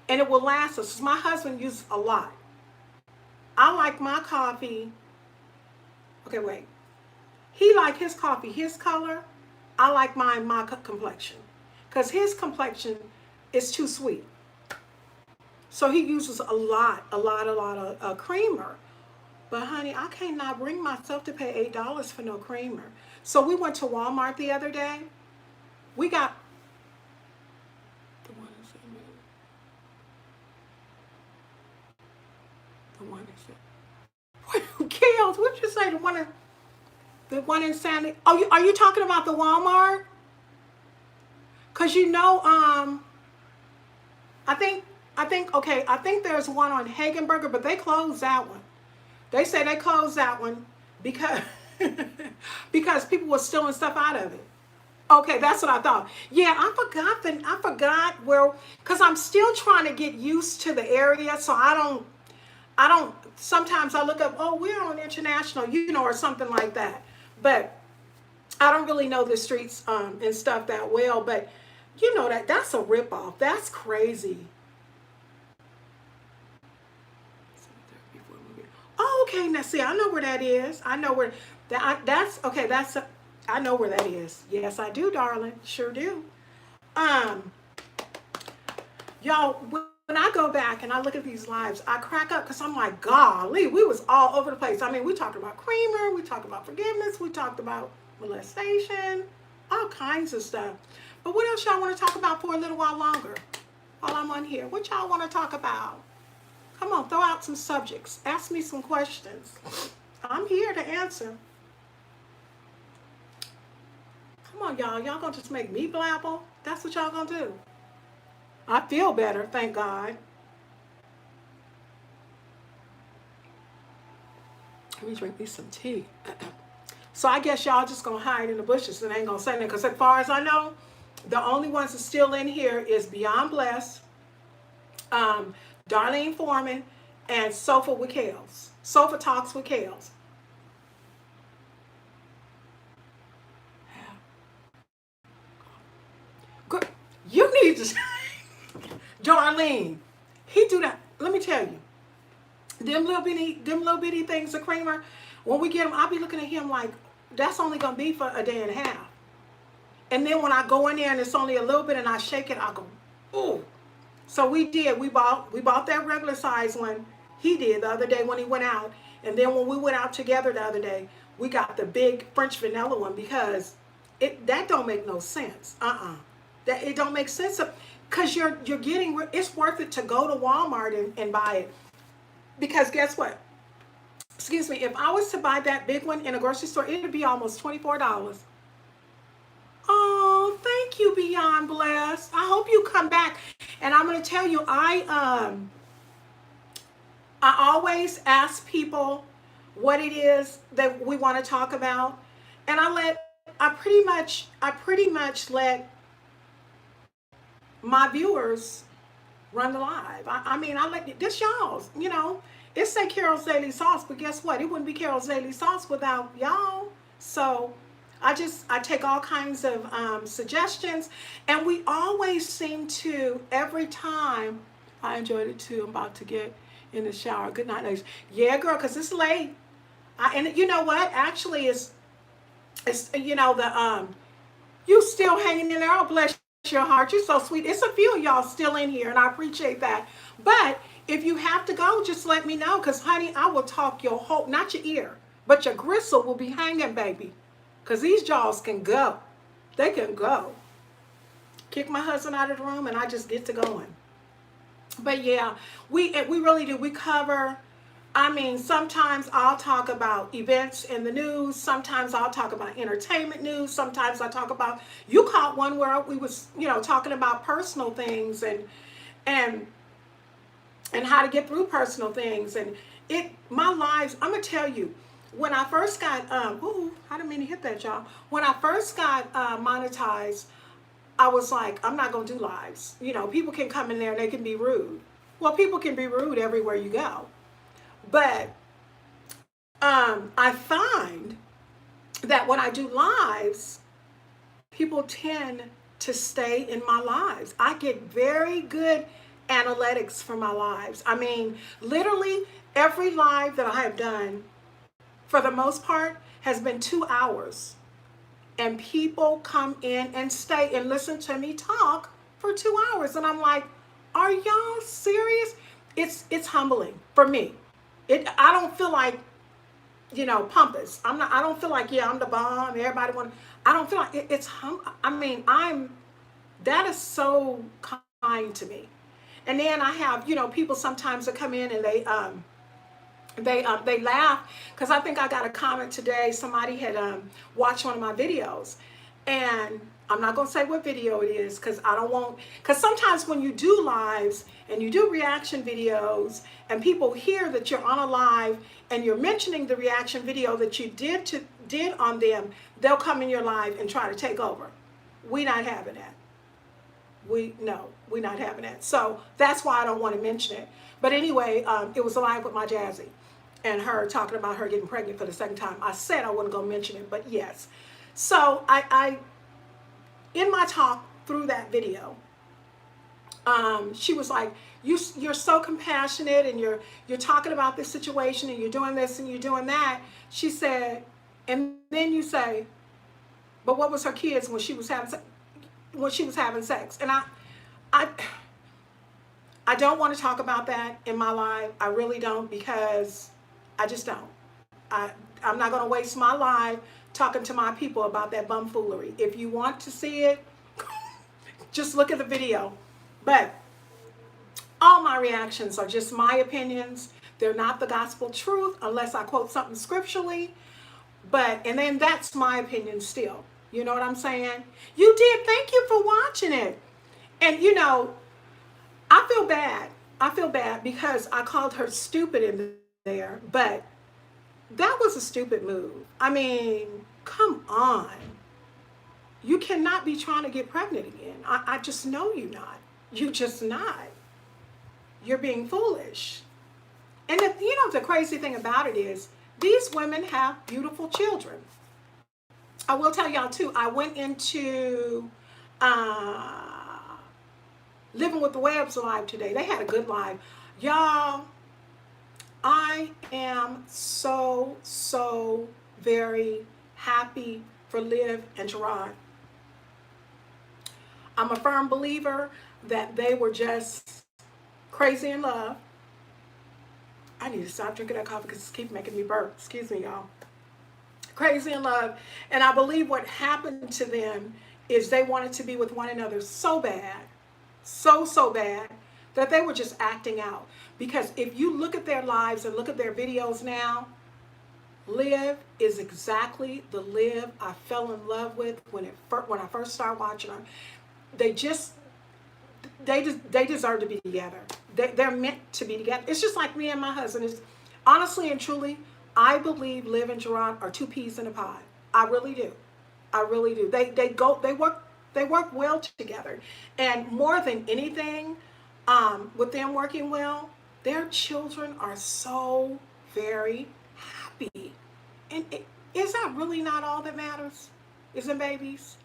and it will last us. My husband uses a lot. I like my coffee. Okay, wait. He like his coffee, his color. I like mine, my complexion. Because his complexion is too sweet. So he uses a lot of creamer. But honey, I cannot bring myself to pay $8 for no creamer. So we went to Walmart the other day. We got the one is the one is it. Kales, what'd you say? The one in Sandy. Oh, are you talking about the Walmart? Cause I think there's one on Hagenberger, but they closed that one. They say they closed that one because because people were stealing stuff out of it. Okay, that's what I thought. Yeah, I forgot where, because I'm still trying to get used to the area, so I don't. Sometimes I look up, oh, we're on International, or something like that. But I don't really know the streets and stuff that well. But that's a ripoff. That's crazy. Oh, okay. Now see, I know where that is. I know where that's okay. I know where that is. Yes, I do, darling. Sure do. Um, y'all, when I go back and I look at these lives, I crack up because I'm like, golly, we was all over the place. I mean, we talked about creamer, we talked about forgiveness, we talked about molestation, all kinds of stuff. But what else y'all want to talk about for a little while longer while I'm on here? What y'all want to talk about? Come on, throw out some subjects. Ask me some questions. I'm here to answer. Come on, y'all. Y'all gonna just make me blabble? That's what y'all gonna do. I feel better, thank God. Let me drink me some tea. So I guess y'all just gonna hide in the bushes and ain't gonna say nothing. Because as far as I know, the only ones that's still in here is Beyond Blessed, Darlene Foreman, and Sofa with Kales. Sofa Talks with Kales. You need to, Darlene. He do that. Let me tell you, them little bitty things of creamer. When we get them, I'll be looking at him like that's only gonna be for a day and a half. And then when I go in there and it's only a little bit and I shake it, I go, ooh. So we did. We bought that regular size one. He did the other day when he went out. And then when we went out together the other day, we got the big French vanilla one because that don't make no sense. That it don't make sense because you're getting, it's worth it to go to Walmart and buy it. Because guess what? Excuse me, if I was to buy that big one in a grocery store, it would be almost $24. Oh, thank you, Beyond Blessed. I hope you come back. And I'm going to tell you, I always ask people what it is that we want to talk about, and I pretty much let my viewers run the live. I mean, I let this y'all's. It say Carol's Daily Sauce, but guess what? It wouldn't be Carol's Daily Sauce without y'all. So I take all kinds of suggestions, and we always seem to, every time. I enjoyed it too. I'm about to get in the shower. Good night, ladies. Yeah, girl, because it's late. And you know what? Actually, it's you still hanging in there. Oh, bless your heart. You're so sweet. It's a few of y'all still in here, and I appreciate that. But if you have to go, just let me know, because honey, I will talk your whole, not your ear, but your gristle will be hanging, baby. Because these jaws can go. They can go. Kick my husband out of the room and I just get to going. But yeah, we really do. We cover, I mean, sometimes I'll talk about events in the news. Sometimes I'll talk about entertainment news. Sometimes I talk about, you caught one where we was, talking about personal things and how to get through personal things. And my lives, I'm going to tell you, when I first got, I didn't mean to hit that, y'all. When I first got monetized, I was like, I'm not going to do lives. People can come in there and they can be rude. Well, people can be rude everywhere you go. But I find that when I do lives, people tend to stay in my lives. I get very good analytics for my lives. I mean, literally every live that I have done, for the most part, has been 2 hours. And people come in and stay and listen to me talk for 2 hours. And I'm like, are y'all serious? It's humbling for me. I don't feel like, pompous. I don't feel like, yeah, I'm the bomb. Everybody want. I don't feel like I mean, that is so kind to me. And then I have, people sometimes that come in and they laugh because I think I got a comment today. Somebody had watched one of my videos, and I'm not gonna say what video it is because I don't want. Because sometimes when you do lives and you do reaction videos, and people hear that you're on a live and you're mentioning the reaction video that you did on them, they'll come in your live and try to take over. We not having that. We're not having that. So that's why I don't want to mention it. But anyway, it was a live with my Jazzy and her talking about her getting pregnant for the second time. I said I wasn't going to mention it, but yes. So I in my talk through that video, she was like, you're so compassionate, and you're talking about this situation, and you're doing this and you're doing that. She said, and then you say, but what was her kids when she was having sex? And I don't want to talk about that in my life. I really don't, because I just don't. I'm not going to waste my life talking to my people about that bumfoolery. If you want to see it, just look at the video. But all my reactions are just my opinions. They're not the gospel truth unless I quote something scripturally. And then that's my opinion still. You know what I'm saying? You did. Thank you for watching it. And I feel bad. I feel bad because I called her stupid in there, but that was a stupid move. I mean, come on. You cannot be trying to get pregnant again. I just know you're not. You just not. You're being foolish. And the crazy thing about it is these women have beautiful children. I will tell y'all too, I went into Living with the Webbs live today. They had a good live. Y'all, I am so, so very happy for Liv and Gerard. I'm a firm believer that they were just crazy in love. I need to stop drinking that coffee because it's keep making me burp. Excuse me, y'all. Crazy in love. And I believe what happened to them is they wanted to be with one another so bad, so bad, that they were just acting out. Because if you look at their lives and look at their videos now, Liv is exactly the Liv I fell in love with when I first started watching her. They deserve to be together. They're meant to be together. It's just like me and my husband. It's honestly and truly, I believe Liv and Gerard are two peas in a pod. I really do. I really do. They work well together. And more than anything, with them working well, their children are so very happy. And is that really not all that matters? Isn't babies?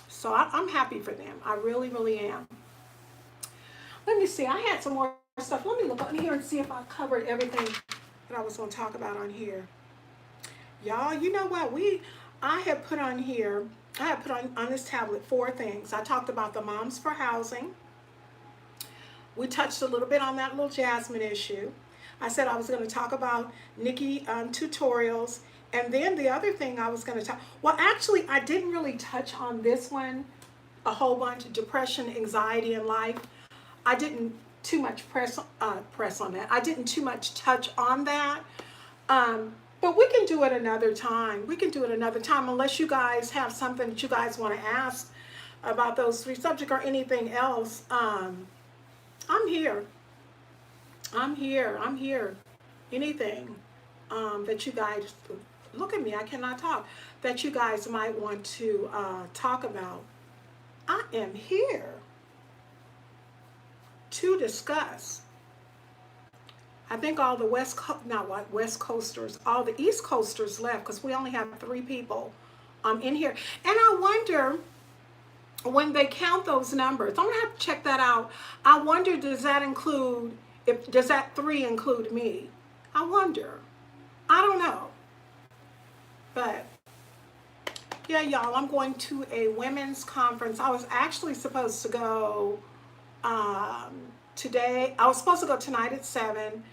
So I'm happy for them. I really, really am. Let me see. I had some more stuff. Let me look on here and see if I covered everything that I was going to talk about on here. Y'all, you know what? I have put on this tablet 4 things. I talked about the Moms for Housing. We touched a little bit on that little Jasmine issue. I said I was going to talk about Nikki tutorials. And then the other thing I was going to talk, well, actually, I didn't really touch on this one a whole bunch, depression, anxiety in life. I didn't too much press on that. I didn't too much touch on that. But we can do it another time. We can do it another time unless you guys have something that you guys want to ask about those 3 subjects or anything else. I'm here. I'm here. Anything that you guys, look at me, I cannot talk, that you guys might want to talk about. I am here to discuss. I think all the West Coasters, all the East Coasters left because we only have 3 people in here. And I wonder when they count those numbers, I'm gonna have to check that out. I wonder, does that include, if does that 3 include me? I wonder. I don't know. But yeah, y'all, I'm going to a women's conference. I was actually supposed to go today. I was supposed to go tonight at 7.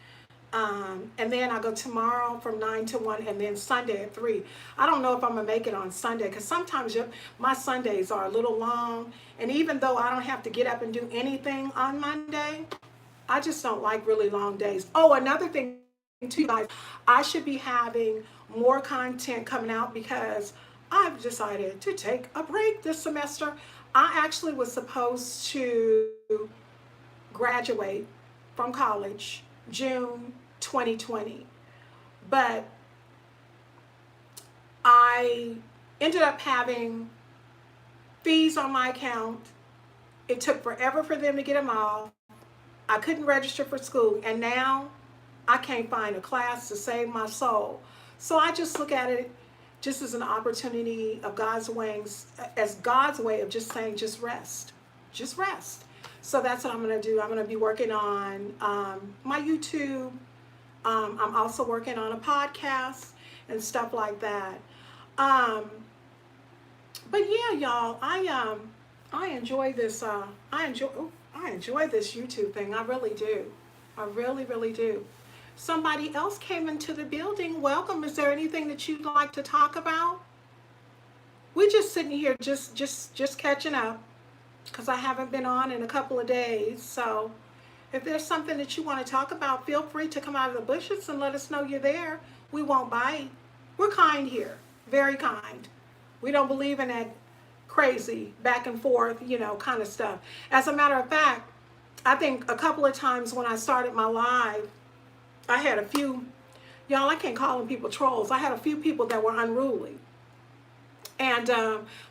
And then I go tomorrow from 9 to 1, and then Sunday at 3. I don't know if I'm going to make it on Sunday, because sometimes my Sundays are a little long. And even though I don't have to get up and do anything on Monday, I just don't like really long days. Oh, another thing too, you guys, I should be having more content coming out because I've decided to take a break this semester. I actually was supposed to graduate from college June 2020, but I ended up having fees on my account. It took forever for them to get them off. I couldn't register for school, and now I can't find a class to save my soul. So I just look at it just as an opportunity of God's wings, as God's way of just saying, just rest, just rest. So that's what I'm going to do. I'm going to be working on my YouTube. I'm also working on a podcast and stuff like that. But yeah, y'all, I enjoy this. I enjoy this YouTube thing. I really do. I really, really do. Somebody else came into the building. Welcome. Is there anything that you'd like to talk about? We're just sitting here, just catching up, because I haven't been on in a couple of days. So if there's something that you want to talk about, feel free to come out of the bushes and let us know you're there. We won't bite. We're kind here, very kind. We don't believe in that crazy back and forth, kind of stuff. As a matter of fact, I think a couple of times when I started my live, I had a few, y'all, I can't call them people trolls. I had a few people that were unruly. And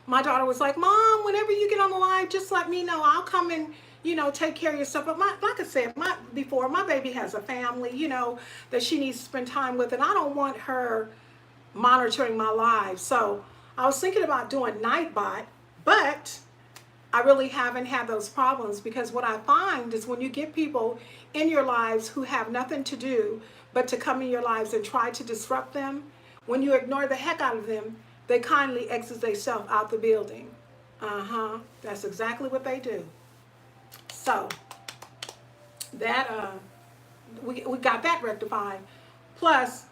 my daughter was like, Mom, whenever you get on the live, just let me know. I'll come and, take care of your stuff. But like I said, my baby has a family, that she needs to spend time with. And I don't want her monitoring my live. So I was thinking about doing Nightbot, but I really haven't had those problems, because what I find is when you get people in your lives who have nothing to do but to come in your lives and try to disrupt them, when you ignore the heck out of them, they kindly exit themselves out the building. That's exactly what they do. So that we got that rectified. Plus,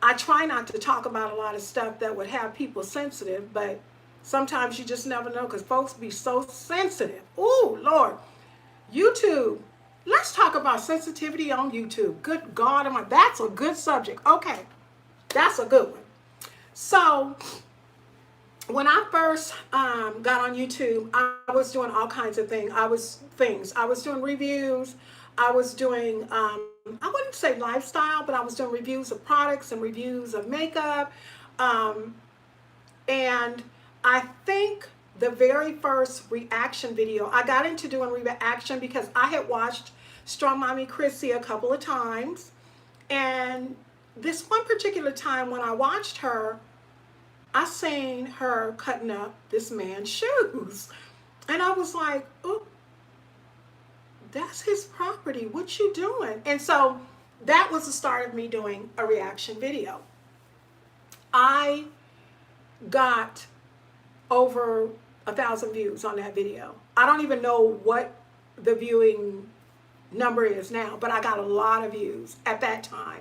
I try not to talk about a lot of stuff that would have people sensitive, but sometimes you just never know, because folks be so sensitive. Ooh, Lord. YouTube. Let's talk about sensitivity on YouTube. Good God, that's a good subject. Okay, that's a good one. So when I first got on YouTube, I was doing all kinds of things. I was doing reviews. I was doing, I wouldn't say lifestyle, but I was doing reviews of products and reviews of makeup. And I think the very first reaction video, I got into doing reaction because I had watched Strong Mommy Chrissy a couple of times. And this one particular time when I watched her, I seen her cutting up this man's shoes. And I was like, oh, that's his property. What you doing? And so that was the start of me doing a reaction video. I got over 1,000 views on that video. I don't even know what the viewing number is now, but I got a lot of views at that time.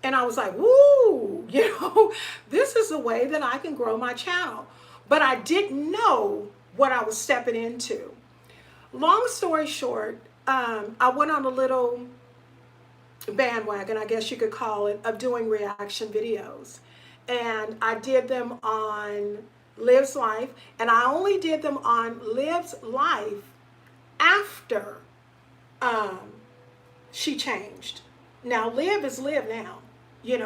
And I was like, woo, this is a way that I can grow my channel. But I didn't know what I was stepping into. Long story short, I went on a little bandwagon, I guess you could call it, of doing reaction videos. And I did them on Liv's Life, and I only did them on Liv's Life after she changed. Now Liv is Liv now.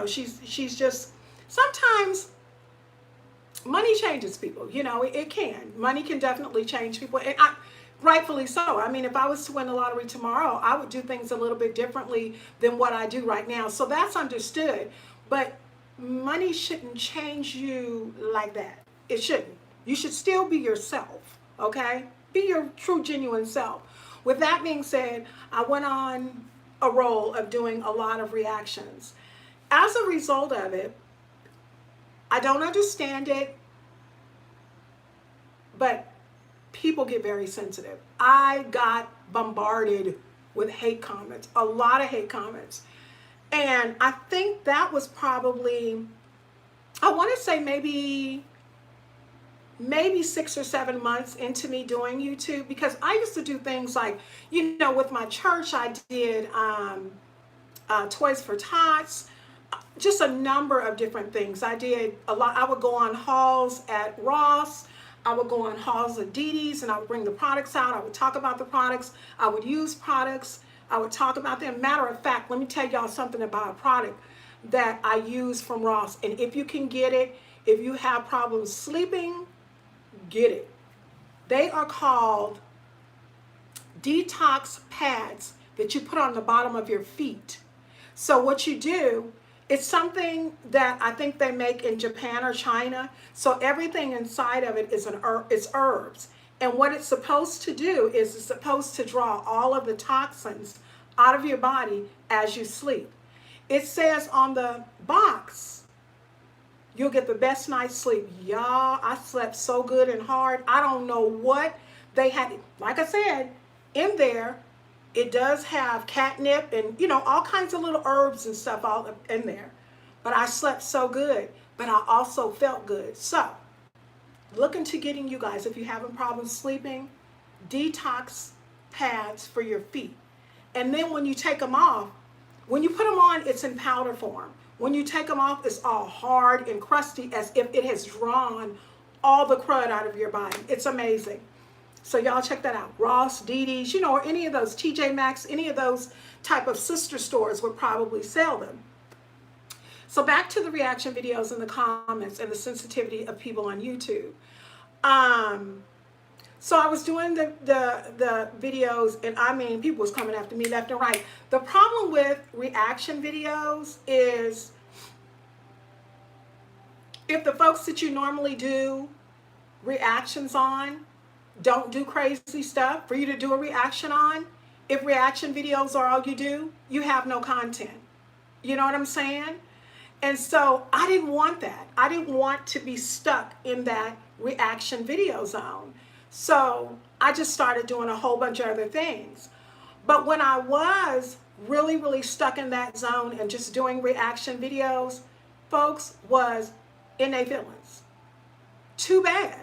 She's just, sometimes money changes people. It can. Money can definitely change people, and rightfully so. I mean, if I was to win the lottery tomorrow, I would do things a little bit differently than what I do right now. So that's understood. But money shouldn't change you like that. It shouldn't. You should still be yourself, okay? Be your true, genuine self. With that being said, I went on a roll of doing a lot of reactions. As a result of it, I don't understand it, but people get very sensitive. I got bombarded with hate comments, a lot of hate comments. And I think that was probably, I want to say maybe 6 or 7 months into me doing YouTube, because I used to do things like, you know, with my church, I did Toys for Tots, just a number of different things. I did a lot. I would go on hauls at Ross. I would go on hauls at Didi's, and I would bring the products out. I would talk about the products. I would use products. I would talk about them. Matter of fact, let me tell y'all something about a product that I use from Ross. And if you can get it, if you have problems sleeping, get it. They are called detox pads that you put on the bottom of your feet. So what you do, it's something that I think they make in Japan or China. So everything inside of it is it's herbs. And what it's supposed to do is it's supposed to draw all of the toxins out of your body as you sleep. It says on the box, you'll get the best night's sleep. Y'all, I slept so good and hard. I don't know what they had. Like I said, in there, it does have catnip and, you know, all kinds of little herbs and stuff all in there. But I slept so good, but I also felt good. So, looking to getting you guys, if you're having problems sleeping, detox pads for your feet. And then when you take them off, when you put them on, it's in powder form. When you take them off, it's all hard and crusty as if it has drawn all the crud out of your body. It's amazing. So y'all check that out. Ross, Didi's, you know, or any of those, TJ Maxx, any of those type of sister stores would probably sell them. So back to the reaction videos and the comments and the sensitivity of people on YouTube. So I was doing the videos, and I mean, people was coming after me left and right. The problem with reaction videos is if the folks that you normally do reactions on don't do crazy stuff for you to do a reaction on, if reaction videos are all you do, you have no content. You know what I'm saying? And so I didn't want that. I didn't want to be stuck in that reaction video zone. So I just started doing a whole bunch of other things. But when I was really, really stuck in that zone and just doing reaction videos, folks was in their feelings. Too bad.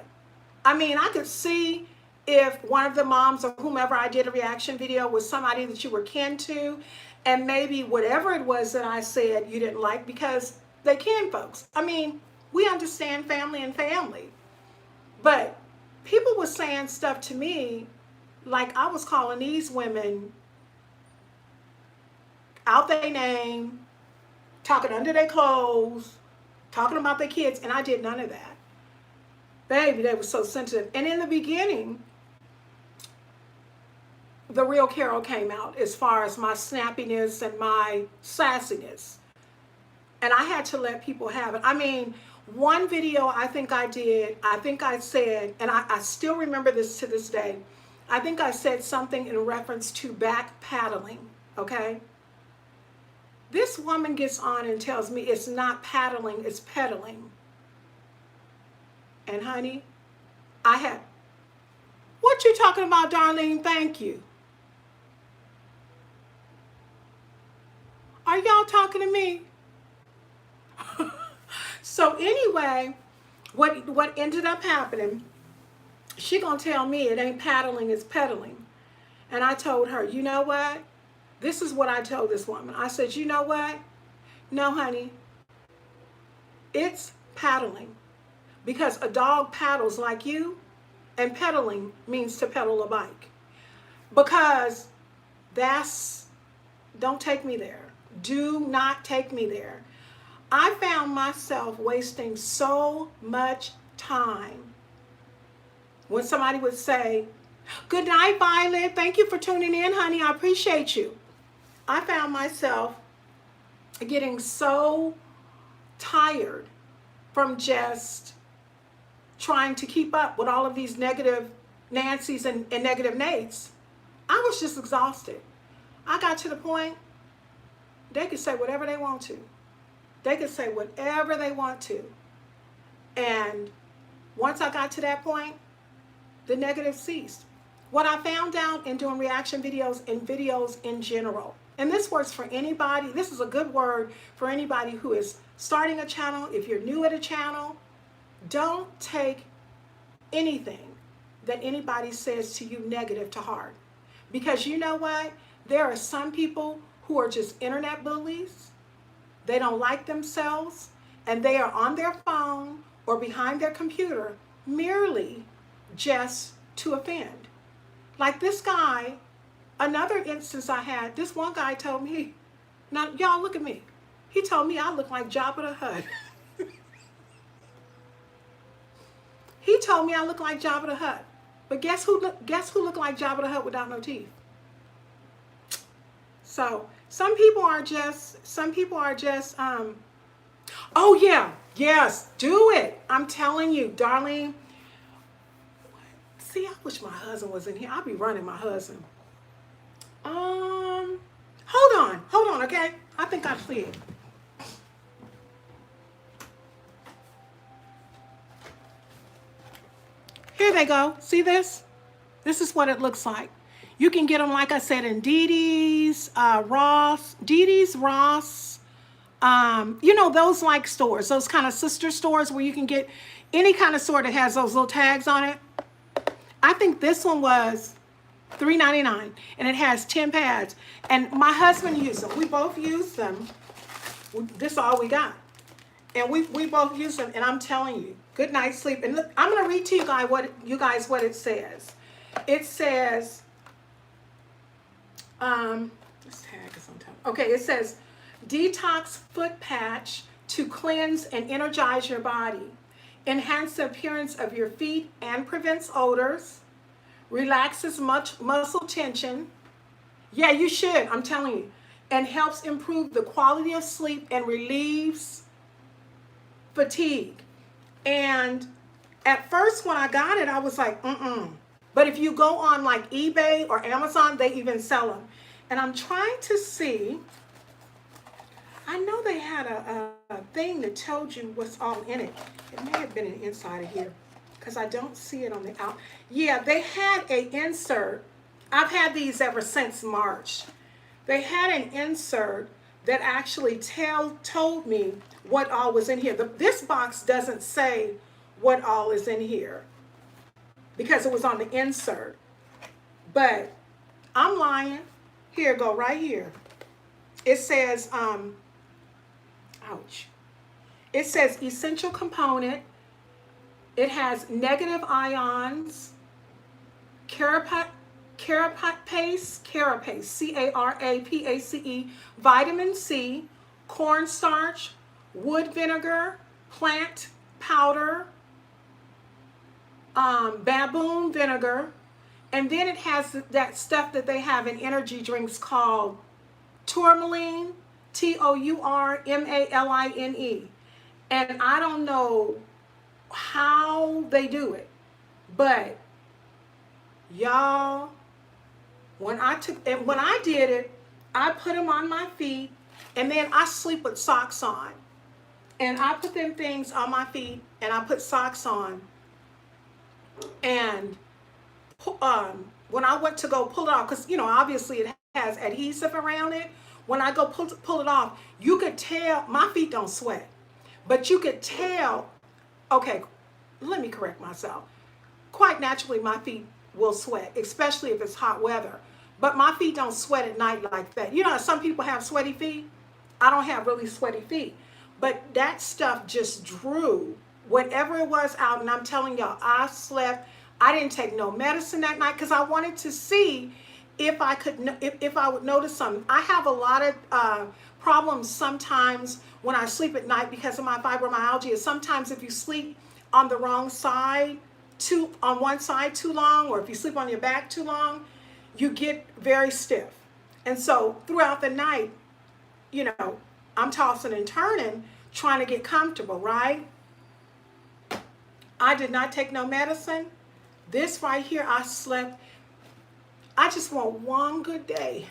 I mean, I could see if one of the moms or whomever I did a reaction video was somebody that you were kin to, and maybe whatever it was that I said you didn't like, because they can, folks. I mean, we understand family and family. But people were saying stuff to me like I was calling these women out their name, talking under their clothes, talking about their kids, and I did none of that. Baby, they were so sensitive. And in the beginning, the real Carol came out as far as my snappiness and my sassiness. And I had to let people have it. I mean, one video I think I did, I think I said, and I still remember this to this day, I think I said something in reference to back paddling, okay? This woman gets on and tells me it's not paddling, it's pedaling. And honey, what you talking about, Darlene? Thank you. Are y'all talking to me? So anyway, what ended up happening, she gonna tell me it ain't paddling, it's pedaling. And I told her, you know what? This is what I told this woman. I said, you know what? No, honey, it's paddling. Because a dog paddles like you, and pedaling means to pedal a bike. Because don't take me there. Do not take me there. I found myself wasting so much time when somebody would say, good night, Violet. Thank you for tuning in, honey. I appreciate you. I found myself getting so tired from just trying to keep up with all of these negative Nancys and negative Nates, I was just exhausted. I got to the point, they could say whatever they want to. They could say whatever they want to. And once I got to that point, the negative ceased. What I found out in doing reaction videos and videos in general, and this works for anybody, this is a good word for anybody who is starting a channel. If you're new at a channel, don't take anything that anybody says to you negative to heart. Because you know what? There are some people who are just internet bullies. They don't like themselves, and they are on their phone or behind their computer merely just to offend. Like this guy, another instance I had, this one guy told me, now y'all look at me. He told me I look like Jabba the Hutt. He told me I look like Jabba the Hutt. But guess who looked like Jabba the Hutt without no teeth? So some people are just, oh yeah, yes, do it. I'm telling you, darling. See, I wish my husband was in here. I'll be running my husband. Hold on, okay? I think I see it. Here they go. See this? This is what it looks like. You can get them, like I said, in Ross, you know, those like stores, those kind of sister stores where you can get any kind of store that has those little tags on it. I think this one was $3.99, and it has 10 pads. And my husband used them. We both used them. This is all we got. And we both used them, and I'm telling you, good night's sleep. And look, I'm going to read to you guys what it says. It says, this tag is on top. Okay, it says, detox foot patch to cleanse and energize your body, enhance the appearance of your feet and prevents odors, relaxes muscle tension. Yeah, you should, I'm telling you. And helps improve the quality of sleep and relieves fatigue. And at first when I got it, I was like, But if you go on like eBay or Amazon, they even sell them. And I'm trying to see, I know they had a thing that told you what's all in it. It may have been an inside of here because I don't see it on the out. Yeah, they had an insert. I've had these ever since March. They had an insert that actually told me what all was in here. This box doesn't say what all is in here because it was on the insert. But I'm lying. Here, go right here. It says, ouch. It says essential component. It has negative ions, carapace, C-A-R-A-P-A-C-E, vitamin C, cornstarch, wood vinegar, plant powder, baboon vinegar, and then it has that stuff that they have in energy drinks called tourmaline, Tourmaline. And I don't know how they do it, but y'all, when I did it, I put them on my feet, and then I sleep with socks on. And I put them things on my feet, and I put socks on. And when I went to go pull it off, because, you know, obviously it has adhesive around it. When I go pull it off, you could tell, my feet don't sweat. But you could tell, okay, let me correct myself. Quite naturally, my feet will sweat, especially if it's hot weather. But my feet don't sweat at night like that. You know, some people have sweaty feet. I don't have really sweaty feet. But that stuff just drew whatever it was out. And I'm telling y'all, I slept. I didn't take no medicine that night because I wanted to see if I could, if I would notice something. I have a lot of problems sometimes when I sleep at night because of my fibromyalgia. Sometimes if you sleep on the wrong side, on one side too long, or if you sleep on your back too long, you get very stiff. And so throughout the night, you know, I'm tossing and turning, trying to get comfortable, right? I did not take no medicine. This right here, I slept. I just want one good day.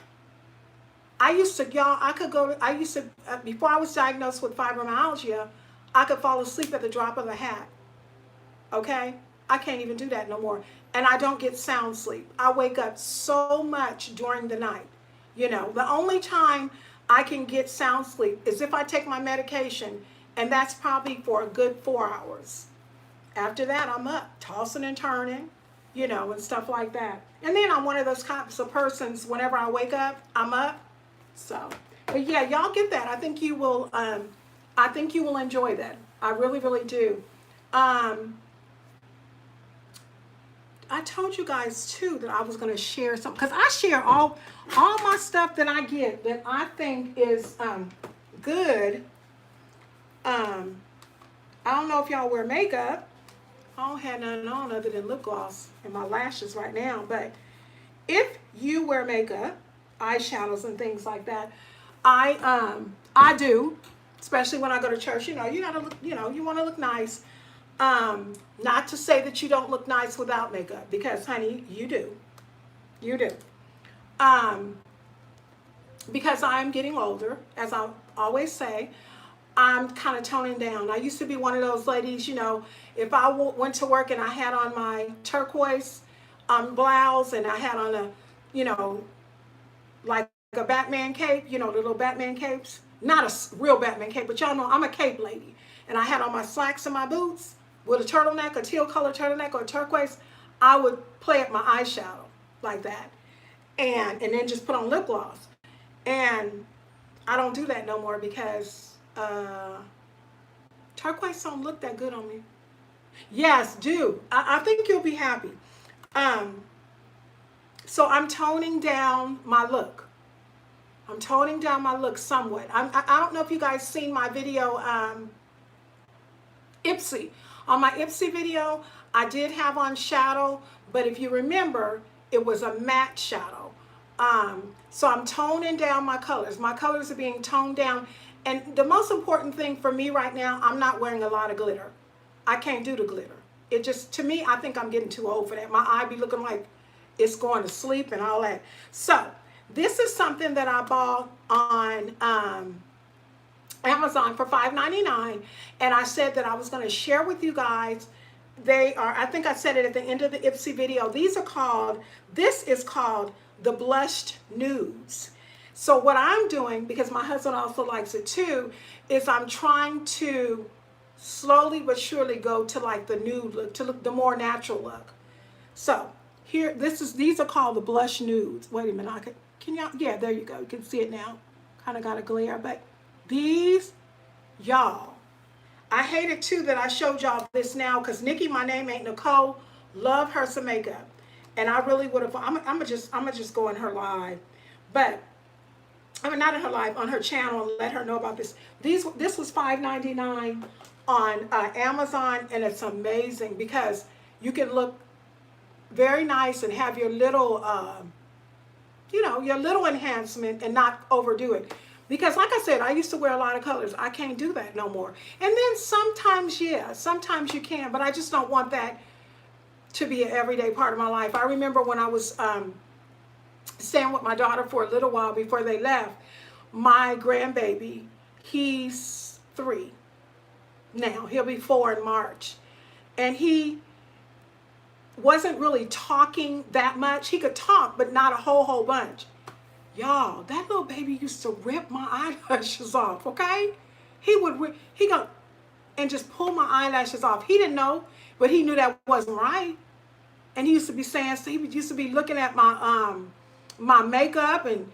I used to, y'all, I used to, before I was diagnosed with fibromyalgia, I could fall asleep at the drop of a hat. Okay? I can't even do that no more. And I don't get sound sleep. I wake up so much during the night. You know, the only time I can get sound sleep is if I take my medication, and that's probably for a good 4 hours. After that, I'm up, tossing and turning, you know, and stuff like that. And then I'm one of those types of persons, whenever I wake up, I'm up. So, but yeah, y'all get that. I think you will enjoy that. I really, really do. I told you guys too that I was going to share something, because I share all my stuff that I get that I think is good. I don't know if y'all wear makeup. I don't have nothing on other than lip gloss and my lashes right now. But if you wear makeup, eyeshadows and things like that, I do, especially when I go to church. You know, you gotta look. You know, you want to look nice. Not to say that you don't look nice without makeup, because honey, you do. You do. Because I'm getting older, as I always say, I'm kind of toning down. I used to be one of those ladies, you know, if I went to work and I had on my turquoise blouse and I had on a, you know, like a Batman cape, you know, the little Batman capes. Not a real Batman cape, but y'all know I'm a cape lady. And I had on my slacks and my boots with a turtleneck, a teal color turtleneck or a turquoise. I would play at my eyeshadow like that. And then just put on lip gloss. And I don't do that no more because turquoise don't look that good on me. Yes, do. I think you'll be happy. So I'm toning down my look. I'm toning down my look somewhat. I don't know if you guys seen my video, Ipsy. On my Ipsy video, I did have on shadow, but if you remember, it was a matte shadow. So I'm toning down my colors. My colors are being toned down. And the most important thing for me right now, I'm not wearing a lot of glitter. I can't do the glitter. It just, to me, I think I'm getting too old for that. My eye be looking like it's going to sleep and all that. So this is something that I bought on Amazon for $5.99, and I said that I was going to share with you guys. They are, I think I said it at the end of the Ipsy video. This is called the Blushed Nudes. So what I'm doing, because my husband also likes it too, is I'm trying to slowly but surely go to like the nude look, to look the more natural look. So here, these are called the Blush Nudes. Wait a minute, can y'all, yeah, there you go. You can see it now. Kind of got a glare, but these, y'all, I hate it too that I showed y'all this now, because Nikki, my name ain't Nicole, love her some makeup. And I really would have, I'm just go in her live. But, I mean, not in her live, on her channel, and let her know about this. This was $5.99 on Amazon, and it's amazing because you can look very nice and have your little, you know, your little enhancement and not overdo it. Because like I said, I used to wear a lot of colors. I can't do that no more. And then sometimes, yeah, sometimes you can, but I just don't want that to be an everyday part of my life. I remember when I was staying with my daughter for a little while before they left, my grandbaby, he's 3 now. He'll be 4 in March. And he wasn't really talking that much. He could talk, but not a whole bunch. Y'all, that little baby used to rip my eyelashes off, okay? He go and just pull my eyelashes off. He didn't know, but he knew that wasn't right. And he used to be saying, he used to be looking at my my makeup, and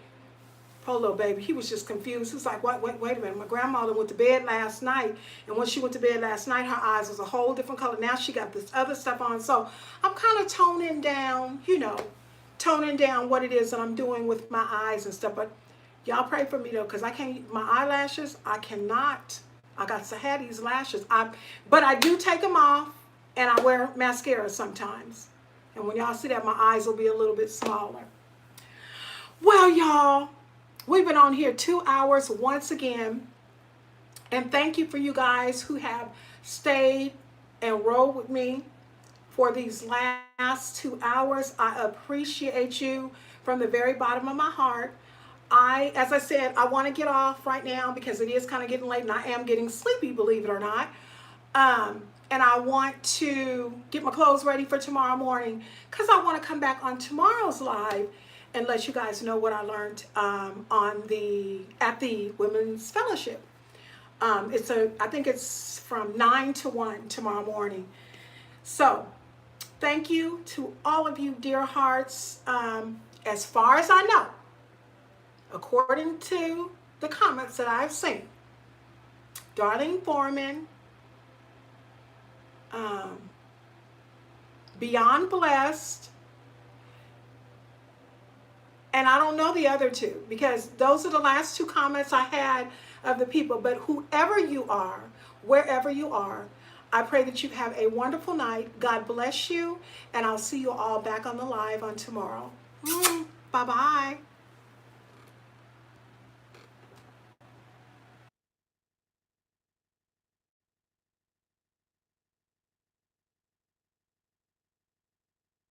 poor little baby, he was just confused. He was like, wait a minute. My grandmother went to bed last night, and when she went to bed last night, her eyes was a whole different color. Now she got this other stuff on. So I'm kind of toning down, you know, toning down what it is that I'm doing with my eyes and stuff. But y'all pray for me though, because I can't, my eyelashes, I cannot. I got to have these lashes. But I do take them off, and I wear mascara sometimes. And when y'all see that, my eyes will be a little bit smaller. Well, y'all, we've been on here 2 hours once again. And thank you for you guys who have stayed and rode with me for these last 2 hours. I appreciate you from the very bottom of my heart. As I said, I want to get off right now because it is kind of getting late and I am getting sleepy, believe it or not. And I want to get my clothes ready for tomorrow morning because I want to come back on tomorrow's live and let you guys know what I learned at the Women's Fellowship. I think it's from 9 to 1 tomorrow morning. So thank you to all of you, dear hearts. As far as I know, according to the comments that I've seen, Darlene Foreman, Beyond Blessed, and I don't know the other two because those are the last two comments I had of the people. But whoever you are, wherever you are, I pray that you have a wonderful night. God bless you, and I'll see you all back on the live on tomorrow. Bye-bye.